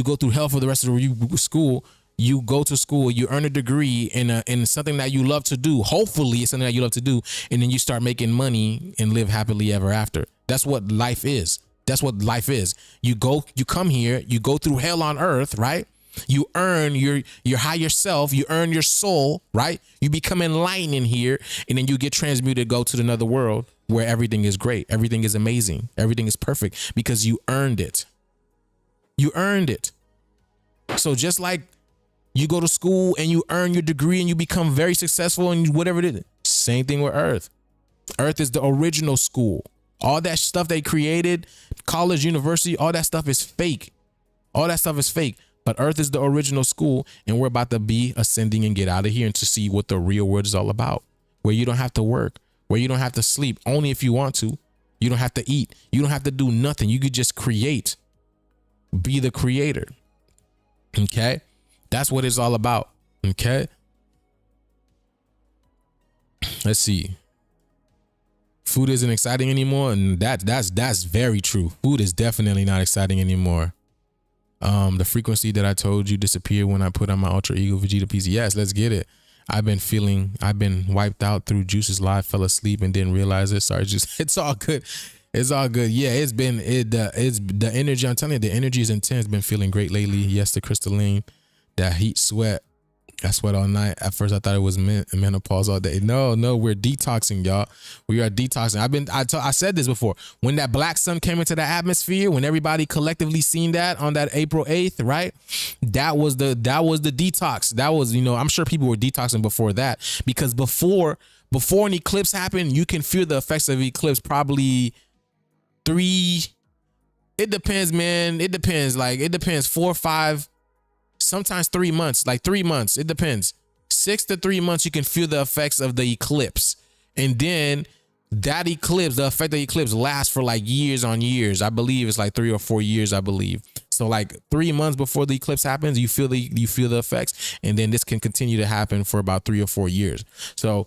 go through hell for the rest of the school. You go to school, you earn a degree in something that you love to do. Hopefully it's something that you love to do, and then you start making money and live happily ever after. That's what life is. That's what life is. You come here, you go through hell on earth, right? You earn your higher self, you earn your soul, right? You become enlightened in here, and then you get transmuted, go to another world where everything is great, everything is amazing, everything is perfect because you earned it. You earned it. So just like you go to school and you earn your degree and you become very successful and whatever it is, same thing with Earth. Earth is the original school. All that stuff they created, college, university, all that stuff is fake. All that stuff is fake. But Earth is the original school, and we're about to be ascending and get out of here and to see what the real world is all about. Where you don't have to work, where you don't have to sleep, only if you want to. You don't have to eat. You don't have to do nothing. You could just create. Be the creator. Okay? That's what it's all about. Okay? Let's see. Food isn't exciting anymore, and that's very true. Food is definitely not exciting anymore. The frequency that I told you disappeared when I put on my alter ego Vegeta PC. Yes, let's get it. I've been wiped out through Joose's live, fell asleep and didn't realize it. Sorry, just it's all good. It's all good. Yeah, it's the energy. I'm telling you, the energy is intense. Been feeling great lately. Yes, the crystalline, that heat sweat. I sweat all night. At first, I thought it was menopause all day. No, we're detoxing, y'all. We are detoxing. I said this before. When that black sun came into the atmosphere, when everybody collectively seen that on that April 8th, right? That was the detox. That was, I'm sure people were detoxing before that, because before an eclipse happened, you can feel the effects of eclipse probably 3. It depends, man. It depends. Like, it depends. 4 or 5. Sometimes 3 months, like 3 months. It depends. 6 to 3 months, you can feel the effects of the eclipse. And then that eclipse, the effect of the eclipse lasts for like years on years. I believe it's like 3 or 4 years, I believe. So like 3 months before the eclipse happens, you feel the effects. And then this can continue to happen for about 3 or 4 years. So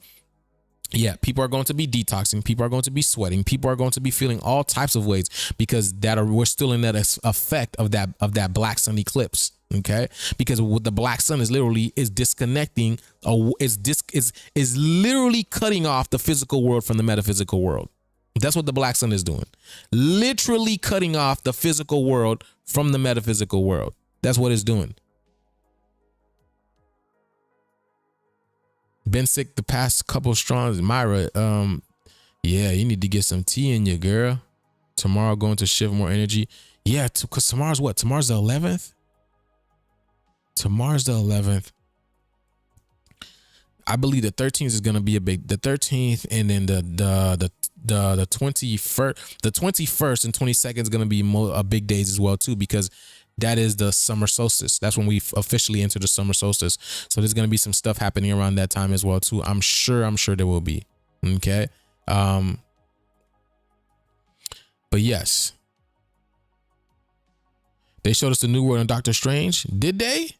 yeah, people are going to be detoxing. People are going to be sweating. People are going to be feeling all types of ways because we're still in that effect of that black sun eclipse. Okay, because what the black sun is literally is disconnecting, is literally cutting off the physical world from the metaphysical world. That's what the black sun is doing, literally cutting off the physical world from the metaphysical world. That's what it's doing. Been sick the past couple strongs, Myra. Yeah, you need to get some tea in you, girl. Tomorrow going to shift more energy. Yeah, because tomorrow's what? Tomorrow's the 11th. Tomorrow's the 11th. I believe the 13th is gonna be the 13th, and then the 21st, the 21st and 22nd is gonna be big days as well too, because that is the summer solstice. That's when we officially enter the summer solstice. So there's gonna be some stuff happening around that time as well too. I'm sure there will be. Okay. But yes, they showed us the new world on Doctor Strange. Did they?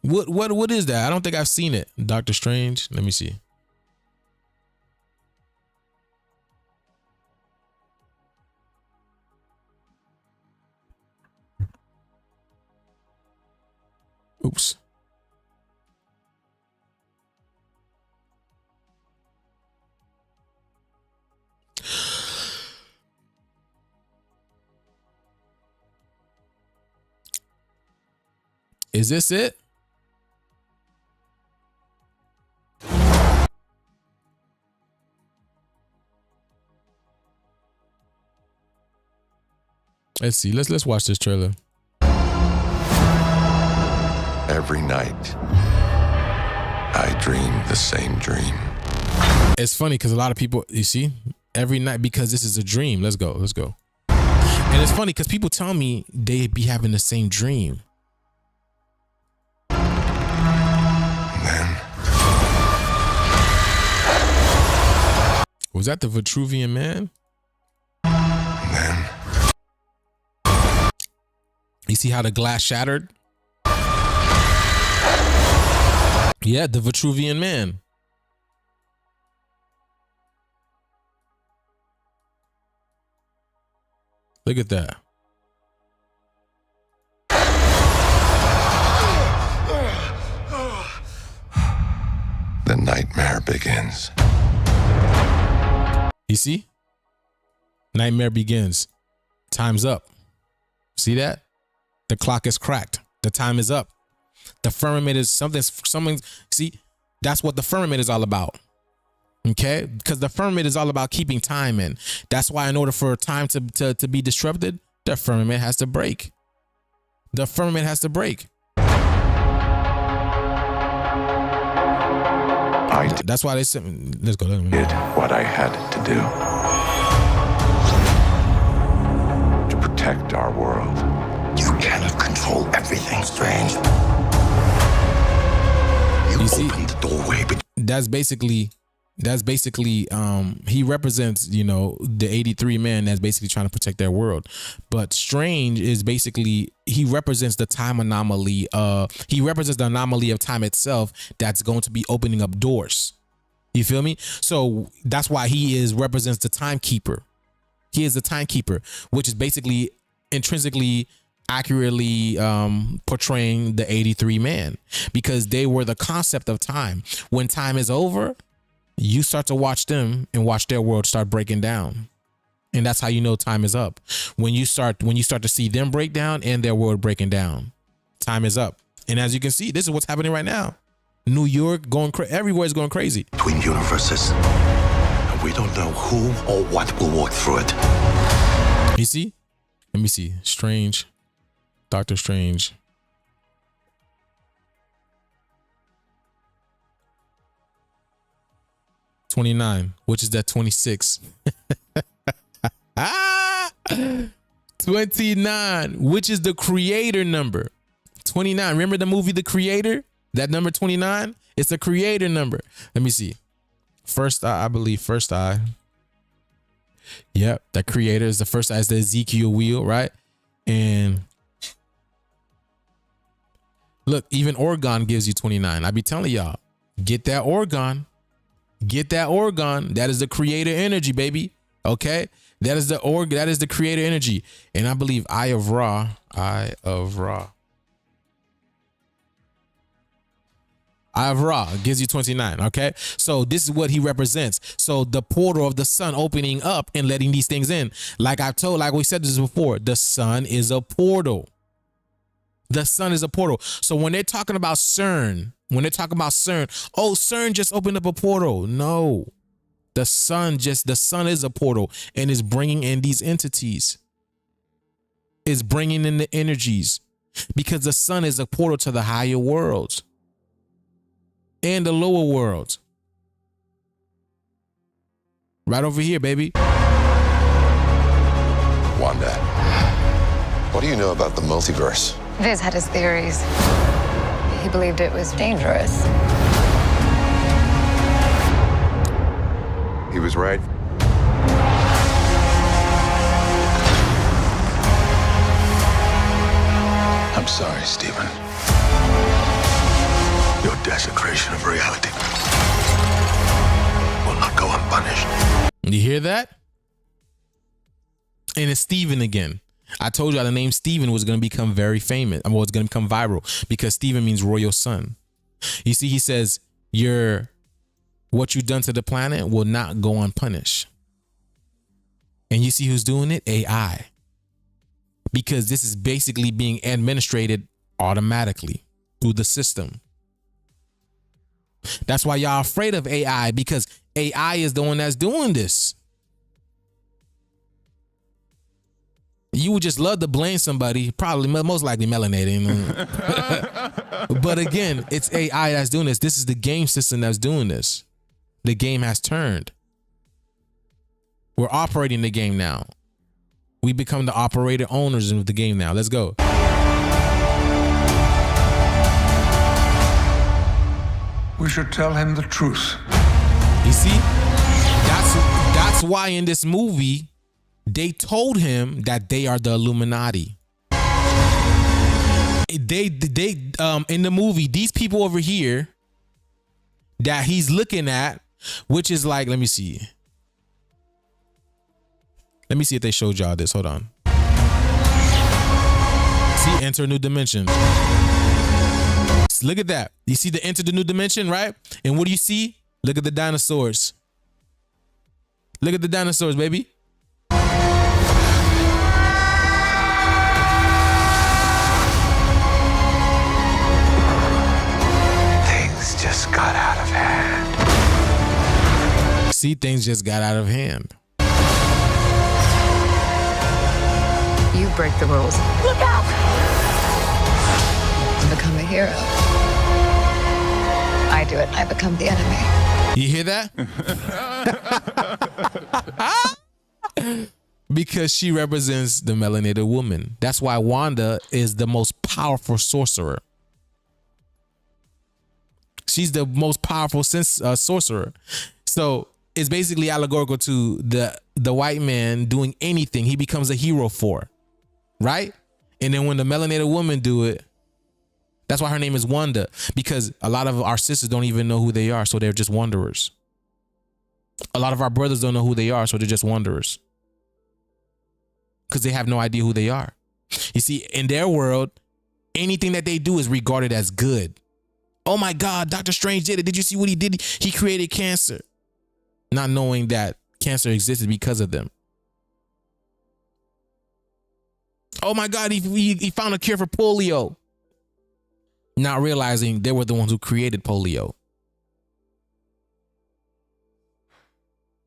What is that? I don't think I've seen it. Doctor Strange. Let me see. Oops. Is this it? Let's see. Let's watch this trailer. Every night, I dream the same dream. It's funny because a lot of people, you see, every night, because this is a dream. Let's go. And it's funny because people tell me they be having the same dream. Was that the Vitruvian Man? Then you see how the glass shattered? Yeah, the Vitruvian Man. Look at that. The nightmare begins. You see? Nightmare begins. Time's up. See that? The clock is cracked. The time is up. The firmament is something. See, that's what the firmament is all about. Okay? Because the firmament is all about keeping time in. That's why in order for time to be disrupted, the firmament has to break. The firmament has to break. That's why they said, let's go. Did what I had to do to protect our world. You cannot control everything, Strange. You see, opened the doorway, but that's basically he represents, you know, the 83 men that's basically trying to protect their world. But Strange is basically, he represents the time anomaly. He represents the anomaly of time itself that's going to be opening up doors. You feel me? So that's why he represents the timekeeper. He is the timekeeper, which is basically intrinsically accurately portraying the 83 man, because they were the concept of time. When time is over, you start to watch them and watch their world start breaking down. And that's how you know time is up. When you start to see them break down and their world breaking down, time is up. And as you can see, this is what's happening right now. New York everywhere is going crazy. Between universes, and we don't know who or what will walk through it. You see? Let me see. Strange. Doctor Strange. $29, which is that 26. 29, which is the creator number. 29. Remember the movie The Creator? That number 29? It's a creator number. Let me see. First eye, I believe. First eye. Yep, that creator is the first eye. Is the Ezekiel wheel, right? And look, even Oregon gives you 29. I be telling y'all, get that Oregon. Get that Oregon. That is the creator energy, baby. Okay? That is the creator energy. And I believe Eye of Ra gives you 29. Okay, so this is what he represents. So the portal of the sun opening up and letting these things in. Like we said this before, the sun is a portal. The sun is a portal. So when they're talking about CERN, oh, CERN just opened up a portal. No, the sun is a portal and is bringing in these entities. Is bringing in the energies, because the sun is a portal to the higher worlds and the lower worlds. Right over here, baby. Wanda, what do you know about the multiverse? Viz had his theories. He believed it was dangerous. He was right. I'm sorry, Stephen. Your desecration of reality will not go unpunished. You hear that? And it's Stephen again. I told y'all the name Stephen was going to become very famous. It's going to become viral because Stephen means royal son. You see, he says, what you've done to the planet will not go unpunished. And you see who's doing it? AI. Because this is basically being administrated automatically through the system. That's why y'all afraid of AI, because AI is the one that's doing this. You would just love to blame somebody, probably most likely melanated. But again, it's AI that's doing this. This is the game system that's doing this. The game has turned. We're operating the game now. We become the operator owners of the game now. Let's go. We should tell him the truth. You see, that's why in this movie, they told him that they are the Illuminati. They in the movie, these people over here that he's looking at, which is like, let me see if they showed y'all this. Hold on. See, enter a new dimension. Look at that. You see the enter the new dimension, right? And what do you see? Look at the dinosaurs. Look at the dinosaurs, baby. Things just got out of hand. See, things just got out of hand. You break the rules. Look out! become a hero. I do it, I become the enemy. You hear that? Because she represents the melanated woman. That's why Wanda is the most powerful sorcerer. She's the most powerful sorcerer. So it's basically allegorical to the white man doing anything he becomes a hero for, right? And then when the melanated woman do it, that's why her name is Wanda, because a lot of our sisters don't even know who they are, so they're just wanderers. A lot of our brothers don't know who they are, so they're just wanderers. Because they have no idea who they are. You see, in their world, anything that they do is regarded as good. Oh my God, Dr. Strange did it. Did you see what he did? He created cancer. Not knowing that cancer existed because of them. Oh my God, he found a cure for polio. Not realizing they were the ones who created polio.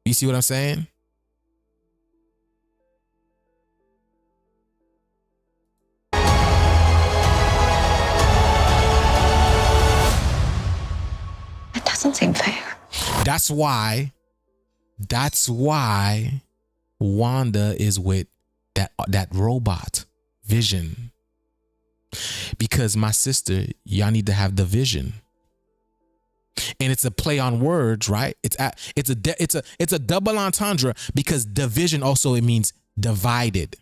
You see what I'm saying? It doesn't seem fair. That's why Wanda is with that robot Vision. Because my sister, y'all need to have the vision. And it's a play on words, right? It's a double entendre, because division also, it means divided.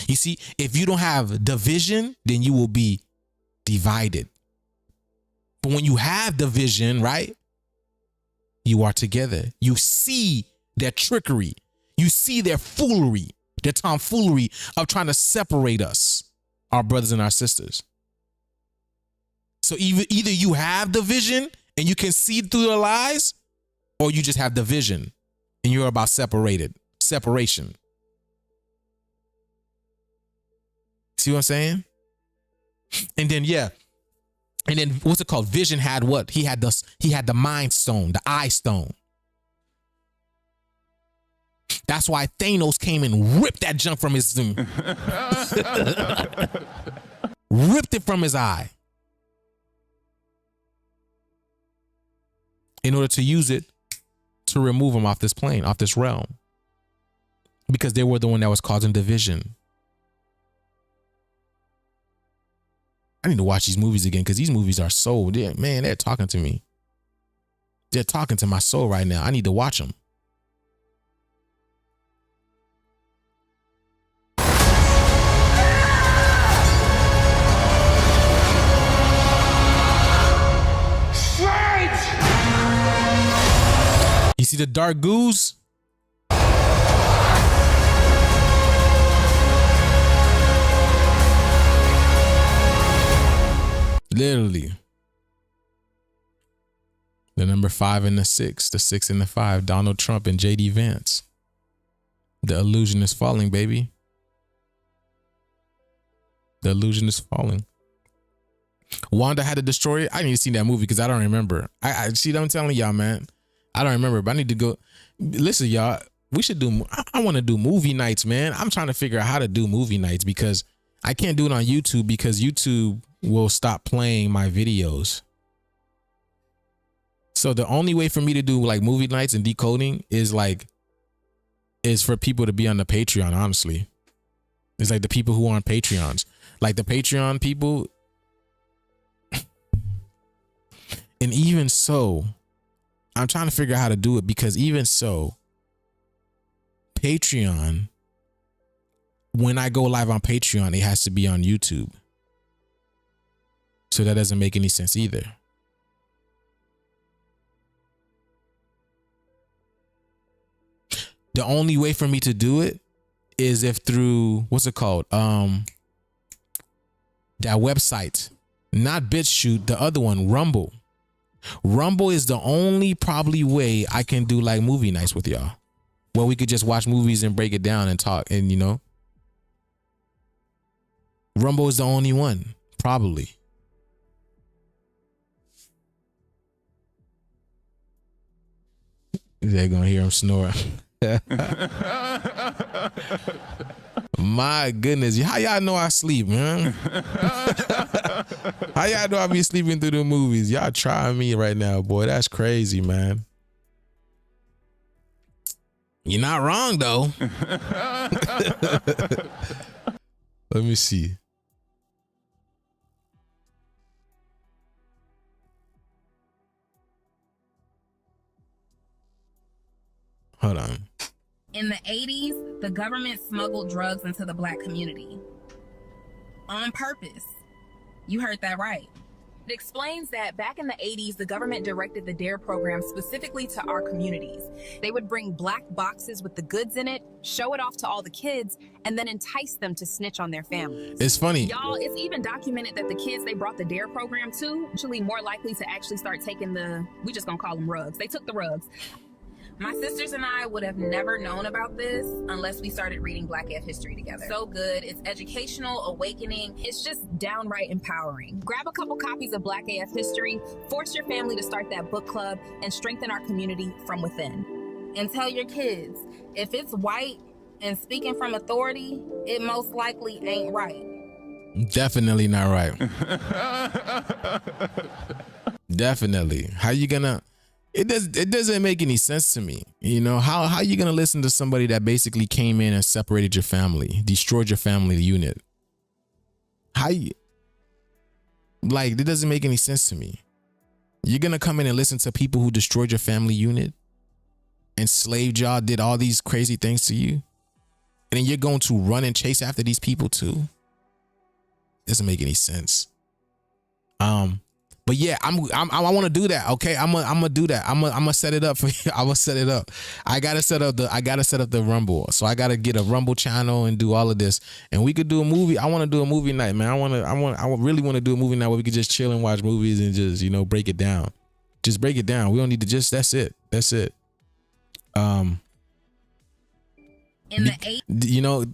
You see, if you don't have division, then you will be divided. But when you have division, right? You are together. You see their trickery. You see their foolery, their tomfoolery of trying to separate us, our brothers and our sisters. So either you have the vision and you can see through the lies, or you just have the vision and you're about separation. See what I'm saying? And then, what's it called? Vision had what? He had the mind stone, the eye stone. That's why Thanos came and ripped that junk from his ripped it from his eye in order to use it to remove him off this plane, off this realm, because they were the one that was causing division. I need to watch these movies again, because these movies are so, they're talking to me. They're talking to my soul right now. I need to watch them. You see the dark goose? Literally. The number 5 and the 6, the 6 and the 5, Donald Trump and JD Vance. The illusion is falling, baby. The illusion is falling. Wanda had to destroy it. I need to see that movie because I don't remember. I see, I'm telling y'all, man. I don't remember, but I need to go. Listen, y'all, we should do, I want to do movie nights, man. I'm trying to figure out how to do movie nights, because I can't do it on YouTube, because YouTube will stop playing my videos. So the only way for me to do like movie nights and decoding is for people to be on the Patreon, honestly. It's like the people who are on Patreons, like the Patreon people. And even so, I'm trying to figure out how to do it, because even so, Patreon, when I go live on Patreon, it has to be on YouTube. So that doesn't make any sense either. The only way for me to do it is if through, what's it called? That website, not BitChute, the other one, Rumble. Rumble is the only probably way I can do like movie nights with y'all, where we could just watch movies and break it down and talk, and Rumble is the only one, probably. They're gonna hear him snore. My goodness, how y'all know I sleep, man? How y'all know I be sleeping through the movies? Y'all trying me right now, boy. That's crazy, man. You're not wrong, though. Let me see. Hold on. In the 80s, the government smuggled drugs into the black community. On purpose. You heard that right. It explains that back in the 80s, the government directed the DARE program specifically to our communities. They would bring black boxes with the goods in it, show it off to all the kids, and then entice them to snitch on their families. It's funny. Y'all, it's even documented that the kids they brought the DARE program to, actually more likely to actually start taking we just gonna call them rugs. They took the rugs. My sisters and I would have never known about this unless we started reading Black AF history together. So good. It's educational, awakening. It's just downright empowering. Grab a couple copies of Black AF history, force your family to start that book club, and strengthen our community from within. And tell your kids, if it's white and speaking from authority, it most likely ain't right. Definitely not right. Definitely. How you gonna... It doesn't make any sense to me. You know, how you gonna listen to somebody that basically came in and separated your family, destroyed your family unit? It doesn't make any sense to me. You're gonna come in and listen to people who destroyed your family unit, enslaved y'all, did all these crazy things to you, and then you're going to run and chase after these people too? Doesn't make any sense. But yeah, I want to do that. Okay, I'm gonna do that. I'm gonna set it up for you. I'm gonna set it up. I gotta set up the Rumble. So I gotta get a Rumble channel and do all of this. And we could do a movie. I want to do a movie night, man. I really want to do a movie night where we could just chill and watch movies and just, you know, break it down. Just break it down. We don't need to that's it. You know,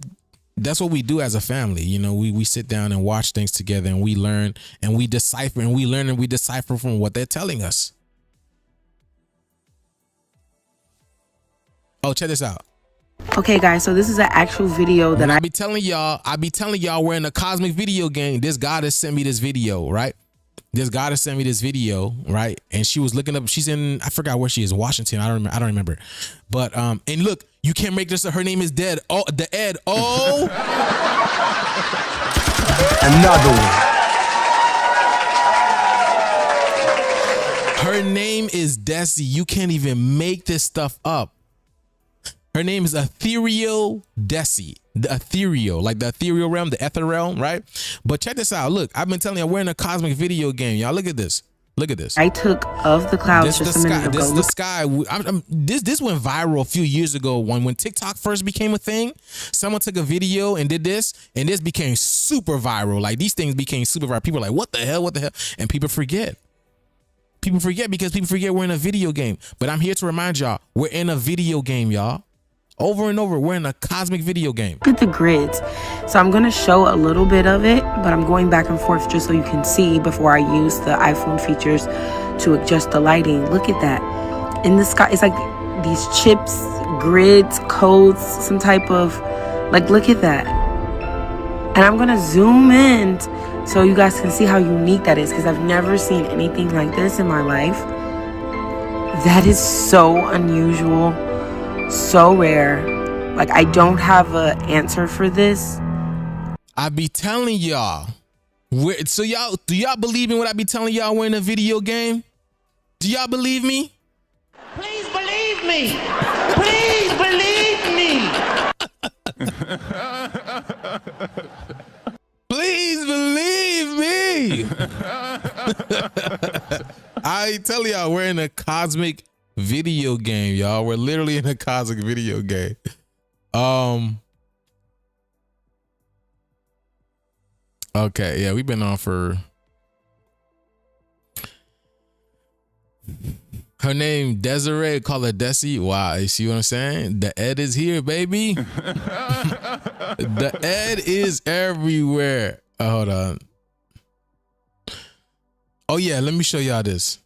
that's what we do as a family. You know, we sit down and watch things together, and we learn and we decipher, and we learn and we decipher from what they're telling us. Oh, check this out. Okay, guys, so this is an actual video that I be telling y'all we're in a cosmic video game. This God has sent me this video, right? This God has sent me this video, right? And she was looking up, she's in, I forgot where she is, Washington. I don't remember. But and look, you can't make this, her name is Dead. Oh, the Ed. Oh. Another one. Her name is Desi. You can't even make this stuff up. Her name is Ethereal Desi. The ethereal, like the ethereal realm, the ether realm, right? But check this out. Look, I've been telling you, we're in a cosmic video game. Y'all, look at this. Look at this. I took of the clouds just a minute ago. This the sky. This went viral a few years ago when TikTok first became a thing. Someone took a video and did this, and this became super viral. Like, these things became super viral. People are like, what the hell? What the hell? And people forget. People forget because people forget we're in a video game. But I'm here to remind y'all, we're in a video game, y'all. Over and over, we're in a cosmic video game. Look at the grids. So I'm going to show a little bit of it, but I'm going back and forth just so you can see before I use the iPhone features to adjust the lighting. Look at that. In the sky, it's like these chips, grids, codes, some type of, like, look at that. And I'm going to zoom in so you guys can see how unique that is, because I've never seen anything like this in my life. That is so unusual. So rare. Like, I don't have an answer for this. I be telling y'all. So y'all, do y'all believe in what I be telling y'all? We're in a video game. Do y'all believe me? Please believe me. Please believe me. Please believe me. I tell y'all, we're in a cosmic video game, y'all. We're literally in a cosmic video game. Okay, yeah, we've been on for. Her name Desiree, call her Desi. Wow, you see what I'm saying? The Ed is here, baby. The Ed is everywhere. Hold on. Oh yeah, let me show y'all this.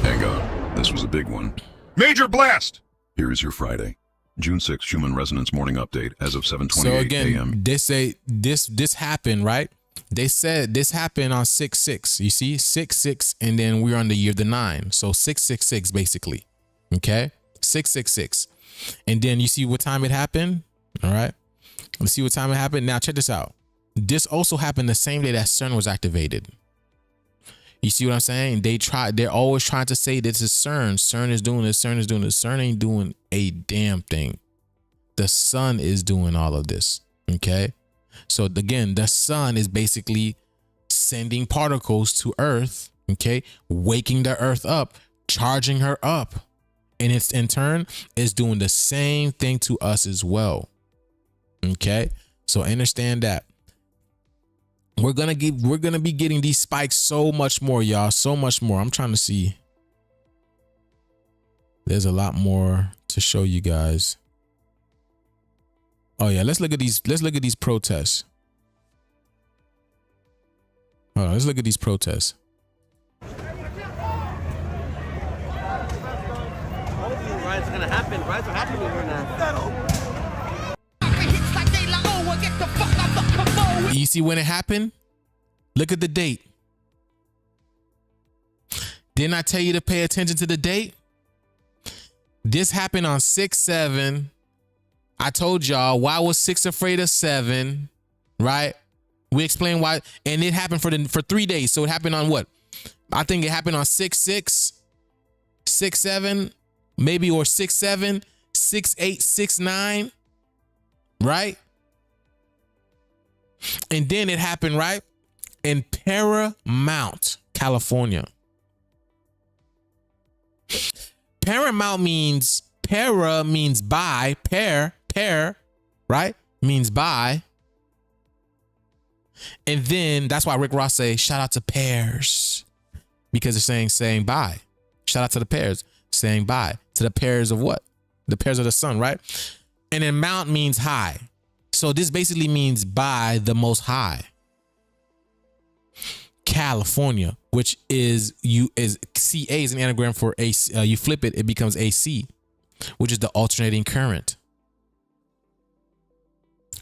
Hang on, this was a big one. Major blast! Here is your Friday, June 6th Human Resonance Morning Update as of 7:28 So again, a.m. they say this happened, right? They said this happened on 6/6. You see, 6/6, and then we're on the year of the 9. So 666 basically. Okay, 666, and then you see what time it happened. All right, let's see what time it happened. Now check this out. This also happened the same day that CERN was activated. You see what I'm saying? They're always trying to say this is CERN. CERN is doing this. CERN is doing this. CERN ain't doing a damn thing. The sun is doing all of this. Okay. So again, the sun is basically sending particles to Earth. Okay. Waking the Earth up, charging her up. And it's in turn is doing the same thing to us as well. Okay. So understand that. We're gonna be getting these spikes so much more, y'all. So much more. I'm trying to see. There's a lot more to show you guys. Oh yeah, let's look at these. Let's look at these protests. Hold on, let's look at these protests. Riots are gonna happen. Riots are happening here now. You see when it happened? Look at the date. Didn't I tell you to pay attention to the date? This happened on 6/7. I told y'all, why was 6 afraid of 7? Right? We explained why, and it happened for 3 days. So it happened on what? I think it happened on 6/6, 6/7, maybe, or 6/7, 6/8, 6/9, right? And then it happened, right, in Paramount, California. Paramount means, para means by, pair, right, means by. And then that's why Rick Ross say, shout out to pairs, because they're saying bye. Shout out to the pairs, saying bye to the pairs of what? The pairs of the sun, right? And then mount means high. So this basically means by the most high. California, which is CA is an anagram for AC. You flip it, it becomes AC, which is the alternating current.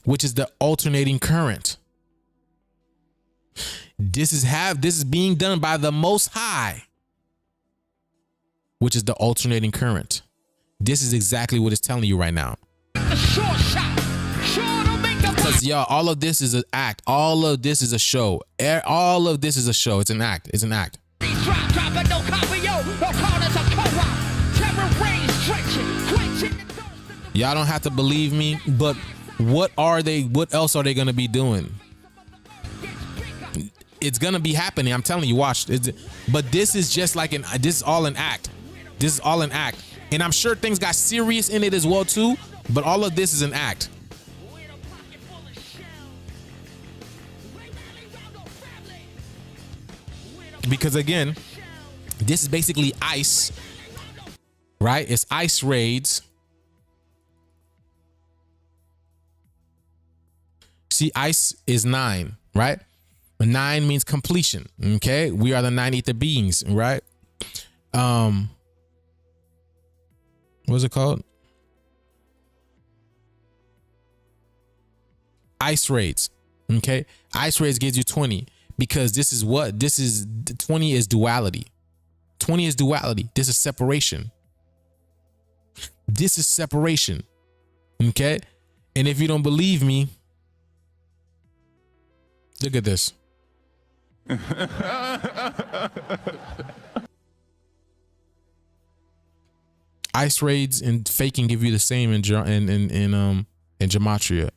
Which is the alternating current. This is being done by the Most High, which is the alternating current. This is exactly what it's telling you right now. Because y'all, all of this is an act. All of this is a show. All of this is a show. It's an act. It's an act. Y'all don't have to believe me, but what else are they going to be doing? It's going to be happening. I'm telling you, watch. But this is just like this is all an act. This is all an act. And I'm sure things got serious in it as well too, but all of this is an act. Because again, this is basically ice, right? It's ice raids. See, ice is 9, right? 9 means completion. Okay, we are the 9 ether beings, right? What's it called? Ice raids. Okay, ice raids gives you 20. Because this is what? This is 20 is duality. 20 is duality. This is separation. This is separation. Okay? And if you don't believe me, look at this. Ice raids and faking give you the same in gematria.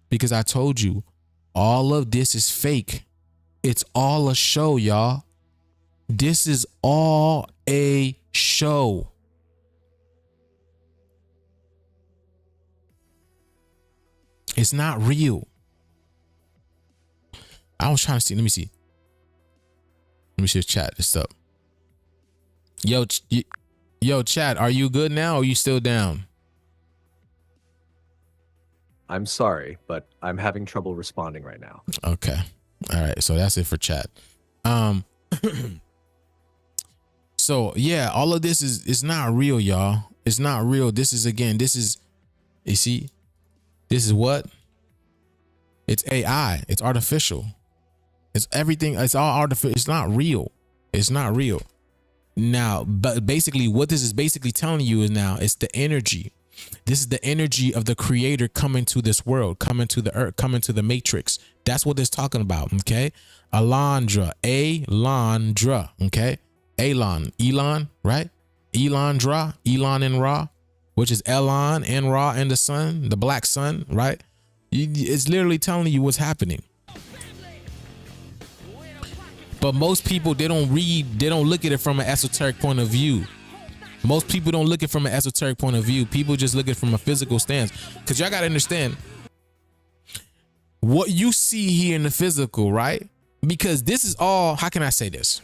Because I told you, all of this is fake. It's all a show, y'all. This is all a show. It's not real. I was trying to see. Let me see. Let me see if chat is up. Yo, chat, are you good now or are you still down? I'm sorry, but I'm having trouble responding right now. Okay. All right, so that's it for chat. So yeah, all of this is not real, y'all. It's not real. This is, again, this is, you see, this is what? It's AI. It's artificial. It's everything. It's all artificial. It's not real. It's not real. Now, but basically what this is basically telling you is now it's the energy. This is the energy of the creator coming to this world, coming to the earth, coming to the matrix. That's what it's talking about. Okay. Alondra, okay. Elon, right? Elon and Ra, which is Elon and Ra and the sun, the black sun, right? It's literally telling you what's happening. But most people, they don't look at it from an esoteric point of view. Most people don't look at it from an esoteric point of view. People just look at it from a physical stance. Because y'all got to understand what you see here in the physical, right? Because this is all, how can I say this?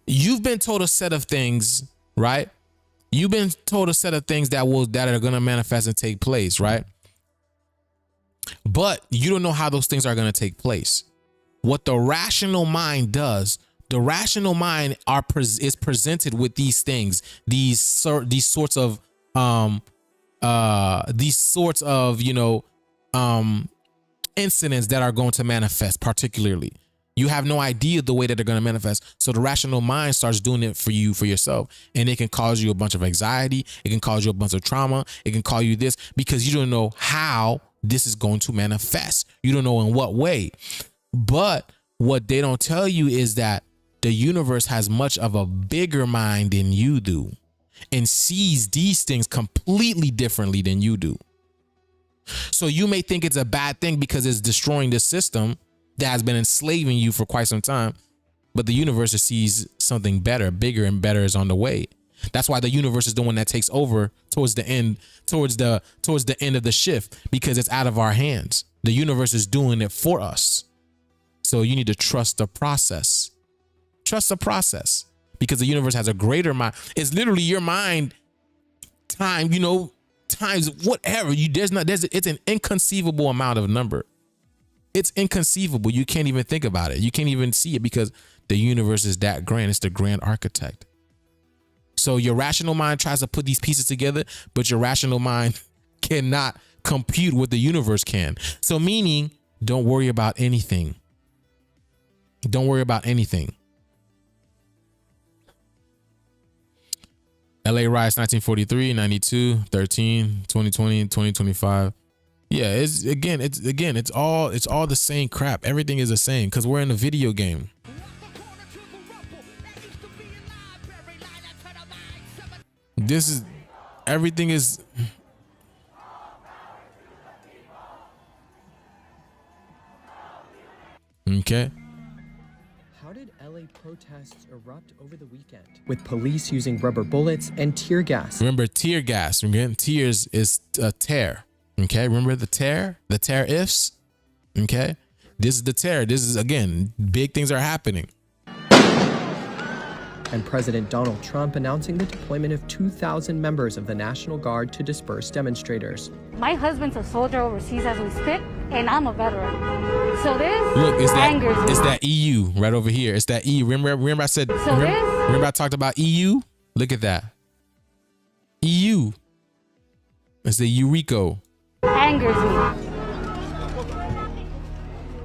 You've been told a set of things, right? You've been told a set of things that are going to manifest and take place, right? But you don't know how those things are going to take place. What the rational mind does, the rational mind is presented with these things, these sorts of incidents that are going to manifest. Particularly, you have no idea the way that they're going to manifest. So the rational mind starts doing it for you, for yourself, and it can cause you a bunch of anxiety. It can cause you a bunch of trauma. It can cause you this because you don't know how this is going to manifest. You don't know in what way. But what they don't tell you is that the universe has much of a bigger mind than you do and sees these things completely differently than you do. So you may think it's a bad thing because it's destroying the system that has been enslaving you for quite some time. But the universe sees something better, bigger and better is on the way. That's why the universe is the one that takes over towards the end, towards the end of the shift, because it's out of our hands. The universe is doing it for us. So you need to trust the process. Trust the process, because the universe has a greater mind. It's literally your mind times whatever. It's an inconceivable amount of number. It's inconceivable. You can't even think about it. You can't even see it because the universe is that grand. It's the grand architect. So your rational mind tries to put these pieces together, but your rational mind cannot compute what the universe can. So meaning, don't worry about anything. Don't worry about anything. LA riots 1943, 92, 13, 2020, 2025. Yeah, it's all the same crap. Everything is the same because we're in a video game. Everything is. Okay. How did LA protests erupt over the weekend? With police using rubber bullets and tear gas. Remember tear gas. Again, tears is a tear. Okay. Remember the tear ifs. Okay. This is the tear. This is, again, big things are happening. And President Donald Trump announcing the deployment of 2,000 members of the National Guard to disperse demonstrators. My husband's a soldier overseas as we speak, and I'm a veteran. So this angers me. It's that EU right over here. It's that EU. Remember I said, remember I talked about EU? Look at that. EU. It's the Eureka. Angers me.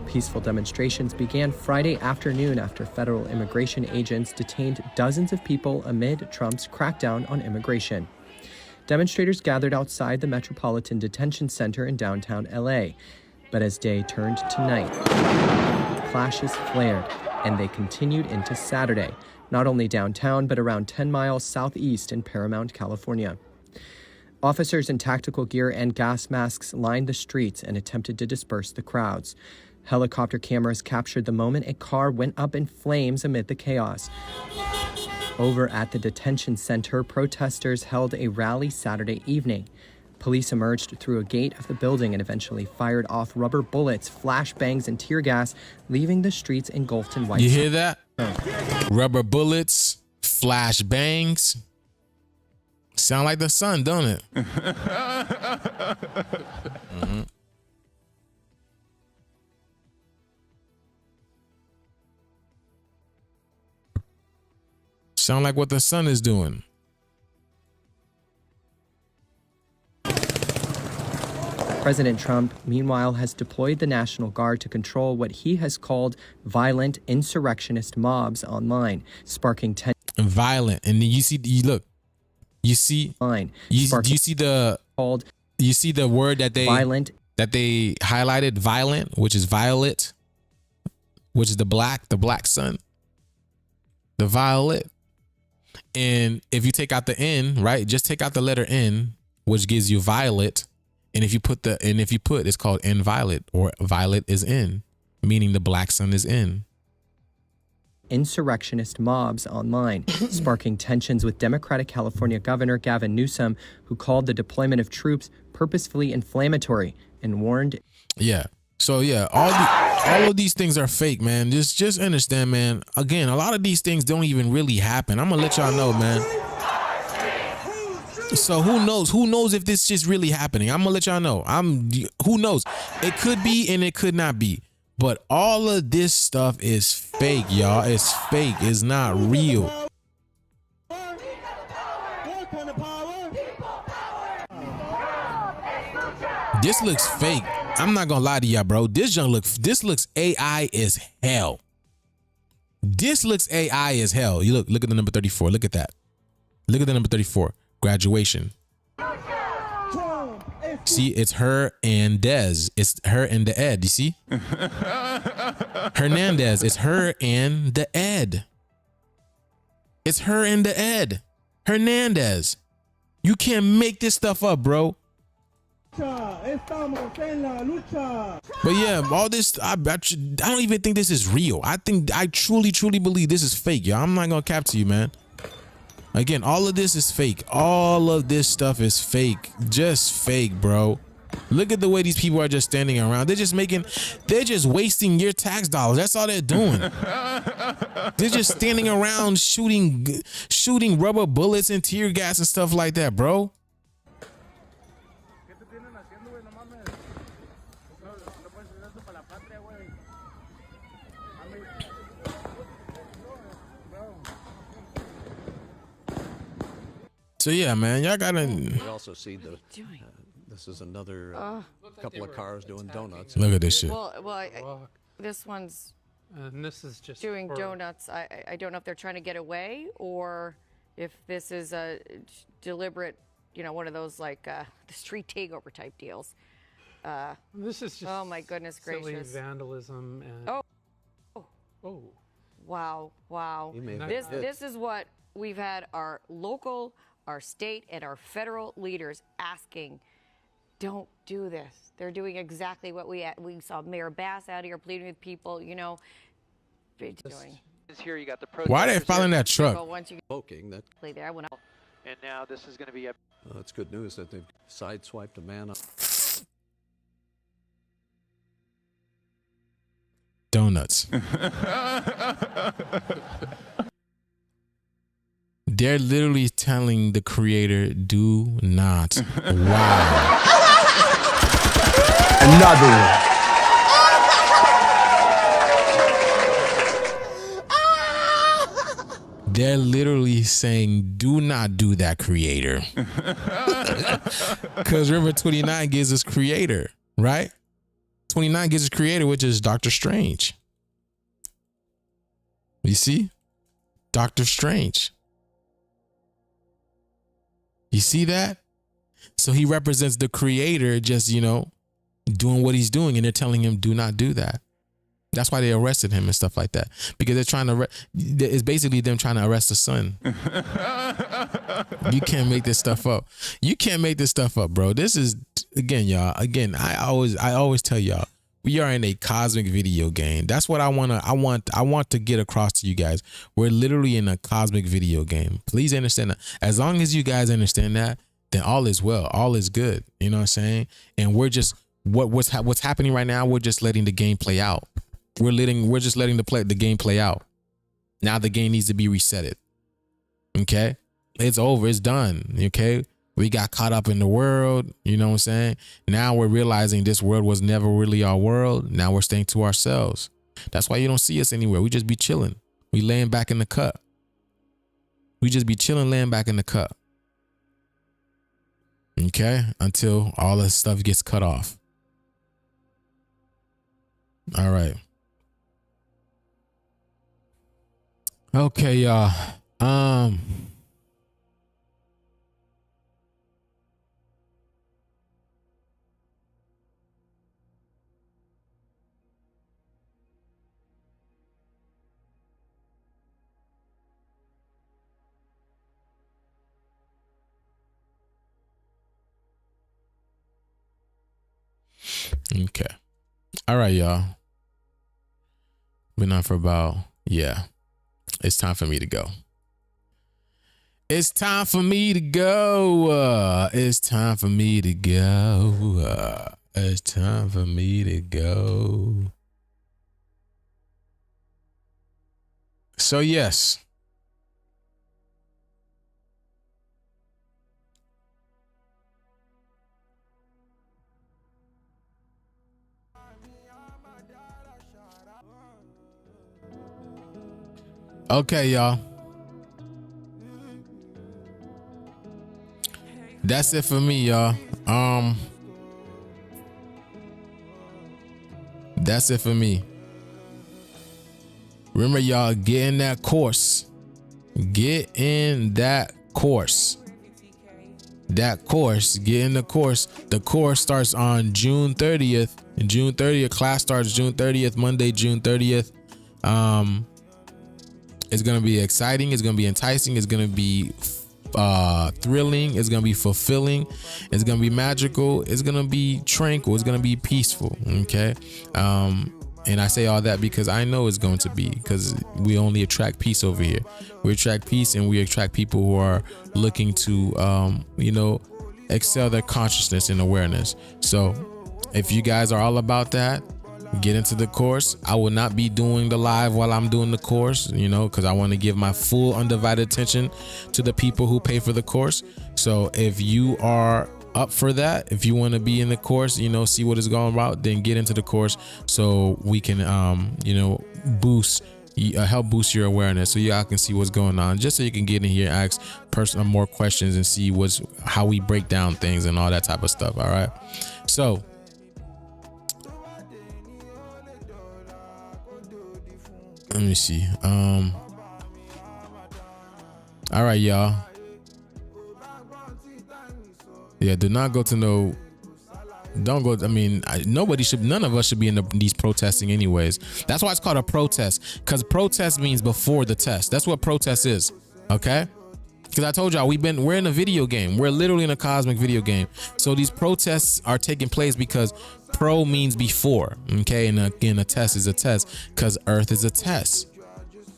Peaceful demonstrations began Friday afternoon after federal immigration agents detained dozens of people amid Trump's crackdown on immigration. Demonstrators gathered outside the Metropolitan Detention Center in downtown LA. But as day turned to night, clashes flared, and they continued into Saturday, not only downtown, but around 10 miles southeast in Paramount, California. Officers in tactical gear and gas masks lined the streets and attempted to disperse the crowds. Helicopter cameras captured the moment a car went up in flames amid the chaos. Over at the detention center, protesters held a rally Saturday evening. Police emerged through a gate of the building and eventually fired off rubber bullets, flashbangs, and tear gas, leaving the streets engulfed in white. You hear that? Rubber bullets, flashbangs. Sound like the sun, don't it? Mm-hmm. Sound like what the sun is doing. President Trump, meanwhile, has deployed the National Guard to control what he has called violent insurrectionist mobs online, sparking tension. Violent, and then you see the word that they violent, that they highlighted, violent, which is violet, which is the black sun, the violet. And if you take out the N, right, just take out the letter N, which gives you violet. And if you put it's called N violet, or violet is in, meaning the black sun is in. Insurrectionist mobs online, sparking tensions with Democratic California Governor Gavin Newsom, who called the deployment of troops purposefully inflammatory and warned. Yeah. So yeah, all of these things are fake, man. Just understand, man. Again, a lot of these things don't even really happen. I'm gonna let y'all know, man. So who knows? Who knows if this just really happening? I'm gonna let y'all know. Who knows? It could be and it could not be. But all of this stuff is fake, y'all. It's fake. It's not real. This looks fake. I'm not gonna lie to y'all, bro. This looks AI as hell. This looks AI as hell. You look at the number 34. Look at that. Look at the number 34. Graduation. See, it's her and Dez. It's her and the Ed. You see? Hernandez. It's her and the Ed. It's her and the Ed. Hernandez. You can't make this stuff up, bro. But yeah, all this, I don't even think this is real. I truly believe this is fake, y'all. I'm not gonna cap to you, man. Again, all of this is fake. All of this stuff is fake. Just fake, bro. Look at the way these people are just standing around. They're just wasting your tax dollars. That's all they're doing. They're just standing around shooting rubber bullets and tear gas and stuff like that, bro. So yeah, man, y'all gotta. We also see this is another couple of cars doing donuts. Look at this shit. Well, this one's and this is just doing donuts. I don't know if they're trying to get away or if this is a deliberate, one of those like the street takeover type deals. This is just oh my goodness gracious, vandalism and oh wow. This is what we've had our local, our state, and our federal leaders asking. Don't do this. They're doing exactly what we saw Mayor Bass out here pleading with people, doing. Here you got the why are they following that truck? Once you Poking that. play there, and now this is going to be a. It's good news that they've sideswiped a man up. Donuts. They're literally telling the creator, do not. Wow. Another one. They're literally saying, do not do that, creator. Because remember, 29 gives us creator, right? 29 gives us creator, which is Doctor Strange. You see? Doctor Strange. You see that? So he represents the creator just, doing what he's doing, and they're telling him, do not do that. That's why they arrested him and stuff like that. Because they're trying to, it's basically them trying to arrest the son. You can't make this stuff up. You can't make this stuff up, bro. This is, again, y'all, I always tell y'all, we are in a cosmic video game. That's what I want to get across to you guys. We're literally in a cosmic video game. Please understand that. As long as you guys understand that, then all is well. All is good. You know what I'm saying? And we're just what's happening right now, we're just letting the game play out. We're just letting the game play out. Now the game needs to be resetted. Okay? It's over. It's done. Okay? We got caught up in the world, you know what I'm saying? Now we're realizing this world was never really our world. Now we're staying to ourselves. That's why you don't see us anywhere. We just be chilling. We laying back in the cut. We just be chilling, laying back in the cup. Okay, until all this stuff gets cut off. All right. Okay, y'all. Okay. All right, y'all. Been on for about, it's time for me to go. It's time for me to go. It's time for me to go. It's time for me to go. So, yes. Okay, y'all. That's it for me, y'all. That's it for me. Remember, y'all, get in that course. Get in that course. That course, get in the course. The course starts on June 30th. And June 30th, class starts June 30th, Monday, June 30th. It's going to be exciting. It's going to be enticing. It's going to be thrilling. It's going to be fulfilling. It's going to be magical. It's going to be tranquil. It's going to be peaceful. Okay. And I say all that because I know it's going to be, because we only attract peace over here. We attract peace, and we attract people who are looking to, excel their consciousness and awareness. So if you guys are all about that, get into the course. I will not be doing the live while I'm doing the course, because I want to give my full undivided attention to the people who pay for the course. So if you are up for that, if you want to be in the course, see what it's going about, then get into the course so we can, help boost your awareness, so y'all can see what's going on, just so you can get in here, ask more questions, and see how we break down things and all that type of stuff. All right. So let me see. All right, y'all. Yeah, do not go to don't go. I mean, none of us should be in these protesting anyways. That's why it's called a protest, because protest means before the test. That's what protest is. Okay. Because I told y'all, we're in a video game. We're literally in a cosmic video game. So these protests are taking place because pro means before. Okay. And again, a test is a test, because Earth is a test.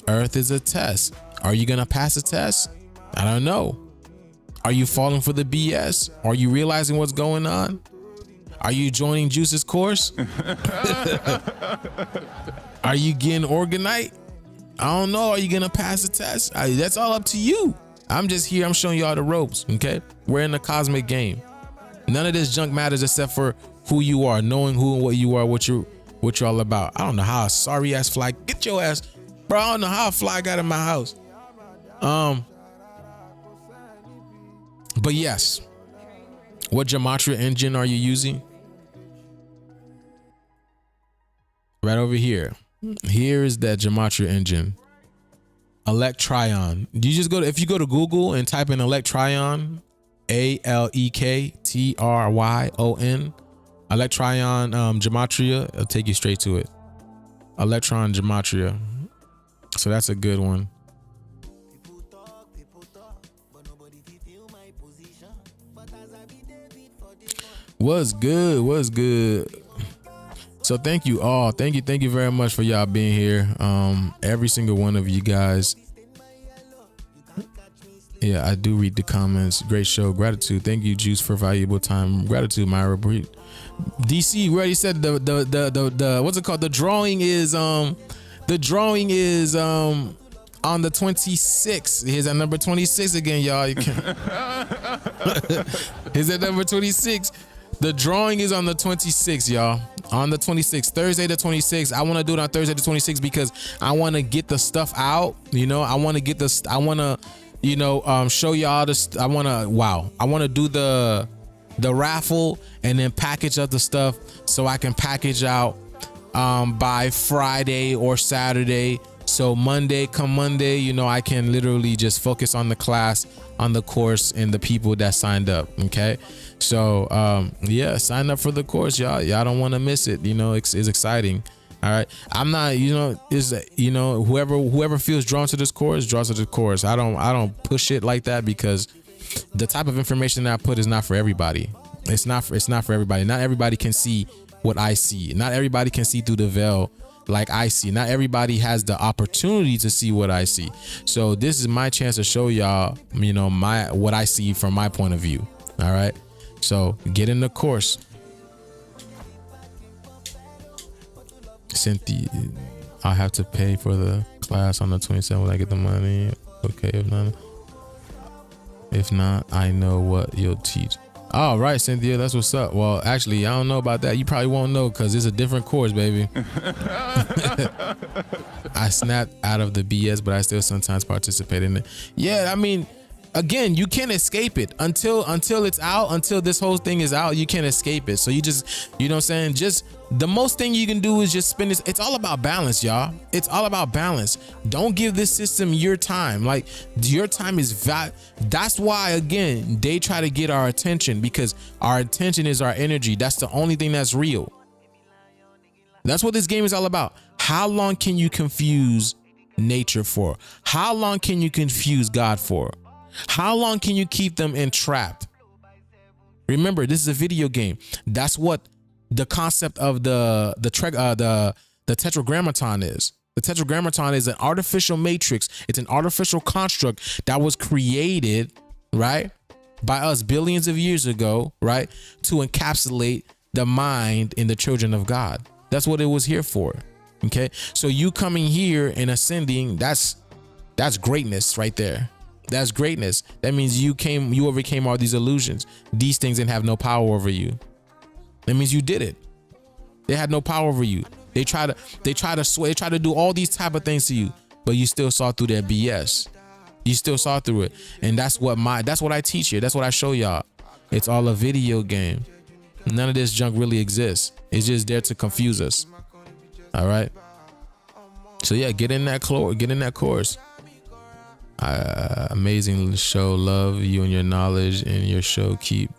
Earth is a test. Are you going to pass a test? I don't know. Are you falling for the BS? Are you realizing what's going on? Are you joining Joose's course? Are you getting organized? I don't know. Are you going to pass the test? That's all up to you. I'm just here. I'm showing y'all the ropes. Okay. We're in a cosmic game. None of this junk matters except for who you are, knowing who and what you are, what you're all about. I don't know how a sorry ass fly, get your ass, bro. I don't know how a fly got in my house. But yes, what gematria engine are you using? Right over here. Here is that gematria engine. Electryon. If you go to Google and type in Electryon, Alektryon, Electryon gematria, it'll take you straight to it. Electron gematria. So that's a good one. What's good? So thank you all. Thank you very much for y'all being here. Every single one of you guys. Yeah, I do read the comments. Great show. Gratitude. Thank you, Joose, for valuable time. Gratitude, Myra. DC, we already said the what's it called? The drawing is on the 26th. Here's at number 26 again, y'all. You can Here's at number 26. The drawing is on the 26th, y'all. On the 26th, Thursday the 26th. I want to do it on Thursday the 26th because I want to get the stuff out. I want to get I want to, show y'all this. I want to do the raffle and then package up the stuff so I can package out by Friday or Saturday. So come Monday, I can literally just focus on the class, on the course, and the people that signed up. Okay. So sign up for the course, y'all. Y'all don't want to miss it. It's exciting. All right. I'm not, whoever feels drawn to this course, draws to the course. I don't push it like that, because the type of information that I put is not for everybody. It's not for everybody. Not everybody can see what I see. Not everybody can see through the veil like I see. Not everybody has the opportunity to see what I see. So this is my chance to show y'all, what I see from my point of view. All right. So get in the course. Cynthia, I have to pay for the class on the 27th. Will I get the money? Okay, if not, I know what you'll teach. All right, Cynthia, that's what's up. Well, actually, I don't know about that. You probably won't know because it's a different course, baby. I snapped out of the BS, but I still sometimes participate in it. Yeah, I mean, again, you can't escape it until it's out. Until this whole thing is out, you can't escape it. So you just, you know what I'm saying? Just the most thing you can do is just spend this. It's all about balance, y'all. It's all about balance. Don't give this system your time. Like, your time is that's why, again, they try to get our attention, because our attention is our energy. That's the only thing that's real. That's what this game is all about. How long can you confuse nature for? How long can you confuse God for? How long can you keep them entrapped? Remember, this is a video game. That's what the concept of the tetragrammaton is. The tetragrammaton is an artificial matrix. It's an artificial construct that was created, right, by us billions of years ago, right, to encapsulate the mind in the children of God. That's what it was here for. Okay, so you coming here and ascending, that's greatness right there. That's greatness. That means you overcame all these illusions. These things didn't have no power over you. That means you did it. They had no power over you. They try to sway, they try to do all these type of things to you, but you still saw through their BS. You still saw through it. And that's what I teach here. That's what I show y'all. It's all a video game. None of this junk really exists. It's just there to confuse us. All right. So yeah, get in that course. Amazing show. Love you and your knowledge and your show. Keep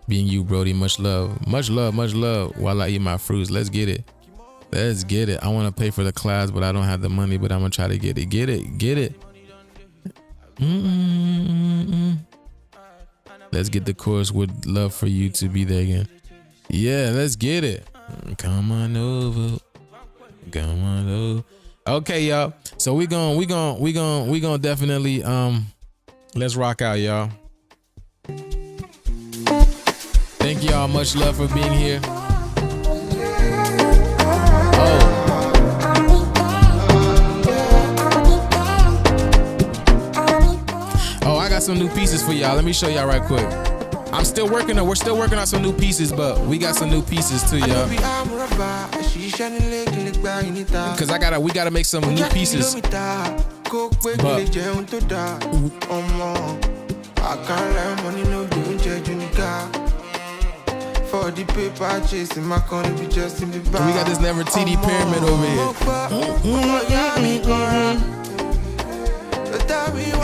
being you, Brody. Much love. Much love. Much love. While I eat my fruits. Let's get it. Let's get it. I want to pay for the class, but I don't have the money, but I'm going to try to get it. Get it. Get it. Let's get the course. Would love for you to be there again. Yeah, let's get it. Come on over. Come on over. Okay, y'all. So we gonna definitely let's rock out, y'all. Thank y'all. Much love for being here. Oh, I got some new pieces for y'all. Let me show y'all right quick. We're still working on some new pieces, but we got some new pieces too, y'all. Cause we gotta make some new pieces. For the paper chasing my corner, be just in the back. We got this Nefertiti pyramid over here.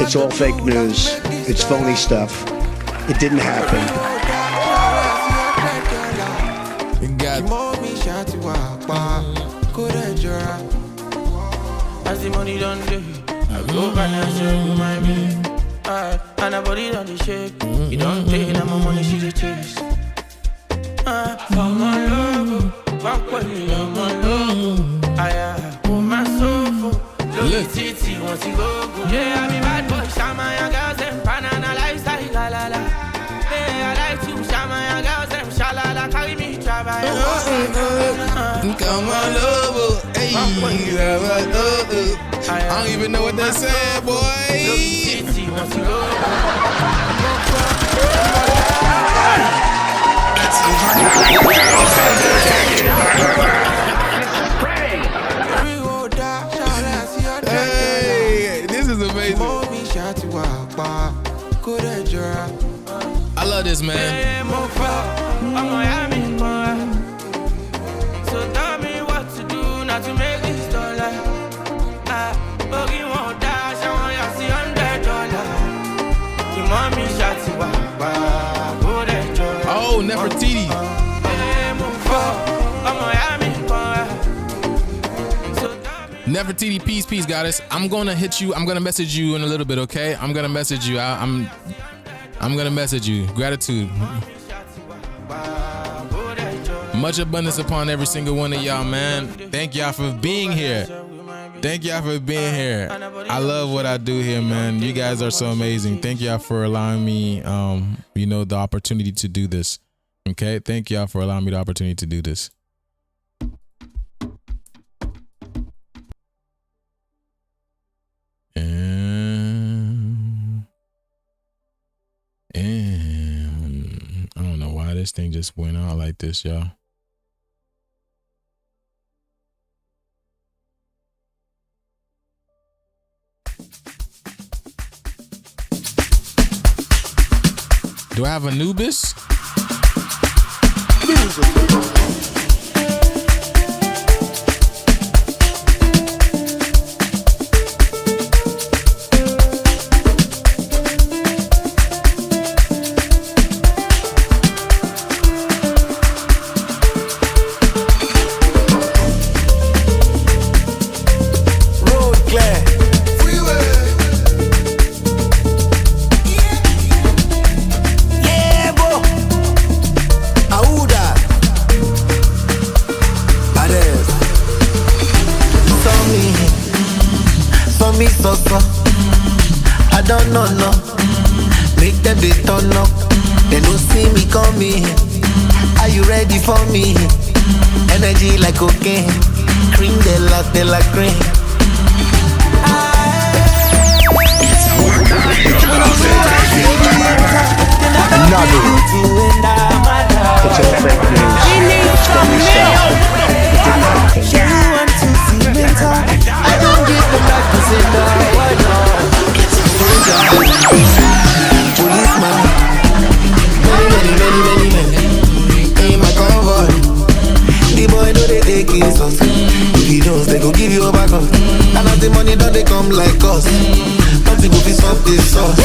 It's all fake news. It's phony stuff. It didn't happen. As the money done day, I go back and show my baby. And her body done the shake. You don't pay, now my money she the chase. For my love, back when you love my love. I put my soul for Look Titi, want to go. Yeah, I be bad boy, Shama, your girls, them banana lifestyle, la la la. Yeah, I like to Shama, your girls, them shalala, carry me, travel. Come on over, hey, I don't even know what that said, boy. Look Titi, want to go. Hey, this is amazing. this, man. So tell me what to do not to make this dollar. Boogie won't dash, I want you to see $100. Your mommy shot you back. Oh, Nefertiti. Nefertiti, peace, goddess. I'm gonna hit you. I'm gonna message you in a little bit, okay? I'm gonna message you. I'm gonna message you. Gratitude. Much abundance upon every single one of y'all, man. Thank y'all for being here. Thank y'all for being here. I love what I do here, man. You guys are so amazing. Thank y'all for allowing me, the opportunity to do this. Okay? Thank y'all for allowing me the opportunity to do this. And I don't know why this thing just went out like this, y'all. Do I have Anubis? I don't know, no. Make them they turn up. They don't see me coming. Are you ready for me? Energy like cocaine. Cream de la cream. Another. It's all fake news. It's phony stuff. It didn't happen. I don't give the back to say no. Policeman, many in my convoy. The boy know they take his us. If he knows they go give you a back up. And as the money don't they come like us. Nothing will be stop this sauce.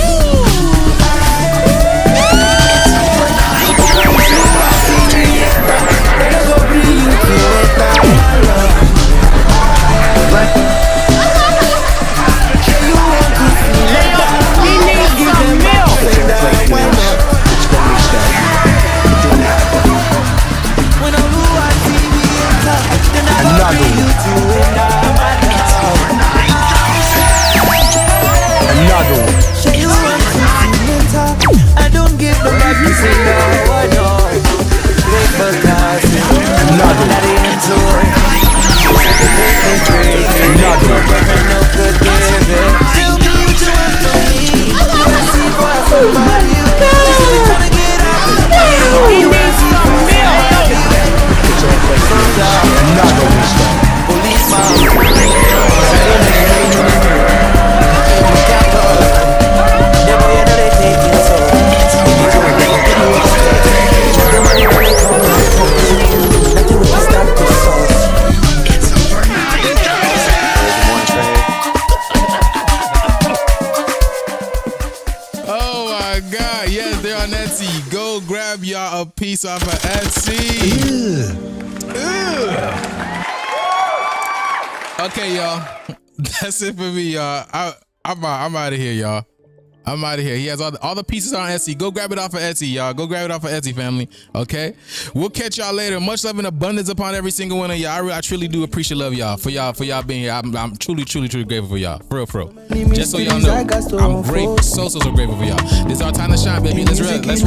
Off of Etsy. Okay, y'all. That's it for me, y'all. I'm out of here, y'all. I'm out of here. He has all the pieces on Etsy. Go grab it off of Etsy, y'all. Go grab it off of Etsy, family. Okay? We'll catch y'all later. Much love and abundance upon every single one of y'all. I truly do appreciate love, y'all. For y'all being here. I'm truly grateful for y'all. For real. Just so y'all know, I'm grateful. So grateful for y'all. This is our time to shine, baby. Let's ride. The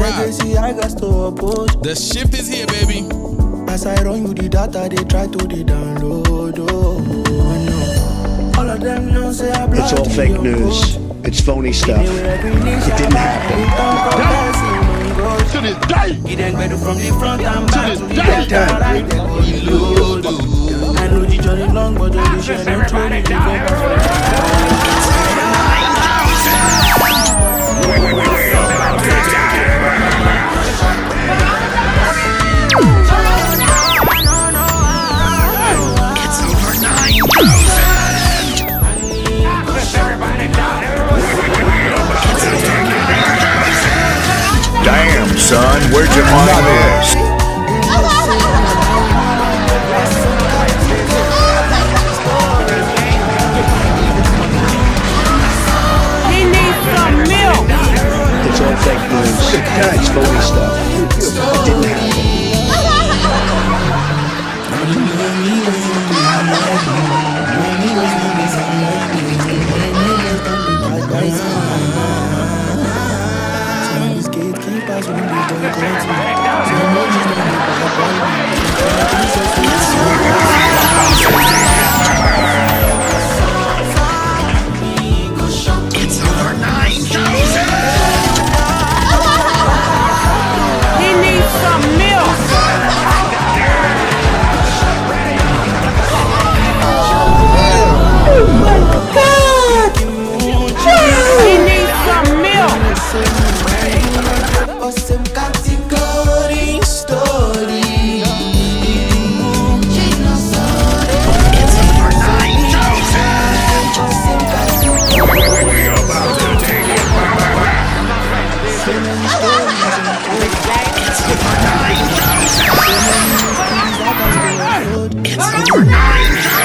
shift is here, baby. As I run with the data, they try to download. All of them know say I It's all fake news. It's phony stuff. It didn't happen. To this day. He then better from the front and back to the back. I know the journey long, but the vision and training to go. son. Where'd you find this? He needs some milk. It's all fake news. It's phony stuff. It didn't happen. It's over 9,000. He needs some milk. Oh my God! He needs some milk. It's over 9,000. We're about to take it. It's over 9,000. It's over 9,000.